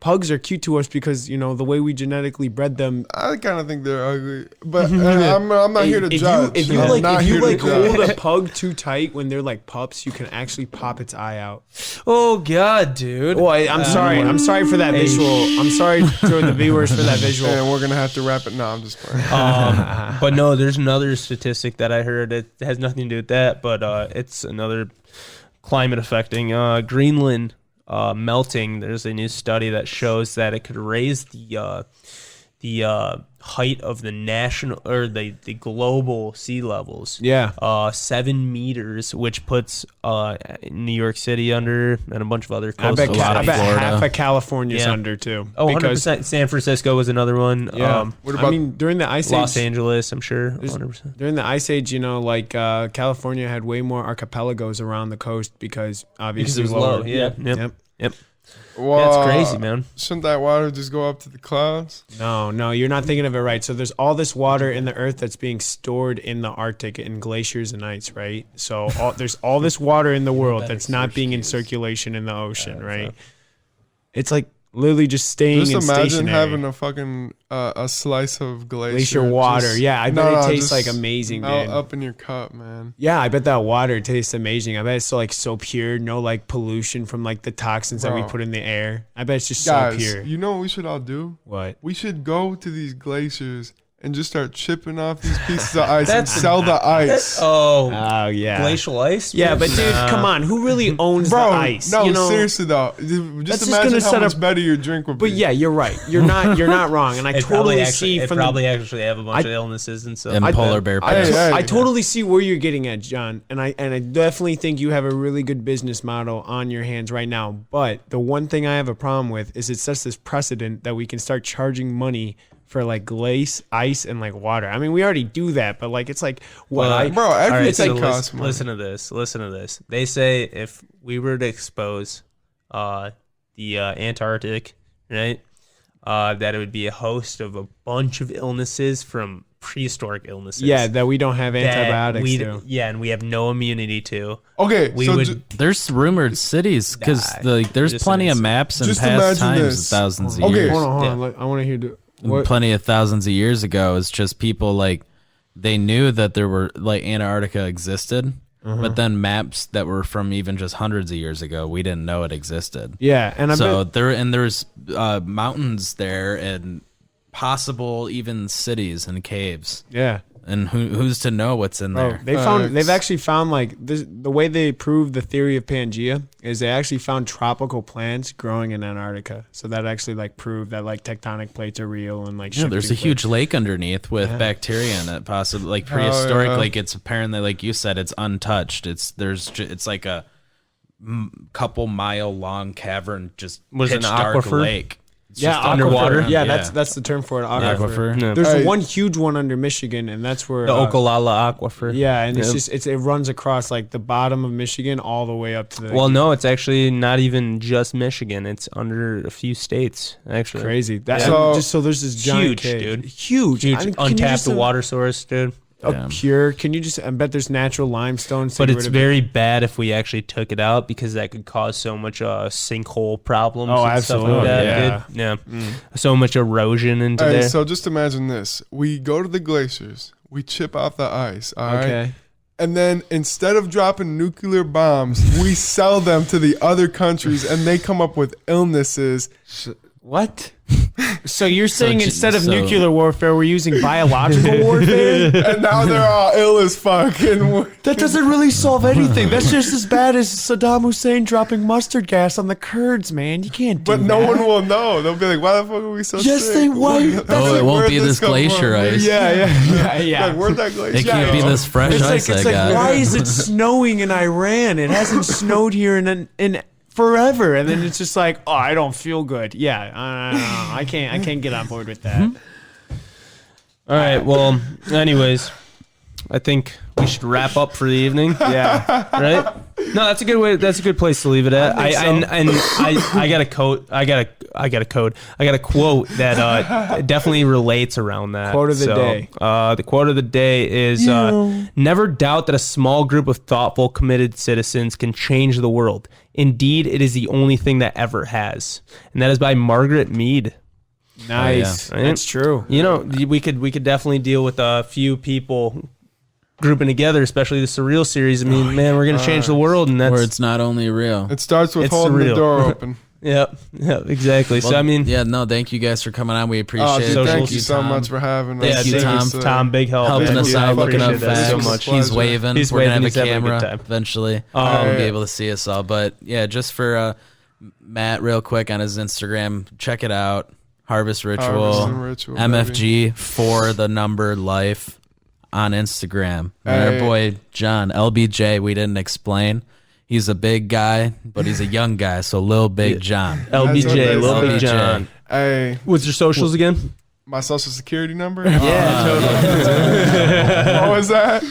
Pugs are cute to us because the way we genetically bred them. I kind of think they're ugly, but I'm not here to judge. If you I'm not here to judge. hold a pug too tight when they're like pups, you can actually pop its eye out. Oh God, dude. Oh, I'm sorry. I'm sorry for that visual. I'm sorry to the viewers for that visual. And we're gonna have to wrap it. No, I'm just playing. But no, there's another statistic that I heard. It has nothing to do with that, but it's another climate affecting Greenland melting. There's a new study that shows that it could raise the height of the national or the global sea levels. Yeah. 7 meters, which puts New York City under and a bunch of other I coastal. bet, a lot I of bet Florida. half of California's Yeah. under too. Oh, because 100%. San Francisco was another one. yeah. What about- I mean, during the ice Los age, Angeles, I'm sure. 100%. during the ice age, California had way more archipelagos around the coast because obviously Because it was lower. low. Yeah. Yep. Yep. Well, That's crazy, man. Shouldn't that water just go up to the clouds? No, you're not thinking of it right. So there's all this water in the earth that's being stored in the Arctic in glaciers and ice, right? So there's all this water in the world that's not being in circulation in the ocean, right? It's like literally just staying Just in imagine stationary. having a fucking a slice of glacier water. just- Yeah, I bet it tastes just like amazing, melt dude. up in your cup, man. Yeah, I bet that water tastes amazing. I bet it's so pure, no like pollution from like the toxins that we Bro. put in the air. I bet it's just Guys, so pure. you know what we should all do? What? We should go to these glaciers and just start chipping off these pieces of ice and sell the ice. Oh, Oh yeah. glacial ice? Yeah, but dude, Nah. come on. Who really owns Bro, the ice? no, You know? seriously though. That's Just just imagine gonna how set much up- better your drink would be. But yeah, you're right. You're not wrong. And I It totally see from the actually have a bunch of illnesses and stuff. and polar bear I- piss. Hey. I totally see where you're getting at, John, and I definitely think you have a really good business model on your hands right now. But the one thing I have a problem with is it sets this precedent that we can start charging money for like glaze, ice, and like water. I mean, we already do that, but like it's like what? Well, Bro, All right, everything so costs money. listen to this. Listen to this. They say if we were to expose the Antarctic, right? that it would be a host of a bunch of illnesses from prehistoric illnesses. Yeah, that we don't have that antibiotics to. Yeah, and we have no immunity to. Okay, We so would There's rumored cities because there's Just plenty of amazing. maps and Just past imagine times, this. thousands of Okay. years. Hold on. I want to hear what. Plenty of thousands of years ago. It's just people like they knew that there were like Antarctica existed, but then maps that were from even just hundreds of years ago, we didn't know it existed. Yeah, and So there's mountains there and possible even cities and caves. yeah. And who's to know what's in there? They've actually found like this, the way they proved the theory of Pangea is they actually found tropical plants growing in Antarctica. So that actually like proved that like tectonic plates are real and like Yeah, there's a shifting huge lake underneath with bacteria in it, possibly like prehistoric. yeah. Like it's apparently, like you said, it's untouched. It's like a couple mile long cavern, just Was it pitch an dark aquifer? lake. It's Yeah, just underwater? Yeah, Yeah. that's the term for it. Aquifer. Aquifer. Yeah. There's Hey. one huge one under Michigan, and that's where the Okolala Aquifer. Yeah, and it's Yep. just it runs across like the bottom of Michigan all the way up to the. Well, no, it's actually not even just Michigan. It's under a few states, actually. crazy. That's Yeah. so there's this giant Huge, cave. dude. Huge, Huge I mean, can you untapped just, water source, dude. Yeah. Pure. Can you just? I bet there's natural limestone. to But get it's rid of it. very bad if we actually took it out because that could cause so much sinkhole problems Oh, and stuff like absolutely, that. yeah. Dude. Yeah. So much erosion into Hey, there. so just imagine this: we go to the glaciers, we chip off the ice, all right, Okay. and then instead of dropping nuclear bombs, we sell them to the other countries, and they come up with illnesses. What? So you're saying ju- instead of so- nuclear warfare, we're using biological warfare? And now they're all ill as fuck. And That doesn't really solve anything. That's just as bad as Saddam Hussein dropping mustard gas on the Kurds, man. You can't do but that. no one will know. They'll be like, "Why the fuck are we so Yes, sick?" they won't. That's Oh, like, it won't where'd be this come glacier from? ice. Yeah. Like, where'd that glacier It can't be go? this fresh It's like, ice it's I like got. why is it snowing in Iran? It hasn't snowed here in forever, and then it's just like, oh, I don't feel good. Yeah, I don't know. I can't get on board with that. All right. Well, anyways, I think we should wrap up for the evening. Yeah, Right? No, that's a good way. That's a good place to leave it at. I got a quote. I got a quote that definitely relates around that. Quote of the day. The quote of the day is: "Never doubt that a small group of thoughtful, committed citizens can change the world. Indeed, it is the only thing that ever has." And that is by Margaret Mead. nice. yeah. That's true. You know, we could definitely deal with a few people grouping together, especially the Surreal series. I mean, man, we're gonna change the world, and Where that's it's not only real. It starts with It's holding surreal. the door open. yeah, exactly. So I mean, yeah, no, thank you guys for coming on. We appreciate Oh, it. dude, Socials. thank you so Tom, much for having us. Thank you, thank Tom. It's, Tom, big help. helping Thank us you. out, I looking up appreciate that facts. so much. He's waving. He's We're waving. gonna He's have a having a good camera time. eventually. yeah. We'll be able to see us all. But yeah, just for Matt, real quick on his Instagram, check it out. Harvest Ritual, Harvest and Ritual, MFG for the number life on Instagram. And Hey. our boy John LBJ, we didn't explain. He's a big guy, but he's a young guy, so Lil Big John. That's what LBJ, they Lil say. Big John. Hey, What's your socials again? my social security number? Yeah, What was that?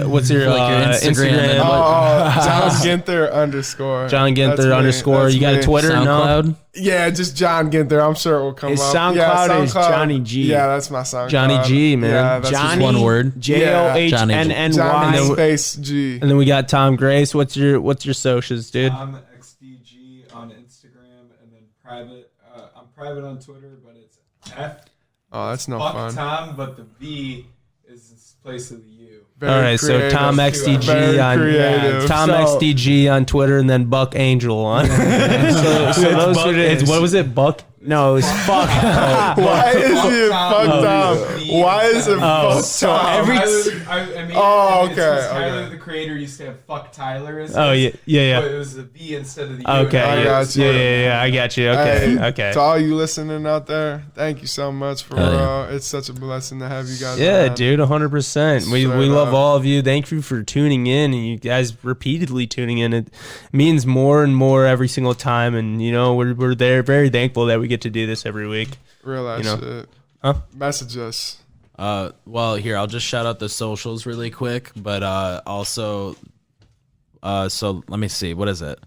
What's your Like your Instagram and Oh, John Ginther _ John That's Ginther me. _. That's You got a me. Twitter? No. SoundCloud? Yeah, just John Ginther. I'm sure it will come His up. SoundCloud is Johnny G. Yeah, that's my SoundCloud. Johnny G, man. Yeah, that's Johnny one word. JOHNNY. Johnny space G. And then we got Tom Grace. What's your socials, dude? I'm XDG on Instagram and then private. I'm private on Twitter, but it's F. Oh, that's no Fuck fun. Tom, but the V is in place of the U. Very All right, creative. so Tom Very XDG creative. Tom XDG on Twitter, and then Buck Angel on. So those Buck, who did- what was it? Buck? No, it's fuck. Why is it fuck Tom? Why is it fuck so Tom? every- I mean, Oh, it's okay, 'cause Tyler, okay. the creator, used to have fuck Tyler. As Oh his, yeah. But it was the V instead of the U. Okay, I yeah, got you. yeah, I got you. Okay, Hey, okay. To all you listening out there, thank you so much for. Hell yeah. It's such a blessing to have you guys. Yeah, on. dude, 100%. We Straight love up. all of you. Thank you for tuning in, and you guys repeatedly tuning in. It means more and more every single time, and you know we're there, very thankful that we get to do this every week. Real ass You know. shit. Huh? Message us. Well, here I'll just shout out the socials really quick, but also, so let me see, what is it?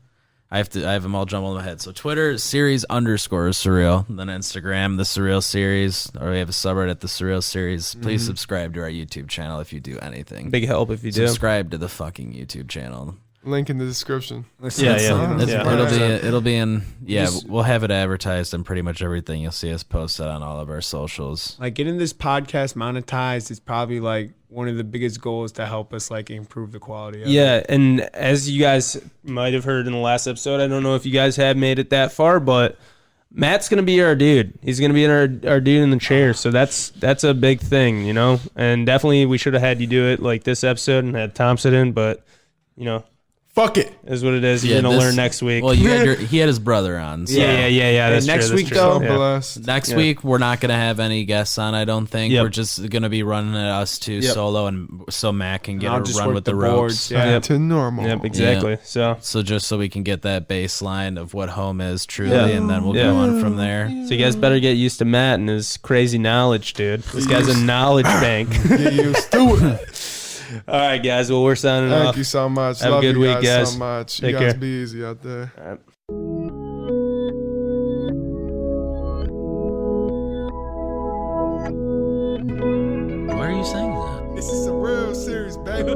I have them all jumbled in my head. So Twitter, series_surreal. Then Instagram, the Surreal Series. Or we have a subreddit, the Surreal Series. Please subscribe to our YouTube channel if you do anything. Big help if you do. Subscribe to the fucking YouTube channel. Link in the description. It'll be in. Yeah, we'll have it advertised on pretty much everything. You'll see us posted on all of our socials. Like getting this podcast monetized is probably like one of the biggest goals to help us like improve the quality of it. And as you guys might have heard in the last episode, I don't know if you guys have made it that far, but Matt's gonna be our dude. He's gonna be our dude in the chair. So that's a big thing, you know. And definitely we should have had you do it like this episode and had Tom sit in, but you know. Fuck it. Is what it is. You're going to learn next week. Well, he had his brother on. So. Yeah. That's next true, week, that's true. though, Next week, we're not going to have any guests on, I don't think. Yep. We're just going to be running it us two solo, and so Matt can get I'll a just run work with the the ropes. boards, yeah. Back to normal. Yep, exactly. Yeah. So just so we can get that baseline of what home is truly, and then we'll go on from there. So you guys better get used to Matt and his crazy knowledge, dude. This guy's a knowledge bank. Get used to it. All right, guys. Well, we're signing off. Thank you so much. Have Love a good you week, guys. so much. Take You guys care. be easy out there. All right. Why are you saying that? This is a real series, baby.